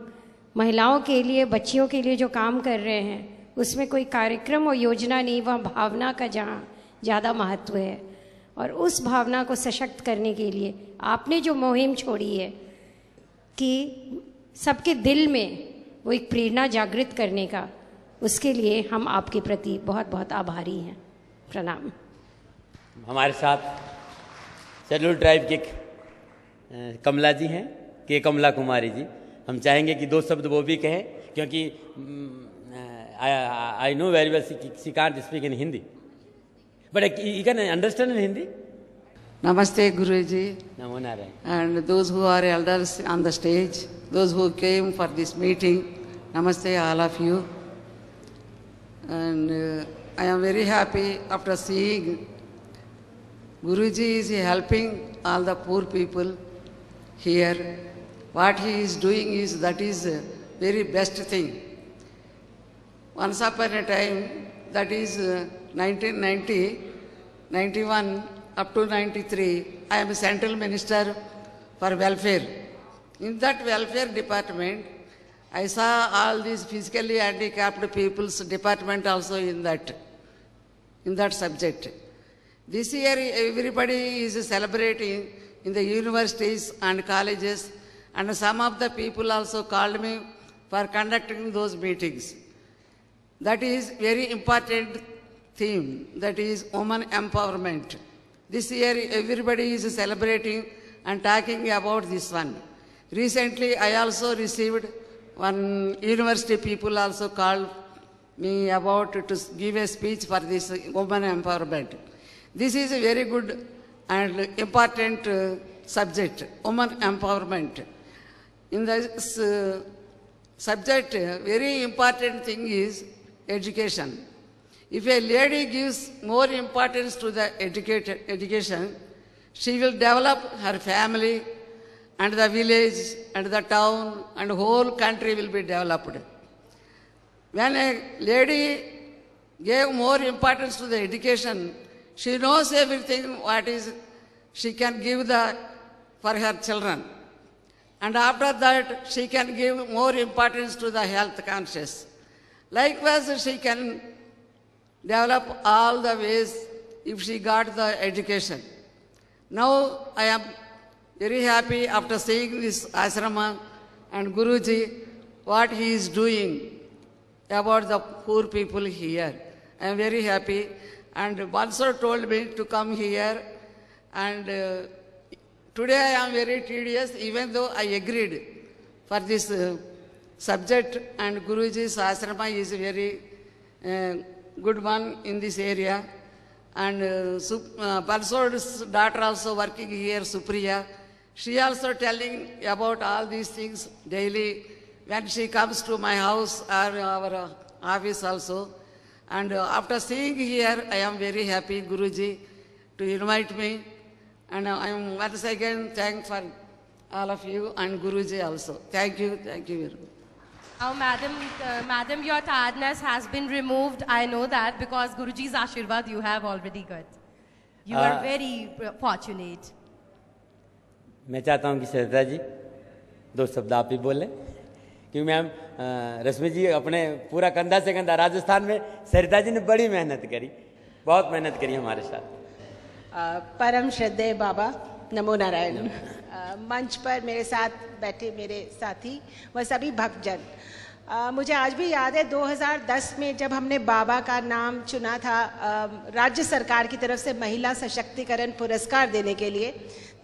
महिलाओं के लिए, बच्चियों के लिए जो काम कर रहे हैं उसमें कोई कार्यक्रम और योजना नहीं, वह भावना का जहाँ ज़्यादा महत्व है। और उस भावना को सशक्त करने के लिए आपने जो मुहिम छोड़ी है कि सबके दिल में वो एक प्रेरणा जागृत करने का, उसके लिए हम आपके प्रति बहुत बहुत आभारी हैं। प्रणाम। हमारे साथ शेड्यूल ट्राइब के कमला जी हैं, के कमला कुमारी जी। हम चाहेंगे कि 2 शब्द वो भी कहें, क्योंकि I know very well she can't speak in Hindi, but you can understand in Hindi. Namaste Guruji, NaMo Narayan. and those who are elders on the stage, those who came for this meeting, Namaste all of you. And I am very happy after seeing Guruji is helping all the poor people here. What he is doing is, that is very best thing. Once upon a time, that is 1990, 91 up to 93, I am a central minister for welfare. In that welfare department, I saw all these physically handicapped people's department also in that subject. This year, everybody is celebrating in the universities and colleges, and some of the people also called me for conducting those meetings. That is very important theme, that is woman empowerment. This year, everybody is celebrating and talking about this one. Recently, I also received one university people also called me about to give a speech for this woman empowerment. This is a very good and important subject, woman empowerment. In this subject, very important thing is education. If a lady gives more importance to the education, she will develop her family and the village and the town and the whole country will be developed. When a lady gave more importance to the education, she knows everything what is she can give for her children. And after that, she can give more importance to the health conscious. Likewise, she can develop all the ways if she got the education. Now, I am very happy after seeing this ashrama and Guruji, what he is doing about the poor people here. I am very happy. And Bansur told me to come here. And today I am very tedious, even though I agreed for this subject. And Guruji's ashrama is very good one in this area. And Bansur's daughter also working here, Supriya. She also telling about all these things daily when she comes to my house or our office also. And after seeing here, I am very happy, Guruji, to invite me. And I am once again thankful for all of you and Guruji also. Thank you very much. Now, Madam, your tiredness has been removed. I know that because Guruji's Ashirwad you have already got. You are very fortunate. मैं चाहता हूं कि सरिता जी 2 शब्द आप ही बोलें, क्योंकि मैम रश्मि जी अपने पूरा कंधा से कंधा, राजस्थान में सरिता जी ने बड़ी मेहनत करी, बहुत मेहनत करी हमारे साथ। परम श्रद्धेय बाबा, नमो नारायण। मंच पर मेरे साथ बैठे मेरे साथी व सभी भक्तजन, मुझे आज भी याद है 2010 में जब हमने बाबा का नाम चुना था राज्य सरकार की तरफ से महिला सशक्तिकरण पुरस्कार देने के लिए,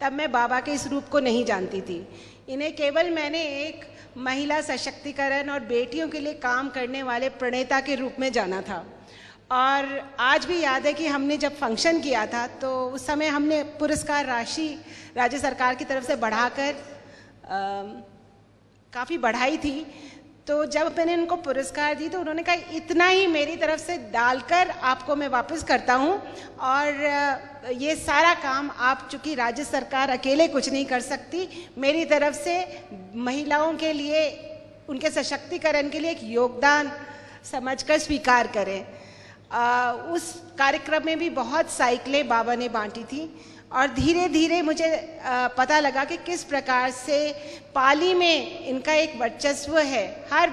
तब मैं बाबा के इस रूप को नहीं जानती थी। इन्हें केवल मैंने एक महिला सशक्तिकरण और बेटियों के लिए काम करने वाले प्रणेता के रूप में जाना था। और आज भी याद है कि हमने जब फंक्शन किया था तो उस समय हमने पुरस्कार राशि राज्य सरकार की तरफ से बढ़ाकर काफ़ी बढ़ाई थी। तो जब मैंने उनको पुरस्कार दी तो उन्होंने कहा इतना ही मेरी तरफ से डालकर आपको मैं वापस करता हूँ, और ये सारा काम आप चूँकि राज्य सरकार अकेले कुछ नहीं कर सकती, मेरी तरफ से महिलाओं के लिए उनके सशक्तिकरण के लिए एक योगदान समझकर स्वीकार करें। उस कार्यक्रम में भी बहुत साइकिलें बाबा ने बांटी थी और धीरे धीरे मुझे पता लगा कि किस प्रकार से पाली में इनका एक वर्चस्व है। हर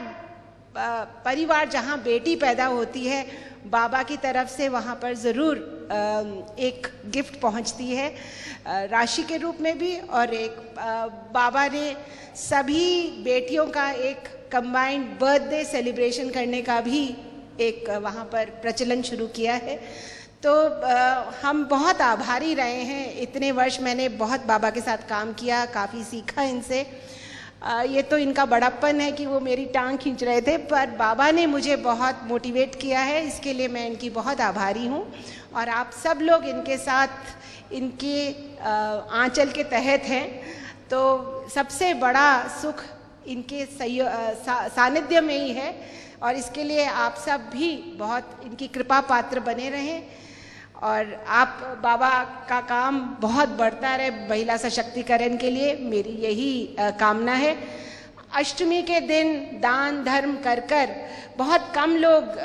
परिवार जहाँ बेटी पैदा होती है, बाबा की तरफ से वहाँ पर ज़रूर एक गिफ्ट पहुँचती है, राशि के रूप में भी, और एक बाबा ने सभी बेटियों का एक कंबाइंड बर्थडे सेलिब्रेशन करने का भी एक वहाँ पर प्रचलन शुरू किया है। तो हम बहुत आभारी रहे हैं। इतने वर्ष मैंने बहुत बाबा के साथ काम किया, काफ़ी सीखा इनसे। ये तो इनका बड़प्पन है कि वो मेरी टांग खींच रहे थे, पर बाबा ने मुझे बहुत मोटिवेट किया है, इसके लिए मैं इनकी बहुत आभारी हूँ। और आप सब लोग इनके साथ इनके आंचल के तहत हैं, तो सबसे बड़ा सुख इनके सानिध्य में ही है, और इसके लिए आप सब भी बहुत इनकी कृपा पात्र बने रहें और आप बाबा का काम बहुत बढ़ता रहे महिला सशक्तिकरण के लिए, मेरी यही कामना है। अष्टमी के दिन दान धर्म कर कर बहुत कम लोग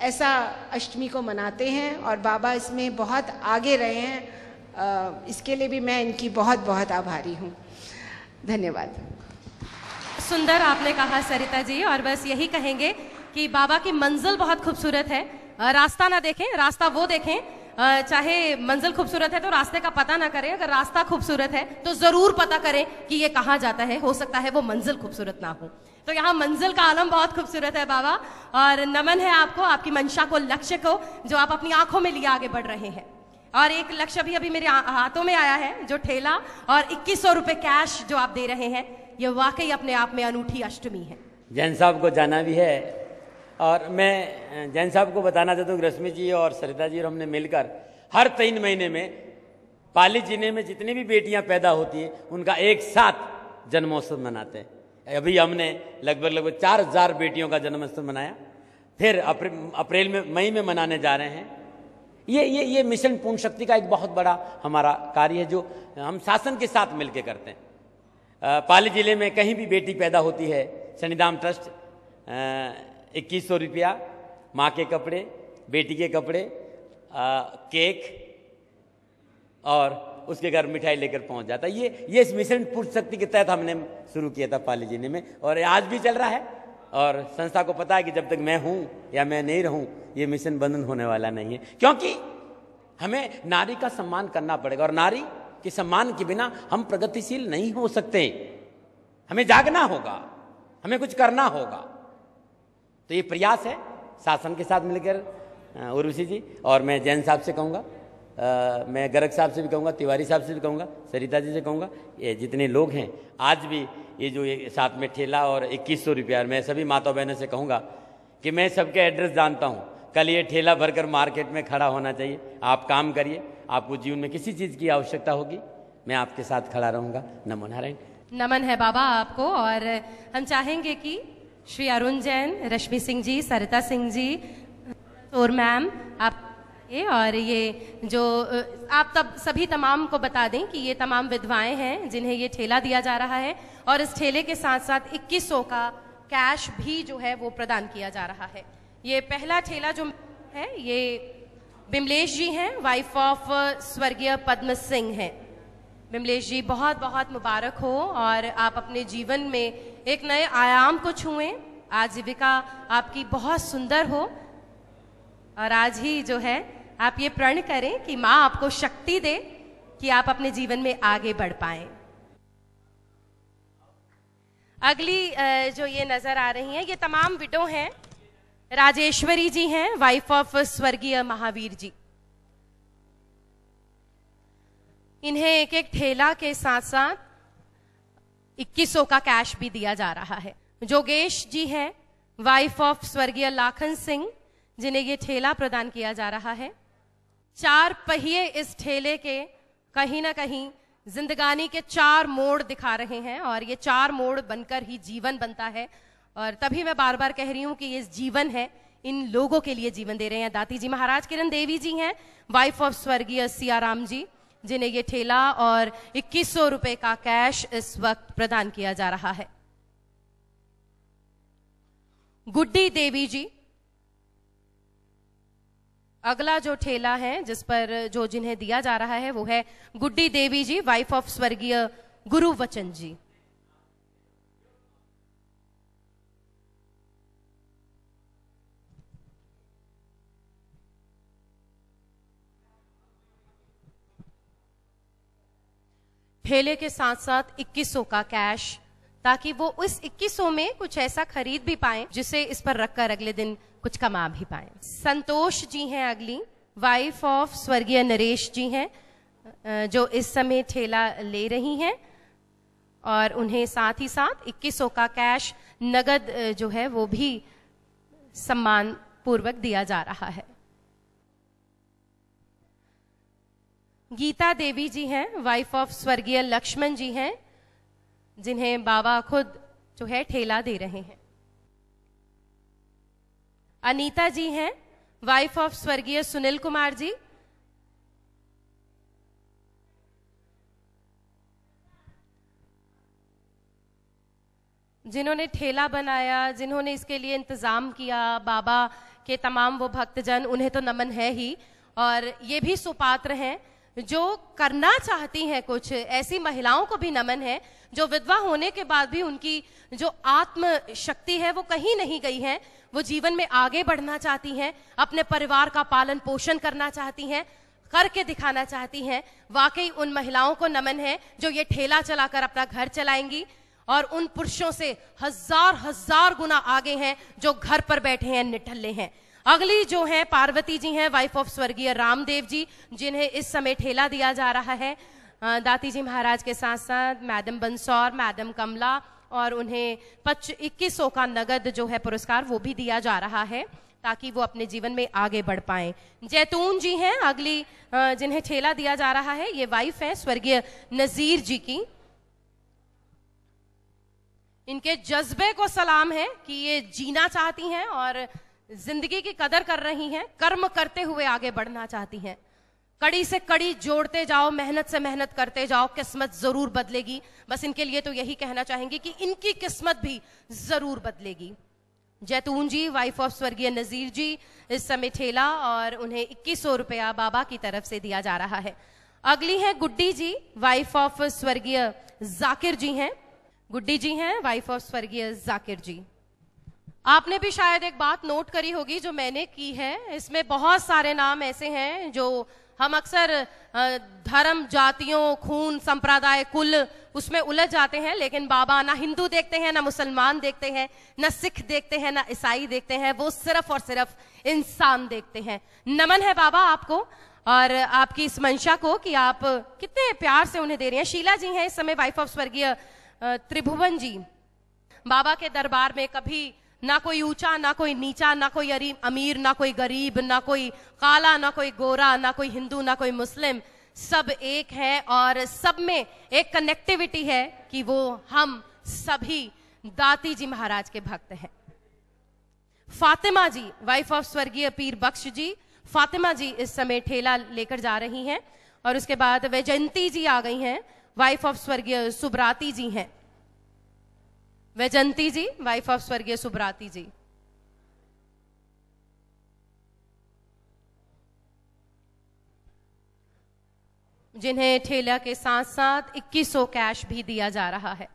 ऐसा अष्टमी को मनाते हैं और बाबा इसमें बहुत आगे रहे हैं। इसके लिए भी मैं इनकी बहुत बहुत आभारी हूँ। धन्यवाद। सुंदर आपने कहा सरिता जी, और बस यही कहेंगे कि बाबा की मंजिल बहुत खूबसूरत है। रास्ता ना देखें, रास्ता वो देखें। चाहे मंजिल खूबसूरत है तो रास्ते का पता ना करें, अगर रास्ता खूबसूरत है तो जरूर पता करें कि ये कहाँ जाता है। हो सकता है वो मंजिल खूबसूरत ना हो। तो यहाँ मंजिल का आलम बहुत खूबसूरत है बाबा, और नमन है आपको, आपकी मंशा को, लक्ष्य को, जो आप अपनी आंखों में लिए आगे बढ़ रहे हैं। और एक लक्ष्य भी अभी मेरे हाथों में आया है, जो ठेला और 2100 रुपए कैश जो आप दे रहे हैं, ये वाकई अपने आप में अनूठी अष्टमी है। जैन साहब को जाना भी है, और मैं जैन साहब को बताना चाहता हूँ कि रश्मि जी और सरिता जी और हमने मिलकर हर 3 महीने में पाली जिले में जितनी भी बेटियां पैदा होती हैं उनका एक साथ जन्मोत्सव मनाते हैं। अभी हमने लगभग 4000 बेटियों का जन्मोत्सव मनाया, फिर अप्रैल में मई में मनाने जा रहे हैं। ये मिशन पूर्ण शक्ति का एक बहुत बड़ा हमारा कार्य है, जो हम शासन के साथ मिलकर करते हैं। पाली जिले में कहीं भी बेटी पैदा होती है, शनिधाम ट्रस्ट 2100 रुपया, माँ के कपड़े, बेटी के कपड़े, केक और उसके घर मिठाई लेकर पहुंच जाता है। ये इस मिशन पूर्ण शक्ति के तहत हमने शुरू किया था पाली जिले में, और आज भी चल रहा है। और संस्था को पता है कि जब तक मैं हूं या मैं नहीं रहूं, ये मिशन बंद होने वाला नहीं है, क्योंकि हमें नारी का सम्मान करना पड़ेगा, और नारी के सम्मान के बिना हम प्रगतिशील नहीं हो सकते। हमें जागना होगा, हमें कुछ करना होगा। तो ये प्रयास है शासन के साथ मिलकर उर्वशी जी, और मैं जैन साहब से कहूँगा, मैं गर्ग साहब से भी कहूँगा, तिवारी साहब से भी कहूँगा, सरिता जी से कहूँगा, ये जितने लोग हैं आज भी ये जो साथ में ठेला और 2100 रुपया, मैं सभी माता बहनों से कहूँगा कि मैं सबके एड्रेस जानता हूँ। कल ये ठेला भरकर मार्केट में खड़ा होना चाहिए। आप काम करिए, आपको जीवन में किसी चीज़ की आवश्यकता होगी, मैं आपके साथ खड़ा रहूँगा। नमो नारायण। नमन है बाबा आपको, और हम चाहेंगे कि श्री अरुण जैन, रश्मि सिंह जी, सरिता सिंह जी और मैम आप और ये जो आप तब सभी तमाम को बता दें कि ये तमाम विधवाएं हैं जिन्हें ये ठेला दिया जा रहा है, और इस ठेले के साथ साथ 2100 का कैश भी जो है वो प्रदान किया जा रहा है। ये पहला ठेला जो है ये बिमलेश जी हैं, वाइफ ऑफ स्वर्गीय पद्म सिंह हैं। बिमलेश जी बहुत बहुत मुबारक हो, और आप अपने जीवन में एक नए आयाम को छुएं। आजीविका आपकी बहुत सुंदर हो, और आज ही जो है आप ये प्रण करें कि माँ आपको शक्ति दे कि आप अपने जीवन में आगे बढ़ पाएं। अगली जो ये नजर आ रही हैं, ये तमाम विडो हैं। राजेश्वरी जी हैं, वाइफ ऑफ स्वर्गीय महावीर जी। इन्हें एक एक ठेला के साथ साथ 2100 का कैश भी दिया जा रहा है। जोगेश जी हैं, वाइफ ऑफ स्वर्गीय लाखन सिंह, जिन्हें ये ठेला प्रदान किया जा रहा है। 4 पहिए इस ठेले के कहीं ना कहीं जिंदगानी के 4 मोड़ दिखा रहे हैं, और ये 4 मोड़ बनकर ही जीवन बनता है। और तभी मैं बार बार कह रही हूं कि ये जीवन है, इन लोगों के लिए जीवन दे रहे हैं दाती जी महाराज। किरण देवी जी हैं, वाइफ ऑफ स्वर्गीय सियाराम जी, जिन्हें ये ठेला और 2100 रुपए का कैश इस वक्त प्रदान किया जा रहा है। गुड्डी देवी जी, अगला जो ठेला है जिस पर जो जिन्हें दिया जा रहा है वो है गुड्डी देवी जी, वाइफ ऑफ स्वर्गीय गुरु वचन जी। ठेले के साथ साथ 2100 का कैश, ताकि वो उस 2100 में कुछ ऐसा खरीद भी पाएं जिसे इस पर रखकर अगले दिन कुछ कमा भी पाएं। संतोष जी हैं अगली, वाइफ ऑफ स्वर्गीय नरेश जी हैं, जो इस समय ठेला ले रही हैं, और उन्हें साथ ही साथ 2100 का कैश नगद जो है वो भी सम्मान पूर्वक दिया जा रहा है। गीता देवी जी हैं, वाइफ ऑफ स्वर्गीय लक्ष्मण जी हैं, जिन्हें बाबा खुद जो है ठेला दे रहे हैं। अनीता जी हैं, वाइफ ऑफ स्वर्गीय सुनील कुमार जी, जिन्होंने ठेला बनाया, जिन्होंने इसके लिए इंतजाम किया। बाबा के तमाम वो भक्तजन, उन्हें तो नमन है ही, और ये भी सुपात्र हैं जो करना चाहती हैं कुछ। ऐसी महिलाओं को भी नमन है जो विधवा होने के बाद भी उनकी जो आत्म शक्ति है वो कहीं नहीं गई है। वो जीवन में आगे बढ़ना चाहती हैं, अपने परिवार का पालन पोषण करना चाहती हैं, करके दिखाना चाहती हैं। वाकई उन महिलाओं को नमन है जो ये ठेला चलाकर अपना घर चलाएंगी, और उन पुरुषों से हजार हजार गुना आगे हैं जो घर पर बैठे हैं, निठल्ले हैं। अगली जो है पार्वती जी हैं, वाइफ ऑफ स्वर्गीय रामदेव जी, जिन्हें इस समय ठेला दिया जा रहा है दाती जी महाराज के साथ साथ मैडम बंसौर, मैडम कमला, और उन्हें 2100 का नगद जो है पुरस्कार वो भी दिया जा रहा है, ताकि वो अपने जीवन में आगे बढ़ पाएं। जैतून जी हैं अगली, जिन्हें ठेला दिया जा रहा है। ये वाइफ है स्वर्गीय नजीर जी की। इनके जज्बे को सलाम है कि ये जीना चाहती हैं और जिंदगी की कदर कर रही हैं, कर्म करते हुए आगे बढ़ना चाहती हैं। कड़ी से कड़ी जोड़ते जाओ, मेहनत से मेहनत करते जाओ, किस्मत जरूर बदलेगी। बस इनके लिए तो यही कहना चाहेंगे कि इनकी किस्मत भी जरूर बदलेगी। जैतून जी, वाइफ ऑफ स्वर्गीय नजीर जी, इस समय ठेला और उन्हें 2100 रुपया बाबा की तरफ से दिया जा रहा है। अगली है गुड्डी जी, वाइफ ऑफ स्वर्गीय जाकिर जी हैं। गुड्डी जी हैं, वाइफ ऑफ स्वर्गीय जाकिर जी। आपने भी शायद एक बात नोट करी होगी जो मैंने की है, इसमें बहुत सारे नाम ऐसे हैं जो हम अक्सर धर्म, जातियों, खून, संप्रदाय, कुल उसमें उलझ जाते हैं, लेकिन बाबा ना हिंदू देखते हैं, ना मुसलमान देखते हैं, ना सिख देखते हैं, ना ईसाई देखते हैं। वो सिर्फ और सिर्फ इंसान देखते हैं। नमन है बाबा आपको और आपकी इस मंशा को कि आप कितने प्यार से उन्हें दे रही हैं। शीला जी हैं इस समय, वाइफ ऑफ स्वर्गीय त्रिभुवन जी। बाबा के दरबार में कभी ना कोई ऊंचा, ना कोई नीचा, ना कोई अमीर, ना कोई गरीब, ना कोई काला, ना कोई गोरा, ना कोई हिंदू, ना कोई मुस्लिम, सब एक है और सब में एक कनेक्टिविटी है कि वो हम सभी दाती जी महाराज के भक्त हैं। फातिमा जी, वाइफ ऑफ स्वर्गीय पीर बख्श जी। फातिमा जी इस समय ठेला लेकर जा रही हैं, और उसके बाद वैजयंती जी आ गई हैं, वाइफ ऑफ स्वर्गीय सुब्राती जी हैं। वैजयंती जी, वाइफ ऑफ स्वर्गीय सुब्राती जी। जिन्हें ठेला के साथ साथ 2100 कैश भी दिया जा रहा है।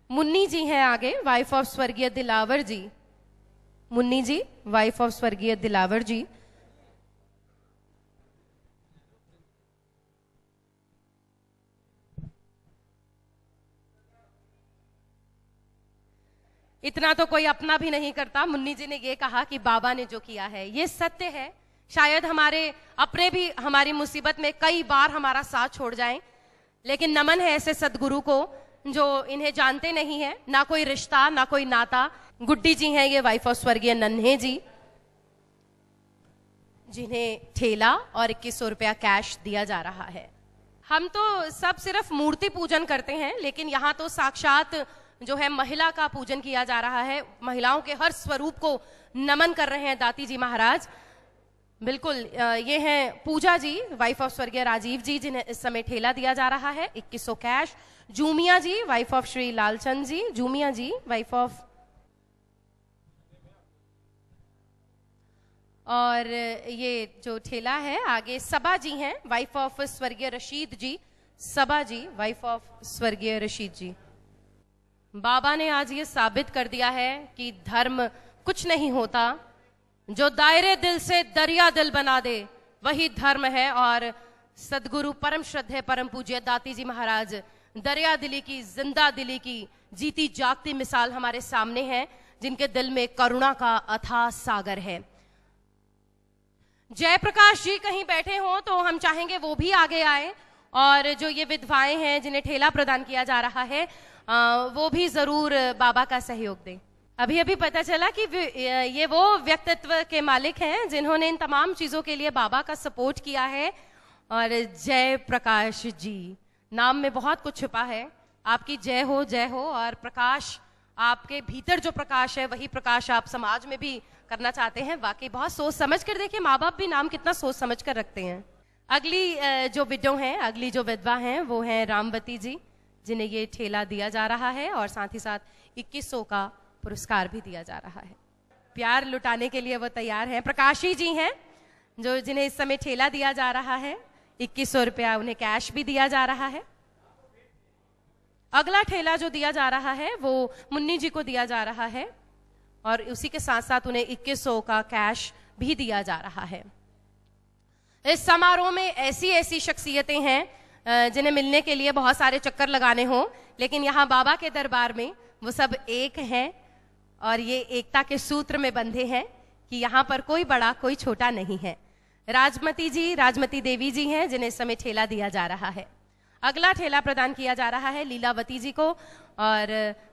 मुन्नी जी हैं आगे, वाइफ ऑफ स्वर्गीय दिलावर जी। मुन्नी जी, वाइफ ऑफ स्वर्गीय दिलावर जी। इतना तो कोई अपना भी नहीं करता। मुन्नी जी ने ये कहा कि बाबा ने जो किया है ये सत्य है। शायद हमारे अपने भी हमारी मुसीबत में कई बार हमारा साथ छोड़ जाएं, लेकिन नमन है ऐसे सदगुरु को जो इन्हें जानते नहीं है, ना कोई रिश्ता ना कोई नाता। गुड्डी जी हैं ये वाइफ ऑफ स्वर्गीय नन्हे जी, जिन्हें ठेला और 2100 रुपया कैश दिया जा रहा है। हम तो सब सिर्फ मूर्ति पूजन करते हैं, लेकिन यहाँ तो साक्षात जो है महिला का पूजन किया जा रहा है। महिलाओं के हर स्वरूप को नमन कर रहे हैं दाती जी महाराज। बिल्कुल ये हैं पूजा जी वाइफ ऑफ स्वर्गीय राजीव जी, जिन्हें इस समय ठेला दिया जा रहा है 2100 cash. Jumia ji wife of Shri Lalchand ji, Jumia ji wife of, और ये जो ठेला है आगे सबा जी हैं वाइफ ऑफ स्वर्गीय रशीद जी, सबा जी वाइफ ऑफ स्वर्गीय रशीद जी। बाबा ने आज ये साबित कर दिया है कि धर्म कुछ नहीं होता, जो दायरे दिल से दरिया दिल बना दे वही धर्म है। और सदगुरु परम श्रद्धेय परम पूज्य दाती जी महाराज दरिया दिली की, जिंदा दिली की, जीती जागती मिसाल हमारे सामने है, जिनके दिल में करुणा का अथाह सागर है। जयप्रकाश जी कहीं बैठे हों तो हम चाहेंगे वो भी आगे आए, और जो ये विधवाएं हैं जिन्हें ठेला प्रदान किया जा रहा है वो भी जरूर बाबा का सहयोग दें। अभी अभी पता चला कि ये वो व्यक्तित्व के मालिक हैं जिन्होंने इन तमाम चीजों के लिए बाबा का सपोर्ट किया है। और जय प्रकाश जी, नाम में बहुत कुछ छुपा है। आपकी जय हो, जय हो। और प्रकाश, आपके भीतर जो प्रकाश है वही प्रकाश आप समाज में भी करना चाहते हैं। वाकई बहुत सोच समझ कर देखिए, माँ बाप भी नाम कितना सोच समझ कर रखते हैं। अगली जो विडो हैं, अगली जो विधवा हैं वो हैं रामवती जी, जिन्हें ये ठेला दिया जा रहा है और साथ ही साथ 2100 का पुरस्कार भी दिया जा रहा है। प्यार लुटाने के लिए वो तैयार हैं। प्रकाशी जी हैं जो जिन्हें इस समय ठेला दिया जा रहा है, 2100 रुपया उन्हें कैश भी दिया जा रहा है। अगला ठेला जो दिया जा रहा है वो मुन्नी जी को दिया जा रहा है और उसी के साथ साथ उन्हें 2100 का कैश भी दिया जा रहा है। इस समारोह में ऐसी ऐसी शख्सियतें हैं जिन्हें मिलने के लिए बहुत सारे चक्कर लगाने हों, लेकिन यहाँ बाबा के दरबार में वो सब एक हैं और ये एकता के सूत्र में बंधे हैं कि यहाँ पर कोई बड़ा कोई छोटा नहीं है। राजमती जी, राजमती देवी जी हैं जिन्हें इस समय ठेला दिया जा रहा है। अगला ठेला प्रदान किया जा रहा है लीलावती जी को और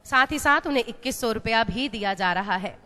साथ ही साथ उन्हें 2100 रुपया भी दिया जा रहा है।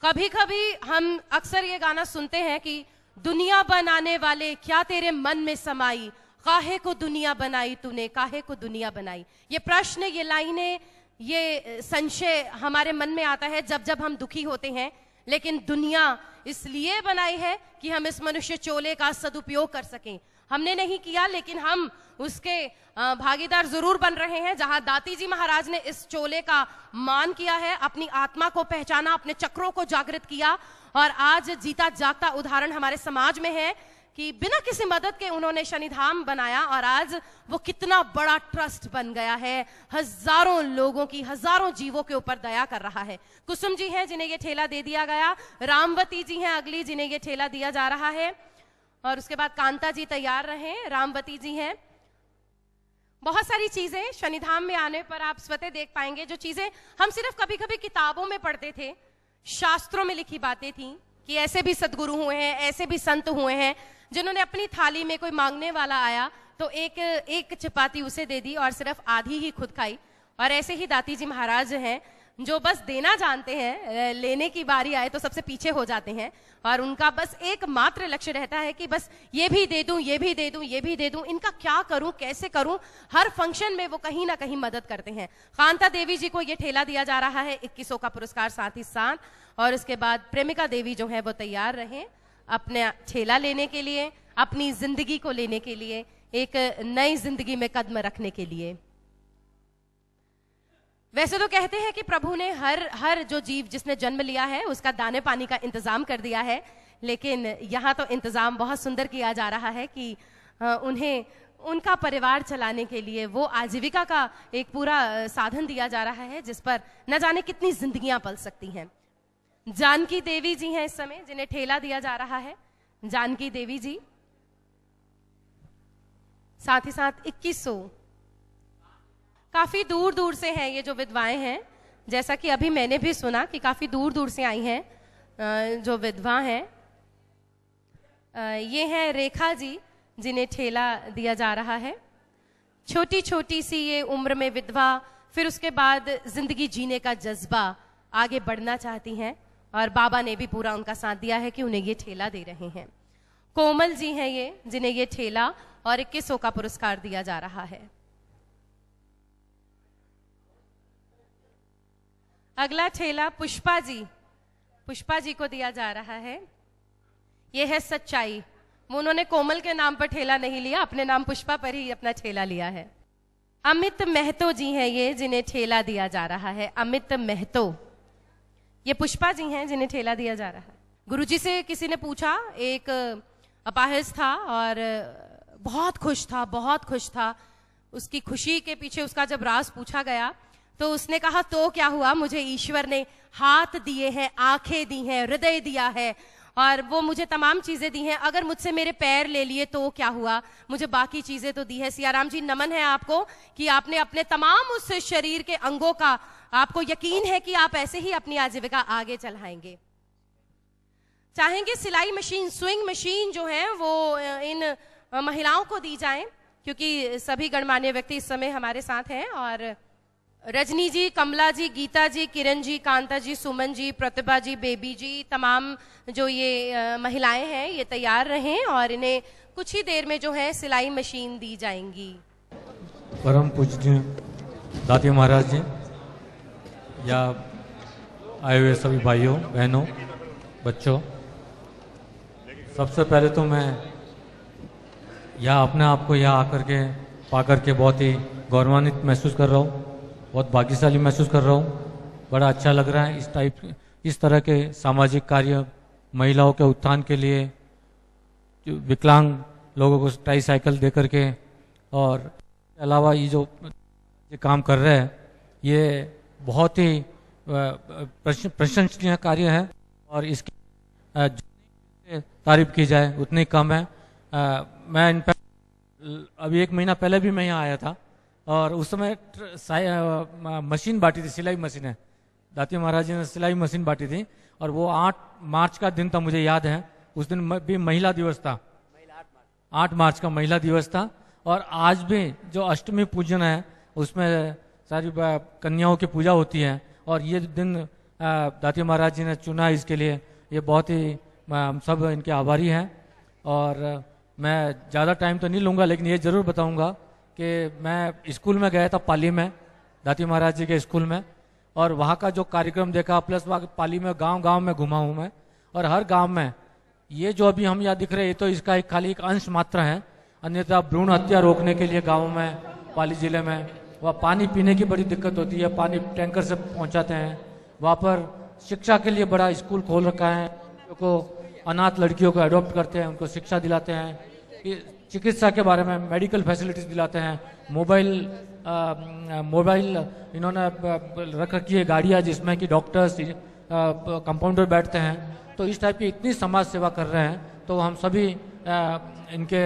कभी कभी हम अक्सर ये गाना सुनते हैं कि दुनिया बनाने वाले क्या तेरे मन में समाई, काहे को दुनिया बनाई तूने, काहे को दुनिया बनाई। ये प्रश्न, ये लाइनें, ये संशय हमारे मन में आता है जब जब हम दुखी होते हैं। लेकिन दुनिया इसलिए बनाई है कि हम इस मनुष्य चोले का सदुपयोग कर सकें। हमने नहीं किया, लेकिन हम उसके भागीदार जरूर बन रहे हैं। जहां दाती जी महाराज ने इस चोले का मान किया है, अपनी आत्मा को पहचाना, अपने चक्रों को जागृत किया और आज जीता जागता उदाहरण हमारे समाज में है कि बिना किसी मदद के उन्होंने शनिधाम बनाया और आज वो कितना बड़ा ट्रस्ट बन गया है। हजारों लोगों की, हजारों जीवों के ऊपर दया कर रहा है। कुसुम जी हैं जिन्हें ये ठेला दे दिया गया। रामवती जी हैं अगली जिन्हें ये ठेला दिया जा रहा है और उसके बाद कांता जी तैयार रहें। रामवती जी हैं। बहुत सारी चीजें शनिधाम में आने पर आप स्वतः देख पाएंगे, जो चीजें हम सिर्फ कभी कभी किताबों में पढ़ते थे, शास्त्रों में लिखी बातें थी कि ऐसे भी सदगुरु हुए हैं, ऐसे भी संत हुए हैं जिन्होंने अपनी थाली में कोई मांगने वाला आया तो एक चपाती उसे दे दी और सिर्फ आधी ही खुद खाई। और ऐसे ही दाती जी महाराज हैं जो बस देना जानते हैं, लेने की बारी आए तो सबसे पीछे हो जाते हैं और उनका बस एक मात्र लक्ष्य रहता है कि बस ये भी दे दूं, ये भी दे दूं, ये भी दे दूं, इनका क्या करूं, कैसे करूं। हर फंक्शन में वो कहीं ना कहीं मदद करते हैं। कांता देवी जी को ये ठेला दिया जा रहा है 2100 का पुरस्कार साथ ही साथ। और उसके बाद प्रेमिका देवी जो है वो तैयार रहें अपने ठेला लेने के लिए, अपनी जिंदगी को लेने के लिए, एक नई जिंदगी में कदम रखने के लिए। वैसे तो कहते हैं कि प्रभु ने हर जो जीव जिसने जन्म लिया है उसका दाने पानी का इंतजाम कर दिया है, लेकिन यहाँ तो इंतजाम बहुत सुंदर किया जा रहा है कि उन्हें उनका परिवार चलाने के लिए वो आजीविका का एक पूरा साधन दिया जा रहा है जिस पर न जाने कितनी जिंदगियां पल सकती हैं। जानकी देवी जी हैं इस समय जिन्हें ठेला दिया जा रहा है। जानकी देवी जी, साथ ही साथ 2100। काफी दूर दूर से हैं ये जो विधवाएं हैं जैसा कि अभी मैंने भी सुना कि काफ़ी दूर दूर से आई हैं जो विधवा हैं। ये हैं रेखा जी, जिन्हें ठेला दिया जा रहा है। छोटी छोटी सी ये उम्र में विधवा, फिर उसके बाद जिंदगी जीने का जज्बा, आगे बढ़ना चाहती हैं और बाबा ने भी पूरा उनका साथ दिया है कि उन्हें ये ठेला दे रहे हैं। कोमल जी हैं ये, जिन्हें ये ठेला और 2100 का पुरस्कार दिया जा रहा है। अगला ठेला पुष्पा जी को दिया जा रहा है। ये है सच्चाई। उन्होंने कोमल के नाम पर ठेला नहीं लिया, अपने नाम पुष्पा पर ही अपना ठेला लिया है। अमित महतो जी हैं ये, जिन्हें ठेला दिया जा रहा है। अमित महतो, ये पुष्पा जी हैं जिन्हें ठेला दिया जा रहा है। गुरुजी से किसी ने पूछा, एक अपाहिज था और बहुत खुश था। उसकी खुशी के पीछे उसका जब राज पूछा गया तो उसने कहा, तो क्या हुआ, मुझे ईश्वर ने हाथ दिए हैं, आंखें दी हैं, हृदय दिया है और वो मुझे तमाम चीजें दी हैं। अगर मुझसे मेरे पैर ले लिए तो क्या हुआ, मुझे बाकी चीजें तो दी है। सियाराम जी, नमन है आपको कि आपने अपने तमाम उस शरीर के अंगों का, आपको यकीन है कि आप ऐसे ही अपनी आजीविका आगे चलाएंगे। चाहेंगे सिलाई मशीन, स्विंग मशीन जो है वो इन महिलाओं को दी जाए, क्योंकि सभी गणमान्य व्यक्ति इस समय हमारे साथ हैं। और रजनी जी, कमला जी, गीता जी, किरण जी, कांता जी, सुमन जी, प्रतिभा जी, बेबी जी, तमाम जो ये महिलाएं हैं ये तैयार रहें और इन्हें कुछ ही देर में जो है सिलाई मशीन दी जाएंगी। परम पूज्य दाती महाराज जी, या आए हुए सभी भाइयों बहनों बच्चों, सबसे पहले तो मैं यहाँ अपने आप को यहाँ आकर के पा करके बहुत ही गौरवान्वित महसूस कर रहा हूँ, बहुत भाग्यशाली महसूस कर रहा हूँ। बड़ा अच्छा लग रहा है इस तरह के सामाजिक कार्य, महिलाओं के उत्थान के लिए, जो विकलांग लोगों को ट्राईसाइकिल दे करके, और अलावा ये काम कर रहे हैं, ये बहुत ही प्रशंसनीय कार्य है और इसकी तारीफ की जाए उतनी कम है। मैं अभी 1 महीना पहले भी मैं यहाँ आया था और उस समय मशीन बांटी थी, सिलाई मशीन है, दाती महाराज जी ने सिलाई मशीन बांटी थी और वो 8 मार्च का दिन था, मुझे याद है। उस दिन भी महिला दिवस था, 8 मार्च का महिला दिवस था। और आज भी जो अष्टमी पूजन है उसमें सारी कन्याओं की पूजा होती है और ये दिन दाती महाराज जी ने चुना इसके लिए, ये बहुत ही हम सब इनके आभारी हैं। और मैं ज़्यादा टाइम तो नहीं लूँगा, लेकिन ये ज़रूर बताऊँगा कि मैं स्कूल में गया था, पाली में, दाती महाराज जी के स्कूल में, और वहाँ का जो कार्यक्रम देखा, प्लस वहाँ पाली में गांव-गांव में घुमा हूँ मैं, और हर गांव में ये जो अभी हम यहाँ दिख रहे हैं, ये तो इसका खाली एक अंश मात्र है। अन्यथा भ्रूण हत्या रोकने के लिए गाँव में, पाली जिले में, वहाँ पानी पीने की बड़ी दिक्कत होती है, पानी टैंकर से पहुँचाते हैं। वहाँ पर शिक्षा के लिए बड़ा स्कूल खोल रखा है, को अनाथ लड़कियों को अडॉप्ट करते हैं, उनको शिक्षा दिलाते हैं, चिकित्सा के बारे में मेडिकल फैसिलिटीज दिलाते हैं, मोबाइल इन्होंने रख रखी है गाड़ियाँ जिसमें कि डॉक्टर्स कंपाउंडर बैठते हैं। तो इस टाइप की इतनी समाज सेवा कर रहे हैं, तो हम सभी इनके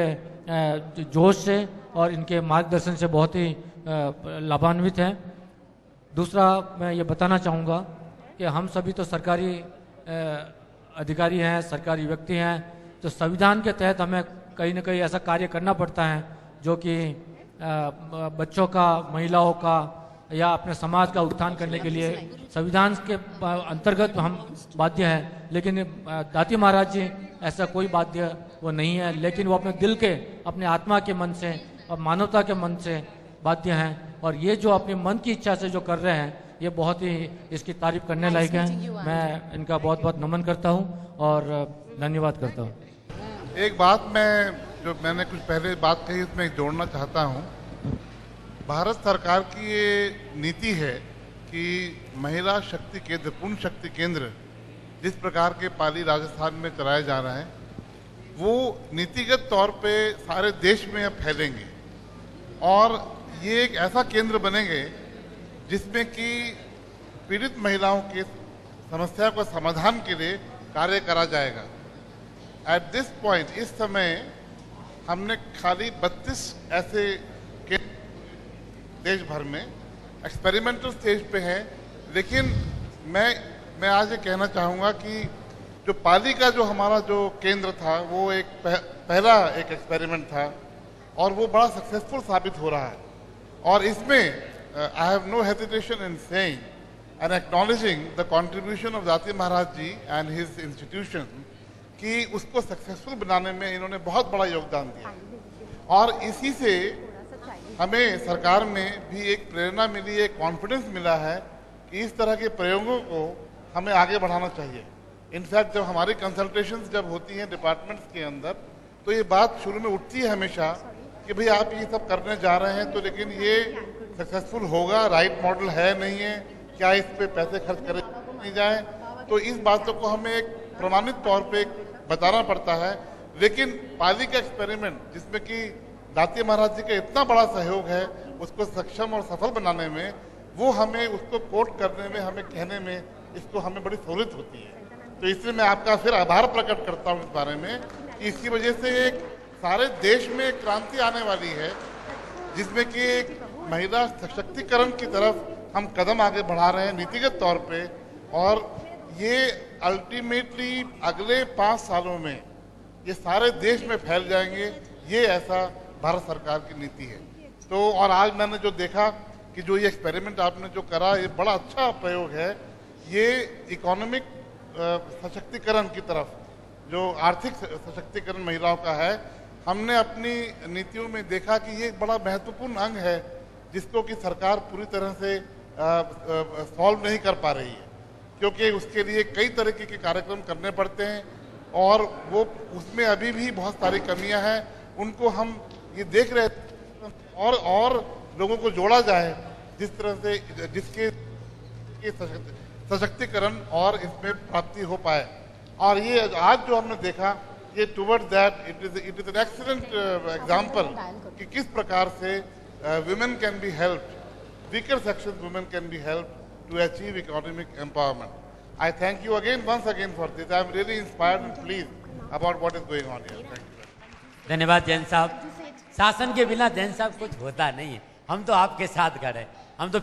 जोश से और इनके मार्गदर्शन से बहुत ही लाभान्वित हैं। दूसरा मैं ये बताना चाहूँगा कि हम सभी तो सरकारी अधिकारी हैं, सरकारी व्यक्ति हैं, तो संविधान के तहत हमें कहीं ना कहीं ऐसा कार्य करना पड़ता है जो कि बच्चों का, महिलाओं का या अपने समाज का उत्थान करने के लिए संविधान के अंतर्गत हम बाध्य हैं। लेकिन दाती महाराज जी ऐसा कोई बाध्य वो नहीं है, लेकिन वो अपने दिल के, अपने आत्मा के मन से और मानवता के मन से बाध्य हैं। और ये जो अपने मन की इच्छा से जो कर रहे हैं, ये बहुत ही इसकी तारीफ करने लायक है। मैं इनका बहुत बहुत नमन करता हूँ और धन्यवाद करता हूँ। एक बात जो मैंने कुछ पहले बात कही उसमें जोड़ना चाहता हूँ। भारत सरकार की ये नीति है कि महिला शक्ति केंद्र, पूर्ण शक्ति केंद्र जिस प्रकार के पाली राजस्थान में चलाए जा रहे हैं, वो नीतिगत तौर पे सारे देश में अब फैलेंगे और ये एक ऐसा केंद्र बनेंगे जिसमें कि पीड़ित महिलाओं की समस्या को समाधान के लिए कार्य करा जाएगा। एट दिस पॉइंट, इस समय हमने खाली 32 ऐसे केंद्र देश भर में एक्सपेरिमेंटल स्टेज पे हैं, लेकिन मैं आज ये कहना चाहूँगा कि जो पाली का जो हमारा जो केंद्र था वो एक पहला एक एक्सपेरिमेंट था और वो बड़ा सक्सेसफुल साबित हो रहा है। और इसमें I have no hesitation in saying and acknowledging the contribution of Dati Maharaj ji and his institution कि उसको सक्सेसफुल बनाने में इन्होंने बहुत बड़ा योगदान दिया। और इसी से हमें सरकार में भी एक प्रेरणा मिली, एक कॉन्फिडेंस मिला है कि इस तरह के प्रयोगों को हमें आगे बढ़ाना चाहिए। इनफैक्ट जब हमारी कंसल्टेशंस जब होती हैं डिपार्टमेंट्स के अंदर तो ये बात शुरू में उठती है हमेशा कि भाई आप ये सब करने जा रहे हैं तो लेकिन ये सक्सेसफुल होगा, राइट मॉडल है नहीं है, क्या इस पे पैसे खर्च करे नहीं जाए। तो इस बातों को हमें एक प्रमाणित तौर पे बताना पड़ता है। लेकिन पाली का एक्सपेरिमेंट जिसमें कि दाती महाराज जी का इतना बड़ा सहयोग है उसको सक्षम और सफल बनाने में, वो हमें उसको कोट करने में, हमें कहने में इसको हमें बड़ी सहूलियत होती है। तो इसलिए मैं आपका फिर आभार प्रकट करता हूँ इस बारे में कि इसकी वजह से एक सारे देश में एक क्रांति आने वाली है जिसमें कि एक महिला सशक्तिकरण की तरफ हम कदम आगे बढ़ा रहे हैं नीतिगत तौर पे। और ये अल्टीमेटली अगले 5 सालों में ये सारे देश में फैल जाएंगे, ये ऐसा भारत सरकार की नीति है। तो और आज मैंने जो देखा कि जो ये एक्सपेरिमेंट आपने जो करा, ये बड़ा अच्छा प्रयोग है। ये इकोनॉमिक सशक्तिकरण की तरफ, जो आर्थिक सशक्तिकरण महिलाओं का है, हमने अपनी नीतियों में देखा कि ये एक बड़ा महत्वपूर्ण अंग है जिसको कि सरकार पूरी तरह से सॉल्व नहीं कर पा रही है, क्योंकि उसके लिए कई तरीके के कार्यक्रम करने पड़ते हैं और वो उसमें अभी भी बहुत सारी कमियां हैं। उनको हम ये देख रहे और लोगों को जोड़ा जाए जिस तरह से जिसके सशक्तिकरण और इसमें प्राप्ति हो पाए। और ये आज जो हमने देखा, ये towards that it is an excellent example कि किस प्रकार से women can be helped, weaker sections women can be helped to achieve economic empowerment. I thank you again, once again for this. I am really inspired and pleased about what is going on here. Thank you. धन्यवाद जैन साहब। शासन के बिना जैन साहब कुछ होता नहीं है। हम तो आपके साथ खड़े हैं। हम तो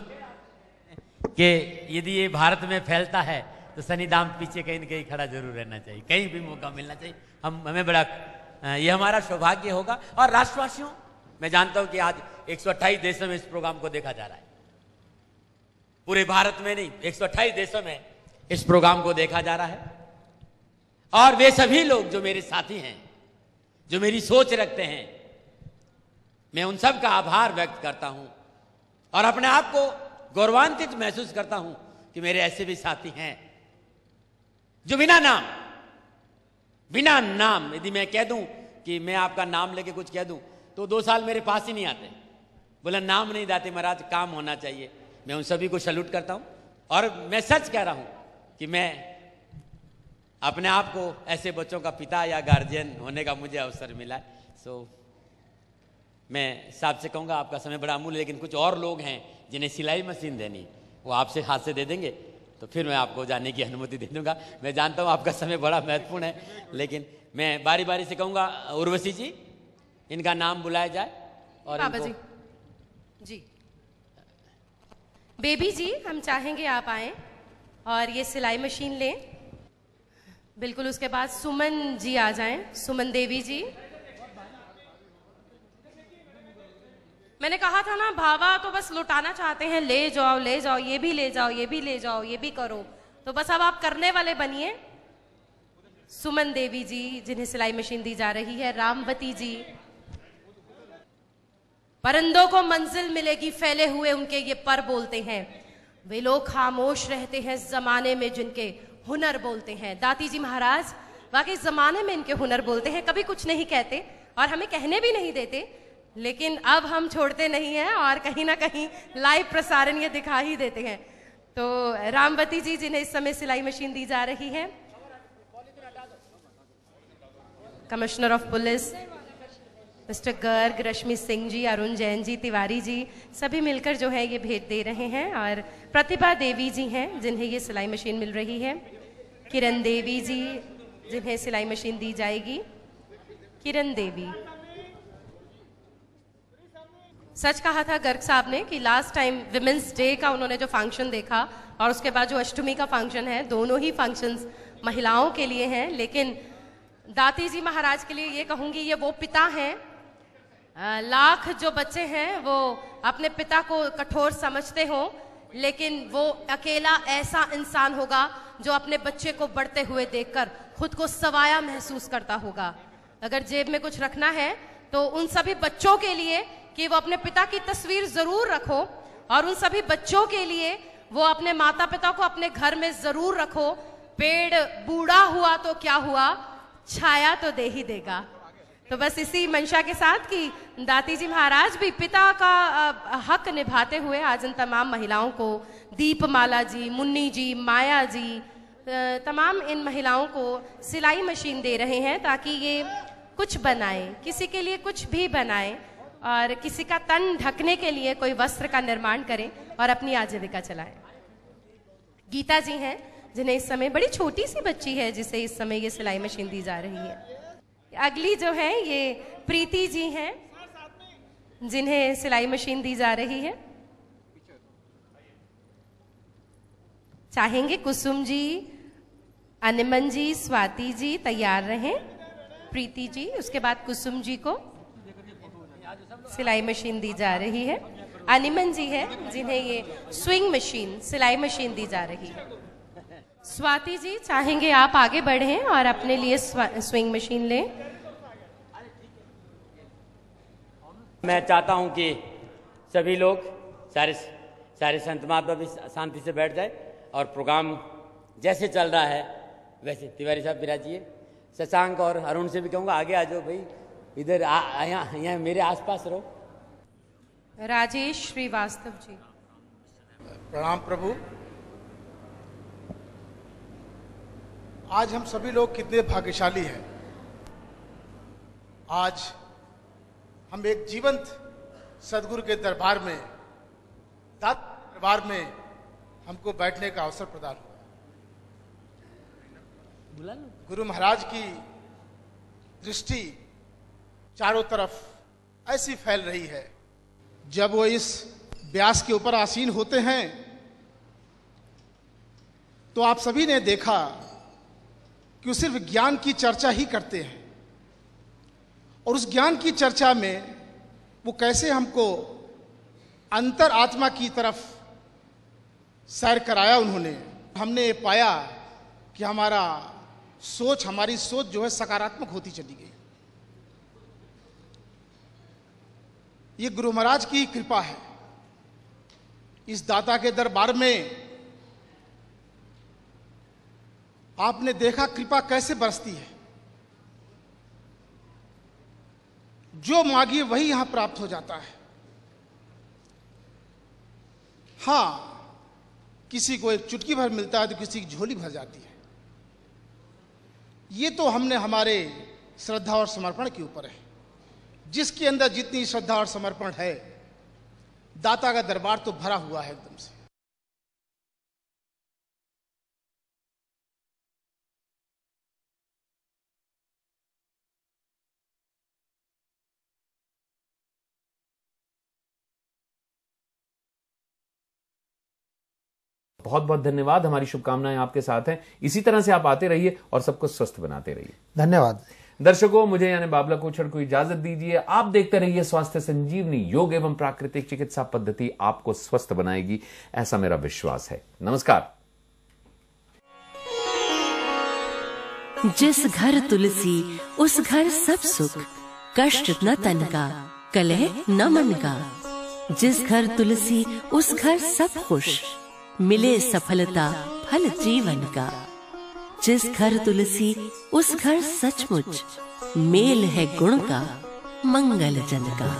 कि यदि ये भारत में फैलता है तो सनीदाम पीछे कहीं न कहीं खड़ा जरूर रहना चाहिए, कहीं भी मौका मिलना चाहिए। हमें बड़ा ये हमारा सौभाग्य होगा। और राष्ट्रवासियों, मैं जानता हूं कि आज 128 देशों में इस प्रोग्राम को देखा जा रहा है। पूरे भारत में नहीं, 128 देशों में इस प्रोग्राम को देखा जा रहा है। और वे सभी लोग जो मेरे साथी हैं, जो मेरी सोच रखते हैं, मैं उन सब का आभार व्यक्त करता हूं और अपने आप को गौरवान्वित महसूस करता हूं कि मेरे ऐसे भी साथी हैं जो बिना नाम यदि मैं कह दूं कि मैं आपका नाम लेके कुछ कह दूं तो 2 साल मेरे पास ही नहीं आते। बोला नाम नहीं दाते महाराज, काम होना चाहिए। मैं उन सभी को सैल्यूट करता हूं और मैं सच कह रहा हूं कि मैं अपने आप को ऐसे बच्चों का पिता या गार्जियन होने का मुझे अवसर मिला है। मैं साहब से कहूँगा आपका समय बड़ा अमूल्य, लेकिन कुछ और लोग हैं जिन्हें सिलाई मशीन देनी, वो आपसे हाथ से दे देंगे तो फिर मैं आपको जाने की अनुमति दे दूंगा। मैं जानता हूँ आपका समय बड़ा महत्वपूर्ण है, लेकिन मैं बारी बारी से कहूँगा उर्वशी जी, इनका नाम बुलाया जाए। और बाबा जी बेबी जी, हम चाहेंगे आप आए और ये सिलाई मशीन लें। बिल्कुल, उसके बाद सुमन जी आ जाएं, सुमन देवी जी। मैंने कहा था ना, भावा तो बस लुटाना चाहते हैं, ले जाओ ये भी ले जाओ, ये भी ले जाओ, ये भी करो। तो बस अब आप करने वाले बनिए। सुमन देवी जी जिन्हें सिलाई मशीन दी जा रही है, रामवती जी। परिंदों को मंजिल मिलेगी फैले हुए उनके ये पर बोलते हैं, वे लोग खामोश रहते हैं जमाने में जिनके हुनर बोलते हैं। दाती जी महाराज वाकई जमाने में इनके हुनर बोलते हैं, कभी कुछ नहीं कहते और हमें कहने भी नहीं देते, लेकिन अब हम छोड़ते नहीं हैं और कहीं ना कहीं लाइव प्रसारण ये दिखा ही देते हैं। तो रामवती जी जिन्हें इस समय सिलाई मशीन दी जा रही है, commissioner of police mister Garg, Rashmi Singh ji, Arun Jain ji, Tiwari ji, सभी मिलकर जो है ये भेंट दे रहे हैं। और प्रतिभा देवी जी हैं जिन्हें ये सिलाई मशीन मिल रही है, किरण देवी जी जिन्हें सिलाई मशीन दी जाएगी, किरण देवी। सच कहा था गर्ग साहब ने कि लास्ट टाइम विमेंस डे का उन्होंने जो फंक्शन देखा और उसके बाद जो अष्टमी का फंक्शन है, दोनों ही फंक्शंस महिलाओं के लिए हैं। लेकिन दाती जी महाराज के लिए ये कहूंगी, ये वो पिता हैं, लाख जो बच्चे हैं वो अपने पिता को कठोर समझते हो, लेकिन वो अकेला ऐसा इंसान होगा जो अपने बच्चे को बढ़ते हुए देखकर खुद को सवाया महसूस करता होगा। अगर जेब में कुछ रखना है तो उन सभी बच्चों के लिए कि वो अपने पिता की तस्वीर जरूर रखो, और उन सभी बच्चों के लिए वो अपने माता पिता को अपने घर में जरूर रखो। पेड़ बूढ़ा हुआ तो क्या हुआ, छाया तो दे ही देगा। तो बस इसी मंशा के साथ कि दाती जी महाराज भी पिता का हक निभाते हुए आज इन तमाम महिलाओं को, दीपमाला जी, मुन्नी जी, माया जी, तमाम इन महिलाओं को सिलाई मशीन दे रहे हैं ताकि ये कुछ बनाए, किसी के लिए कुछ भी बनाए और किसी का तन ढकने के लिए कोई वस्त्र का निर्माण करें और अपनी आजीविका चलाएं। गीता जी हैं जिन्हें इस समय, बड़ी छोटी सी बच्ची है जिसे इस समय ये सिलाई मशीन दी जा रही है। अगली जो है ये प्रीति जी हैं जिन्हें सिलाई मशीन दी जा रही है। चाहेंगे कुसुम जी, अनिमन जी, स्वाति जी तैयार रहें। प्रीति जी, उसके बाद कुसुम जी को सिलाई मशीन दी जा रही है। अनिमन जी है जिन्हें ये स्विंग मशीन, सिलाई मशीन दी जा रही है। स्वाति जी, चाहेंगे आप आगे बढ़ें और अपने लिए स्विंग मशीन लें। मैं चाहता हूं कि सभी लोग, सारे संत महात्मा भी शांति से बैठ जाए और प्रोग्राम जैसे चल रहा है वैसे। तिवारी साहब विराजिए। शशांक और अरुण से भी कहूंगा आगे आ जाओ भाई, इधर यहाँ मेरे आसपास रहो। राजेश श्रीवास्तव जी। प्रणाम प्रभु। आज हम सभी लोग कितने भाग्यशाली हैं। आज हम एक जीवंत सदगुरु के दरबार में, दरबार में हमको बैठने का अवसर प्रदान हुआ। गुरु महाराज की दृष्टि चारों तरफ ऐसी फैल रही है। जब वो इस व्यास के ऊपर आसीन होते हैं तो आप सभी ने देखा कि वो सिर्फ ज्ञान की चर्चा ही करते हैं, और उस ज्ञान की चर्चा में वो कैसे हमको अंतर आत्मा की तरफ सैर कराया उन्होंने। हमने पाया कि हमारी सोच जो है सकारात्मक होती चली गई। ये गुरु महाराज की कृपा है। इस दाता के दरबार में आपने देखा कृपा कैसे बरसती है। जो मांगिए वही यहां प्राप्त हो जाता है। हां, किसी को एक चुटकी भर मिलता है तो किसी की झोली भर जाती है। ये तो हमने हमारे श्रद्धा और समर्पण के ऊपर है। जिसके अंदर जितनी श्रद्धा और समर्पण है, दाता का दरबार तो भरा हुआ है एकदम से। बहुत बहुत धन्यवाद। हमारी शुभकामनाएं आपके साथ हैं। इसी तरह से आप आते रहिए और सबको स्वस्थ बनाते रहिए। धन्यवाद। दर्शकों, मुझे यानी बाबला कोछड़ को इजाजत दीजिए। आप देखते रहिए स्वास्थ्य संजीवनी, योग एवं प्राकृतिक चिकित्सा पद्धति आपको स्वस्थ बनाएगी, ऐसा मेरा विश्वास है। नमस्कार। जिस घर तुलसी उस घर सब सुख, कष्ट न तन का, कलह न मन का। जिस घर तुलसी उस घर सब खुश, मिले सफलता फल जीवन का। जिस घर तुलसी उस घर सचमुच, मेल है गुण का मंगल जन का।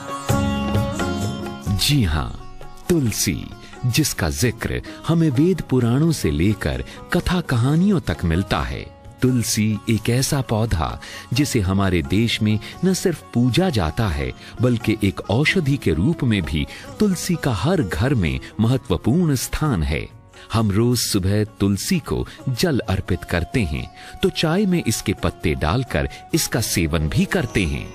जी हाँ, तुलसी, जिसका जिक्र हमें वेद पुराणों से लेकर कथा कहानियों तक मिलता है। तुलसी एक ऐसा पौधा जिसे हमारे देश में न सिर्फ पूजा जाता है बल्कि एक औषधि के रूप में भी तुलसी का हर घर में महत्वपूर्ण स्थान है। हम रोज सुबह तुलसी को जल अर्पित करते हैं तो चाय में इसके पत्ते डालकर इसका सेवन भी करते हैं।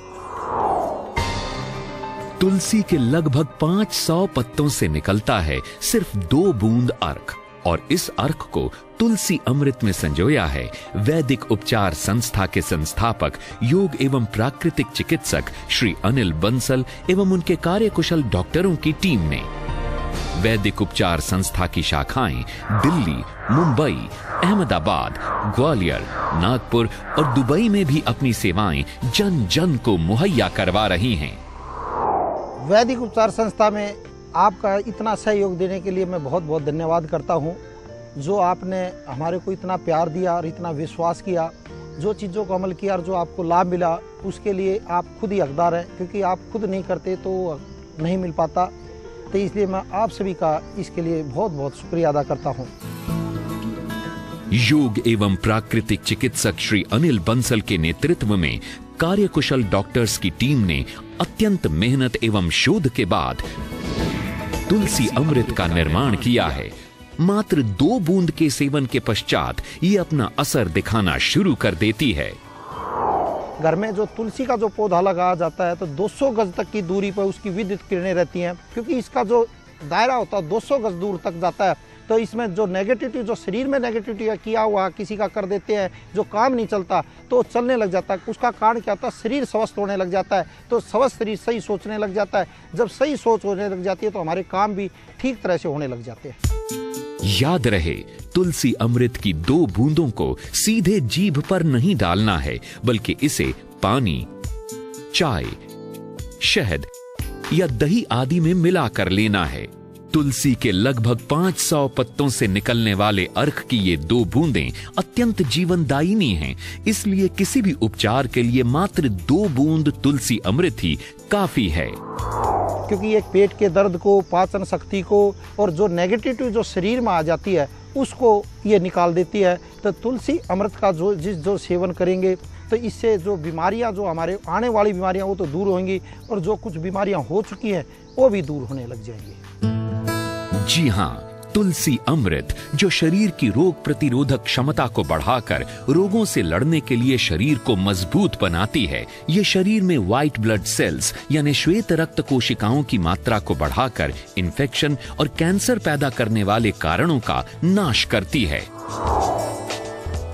तुलसी के लगभग 500 पत्तों से निकलता है सिर्फ 2 बूंद अर्क, और इस अर्क को तुलसी अमृत में संजोया है वैदिक उपचार संस्था के संस्थापक योग एवं प्राकृतिक चिकित्सक श्री अनिल बंसल एवं उनके कार्यकुशल डॉक्टरों की टीम ने। वैदिक उपचार संस्था की शाखाएं दिल्ली, मुंबई, अहमदाबाद, ग्वालियर, नागपुर और दुबई में भी अपनी सेवाएं जन जन को मुहैया करवा रही हैं। वैदिक उपचार संस्था में आपका इतना सहयोग देने के लिए मैं बहुत बहुत धन्यवाद करता हूं। जो आपने हमारे को इतना प्यार दिया और इतना विश्वास किया, जो चीज़ों को अमल किया और जो आपको लाभ मिला, उसके लिए आप खुद ही हकदार हैं, क्योंकि आप खुद नहीं करते तो नहीं मिल पाता। तो इसलिए मैं आप सभी का इसके लिए बहुत बहुत शुक्रिया अदा करता हूं। योग एवं प्राकृतिक चिकित्सक श्री अनिल बंसल के नेतृत्व में कार्यकुशल डॉक्टर्स की टीम ने अत्यंत मेहनत एवं शोध के बाद तुलसी अमृत का निर्माण किया है। मात्र 2 बूंद के सेवन के पश्चात ये अपना असर दिखाना शुरू कर देती है। घर में जो तुलसी का जो पौधा लगाया जाता है तो 200 गज तक की दूरी पर उसकी विद्युत किरणें रहती हैं, क्योंकि इसका जो दायरा होता है 200 गज दूर तक जाता है। तो इसमें जो नेगेटिविटी, जो शरीर में नेगेटिविटी किया हुआ किसी का कर देते हैं, जो काम नहीं चलता तो चलने लग जाता है। उसका कारण क्या होता है? शरीर स्वस्थ होने लग जाता है, तो स्वस्थ शरीर सही सोचने लग जाता है। जब सही सोच होने लग जाती है तो हमारे काम भी ठीक तरह से होने लग जाते हैं। याद रहे, तुलसी अमृत की 2 बूंदों को सीधे जीभ पर नहीं डालना है, बल्कि इसे पानी, चाय, शहद या दही आदि में मिलाकर लेना है। तुलसी के लगभग 500 पत्तों से निकलने वाले अर्क की ये 2 बूंदें अत्यंत जीवनदायिनी हैं, इसलिए किसी भी उपचार के लिए मात्र 2 बूंद तुलसी अमृत ही काफी है। क्योंकि एक पेट के दर्द को, पाचन शक्ति को और जो नेगेटिविटी जो शरीर में आ जाती है उसको ये निकाल देती है। तो तुलसी अमृत का जो सेवन करेंगे तो इससे जो बीमारियां, जो हमारे आने वाली बीमारियां वो तो दूर होंगी, और जो कुछ बीमारियां हो चुकी हैं वो भी दूर होने लग जाएंगी। जी हाँ, तुलसी अमृत जो शरीर की रोग प्रतिरोधक क्षमता को बढ़ाकर रोगों से लड़ने के लिए शरीर को मजबूत बनाती है। ये शरीर में व्हाइट ब्लड सेल्स यानी श्वेत रक्त कोशिकाओं की मात्रा को बढ़ाकर इन्फेक्शन और कैंसर पैदा करने वाले कारणों का नाश करती है।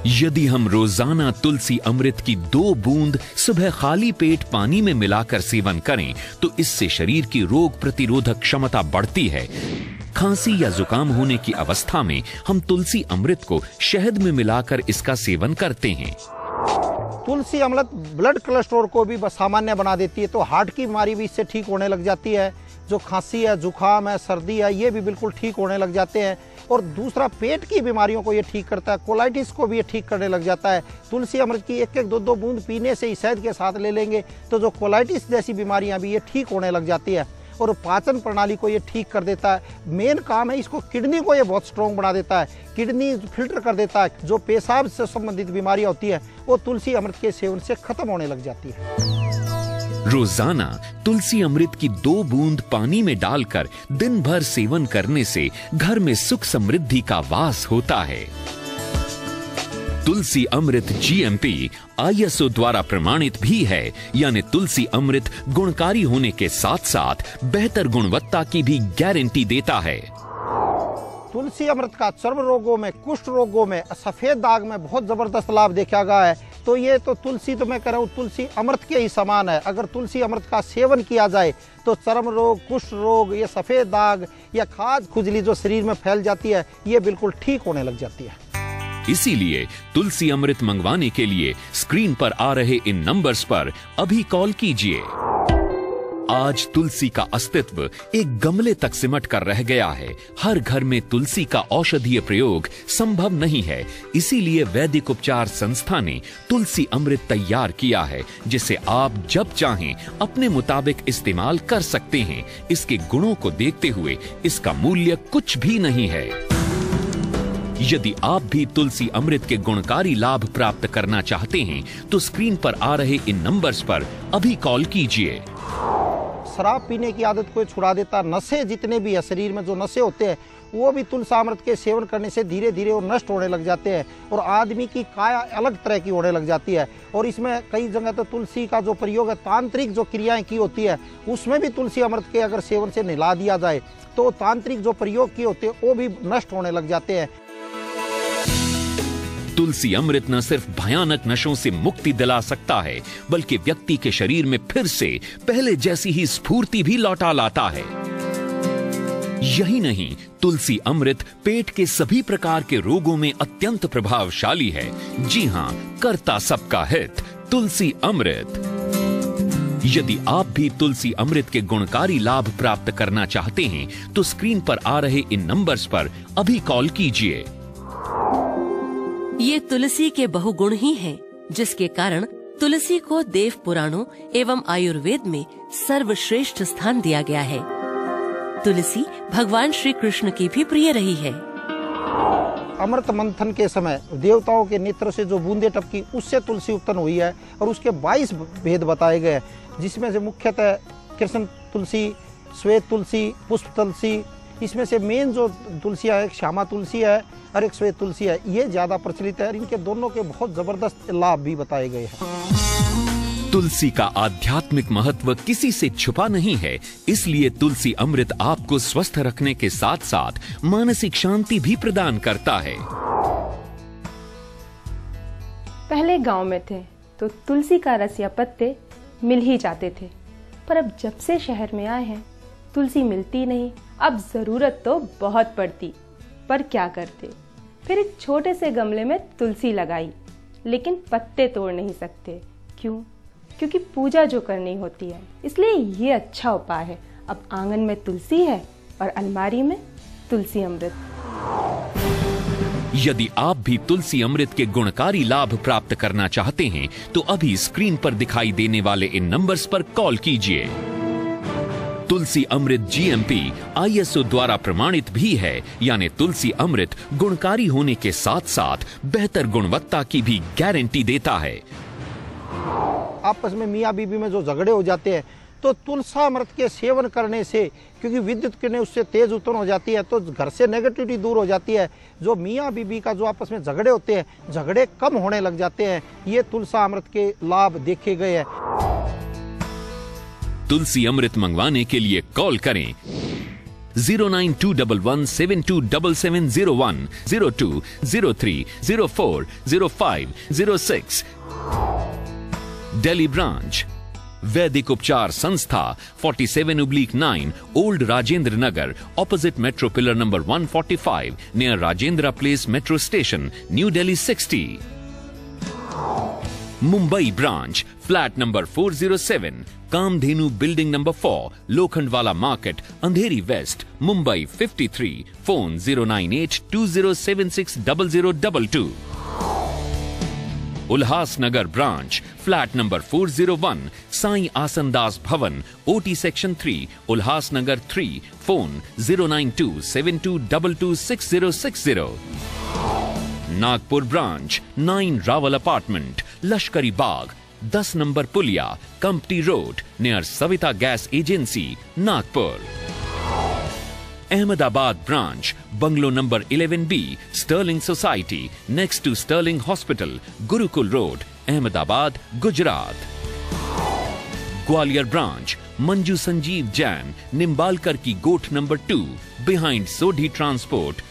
यदि हम रोजाना तुलसी अमृत की 2 बूंद सुबह खाली पेट पानी में मिलाकर सेवन करें तो इससे शरीर की रोग प्रतिरोधक क्षमता बढ़ती है। खांसी या जुकाम होने की अवस्था में हम तुलसी अमृत को शहद में मिलाकर इसका सेवन करते हैं। तुलसी अमृत ब्लड कोलेस्ट्रॉल को भी सामान्य बना देती है, तो हार्ट की बीमारी भी इससे ठीक होने लग जाती है। जो खांसी है, जुकाम है, सर्दी है, ये भी बिल्कुल ठीक होने लग जाते हैं। और दूसरा, पेट की बीमारियों को ये ठीक करता है, कोलाइटिस को भी ये ठीक करने लग जाता है। तुलसी अमृत की 1-1, 2-2 बूंद पीने से ही शहद के साथ ले लेंगे तो जो कोलाइटिस जैसी बीमारियां भी ये ठीक होने लग जाती है। और पाचन प्रणाली को ये ठीक कर देता है। मेन काम है इसको, किडनी को ये बहुत स्ट्रॉन्ग बना देता है, किडनी फिल्टर कर देता है। जो पेशाब से संबंधित बीमारियां होती है वो तुलसी अमृत के सेवन से खत्म होने लग जाती है। रोजाना तुलसी अमृत की 2 बूंद पानी में डालकर दिन भर सेवन करने से घर में सुख समृद्धि का वास होता है। तुलसी अमृत GMP ISO द्वारा प्रमाणित भी है, यानी तुलसी अमृत गुणकारी होने के साथ साथ बेहतर गुणवत्ता की भी गारंटी देता है। तुलसी अमृत का चर्म रोगों में, कुष्ठ रोगों में, सफेद दाग में बहुत जबरदस्त लाभ देखा गया है। तो ये तो तुलसी, तो मैं कह रहा हूँ तुलसी अमृत के ही समान है। अगर तुलसी अमृत का सेवन किया जाए तो चर्म रोग, कुष्ठ रोग, ये सफेद दाग या खाज खुजली जो शरीर में फैल जाती है ये बिल्कुल ठीक होने लग जाती है। इसीलिए तुलसी अमृत मंगवाने के लिए स्क्रीन पर आ रहे इन नंबर्स पर अभी कॉल कीजिए। आज तुलसी का अस्तित्व एक गमले तक सिमट कर रह गया है। हर घर में तुलसी का औषधीय प्रयोग संभव नहीं है, इसीलिए वैदिक उपचार संस्था ने तुलसी अमृत तैयार किया है, जिसे आप जब चाहें अपने मुताबिक इस्तेमाल कर सकते हैं। इसके गुणों को देखते हुए इसका मूल्य कुछ भी नहीं है। यदि आप भी तुलसी अमृत के गुणकारी लाभ प्राप्त करना चाहते हैं तो स्क्रीन पर आ रहे इन नंबर्स पर अभी कॉल कीजिए। शराब पीने की आदत को छुड़ा देता, नशे जितने भी है शरीर में जो नशे होते हैं वो भी तुलसामृत के सेवन करने से धीरे धीरे वो नष्ट होने लग जाते हैं और आदमी की काया अलग तरह की होने लग जाती है। और इसमें कई जगह तो तुलसी का जो प्रयोग है, तांत्रिक जो क्रियाएं की होती है, उसमें भी तुलसी अमृत के अगर सेवन से नहला दिया जाए तो तांत्रिक जो प्रयोग किए होते हैं वो भी नष्ट होने लग जाते हैं। तुलसी अमृत न सिर्फ भयानक नशों से मुक्ति दिला सकता है, बल्कि व्यक्ति के शरीर में फिर से पहले जैसी ही स्फूर्ति भी लौटा लाता है। यही नहीं, तुलसी अमृत पेट के सभी प्रकार के रोगों में अत्यंत प्रभावशाली है। जी हां, करता सबका हित तुलसी अमृत। यदि आप भी तुलसी अमृत के गुणकारी लाभ प्राप्त करना चाहते हैं तो स्क्रीन पर आ रहे इन नंबर्स पर अभी कॉल कीजिए। ये तुलसी के बहुगुण ही हैं, जिसके कारण तुलसी को देव पुराणों एवं आयुर्वेद में सर्वश्रेष्ठ स्थान दिया गया है। तुलसी भगवान श्री कृष्ण की भी प्रिय रही है। अमृत मंथन के समय देवताओं के नेत्र से जो बूंदे टपकी, उससे तुलसी उत्पन्न हुई है और उसके 22 भेद बताए गए, जिसमें से मुख्यतः कृष्ण तुलसी, श्वेत तुलसी, पुष्प तुलसी, इसमें से मेन जो तुलसियाँ है, श्यामा तुलसी है और एक श्वेत तुलसी है, ये ज्यादा प्रचलित है और इनके दोनों के बहुत जबरदस्त लाभ भी बताए गए हैं। तुलसी का आध्यात्मिक महत्व किसी से छुपा नहीं है, इसलिए तुलसी अमृत आपको स्वस्थ रखने के साथ साथ मानसिक शांति भी प्रदान करता है। पहले गांव में थे तो तुलसी का रस या पत्ते मिल ही जाते थे, पर अब जब से शहर में आए हैं तुलसी मिलती नहीं। अब जरूरत तो बहुत पड़ती, पर क्या करते, फिर एक छोटे से गमले में तुलसी लगाई, लेकिन पत्ते तोड़ नहीं सकते। क्यों? क्योंकि पूजा जो करनी होती है, इसलिए ये अच्छा उपाय है। अब आंगन में तुलसी है और अलमारी में तुलसी अमृत। यदि आप भी तुलसी अमृत के गुणकारी लाभ प्राप्त करना चाहते हैं तो अभी स्क्रीन पर दिखाई देने वाले इन नंबर्स पर कॉल कीजिए। तुलसी अमृत GMP ISO द्वारा प्रमाणित भी है, यानी तुलसी अमृत गुणकारी होने के साथ साथ बेहतर गुणवत्ता की भी गारंटी देता है। आपस में मियाँ बीबी में जो झगड़े हो जाते हैं तो तुलसा अमृत के सेवन करने से, क्योंकि विद्युत किरणें उससे तेज उत्पन्न हो जाती है, तो घर से नेगेटिविटी दूर हो जाती है। जो मियाँ बीबी का जो आपस में झगड़े होते हैं, झगड़े कम होने लग जाते हैं। ये तुलसा अमृत के लाभ देखे गए हैं। तुलसी अमृत मंगवाने के लिए कॉल करें 09211727701, 02 03 04 05 06। दिल्ली ब्रांच वैदिक Upchar Sanstha 47/9 old Rajendra Nagar, opposite metro pillar number 145 near Rajendra place metro station, New Delhi 60। Mumbai branch flat number 407 Kamdhenu building number 4 Lokhandwala market, Andheri west, Mumbai 53। Phone 09820760022। Ulhasnagar branch flat number 401 Sai Asandas Bhavan, OT section 3, Ulhasnagar 3। Phone 09272226060। Nagpur branch 9 Rawal apartment, Lashkari Bagh, 10 number पुलिया, company road near Savita gas agency, Nagpur. Ahmedabad branch bungalow number 11B, Sterling society next to Sterling hospital, Gurukul road, Ahmedabad, Gujarat. Gwalior branch Manju Sanjeev Jain, Nimbalkar की गोठ नंबर 2 बिहाइंड सोढ़ी ट्रांसपोर्ट,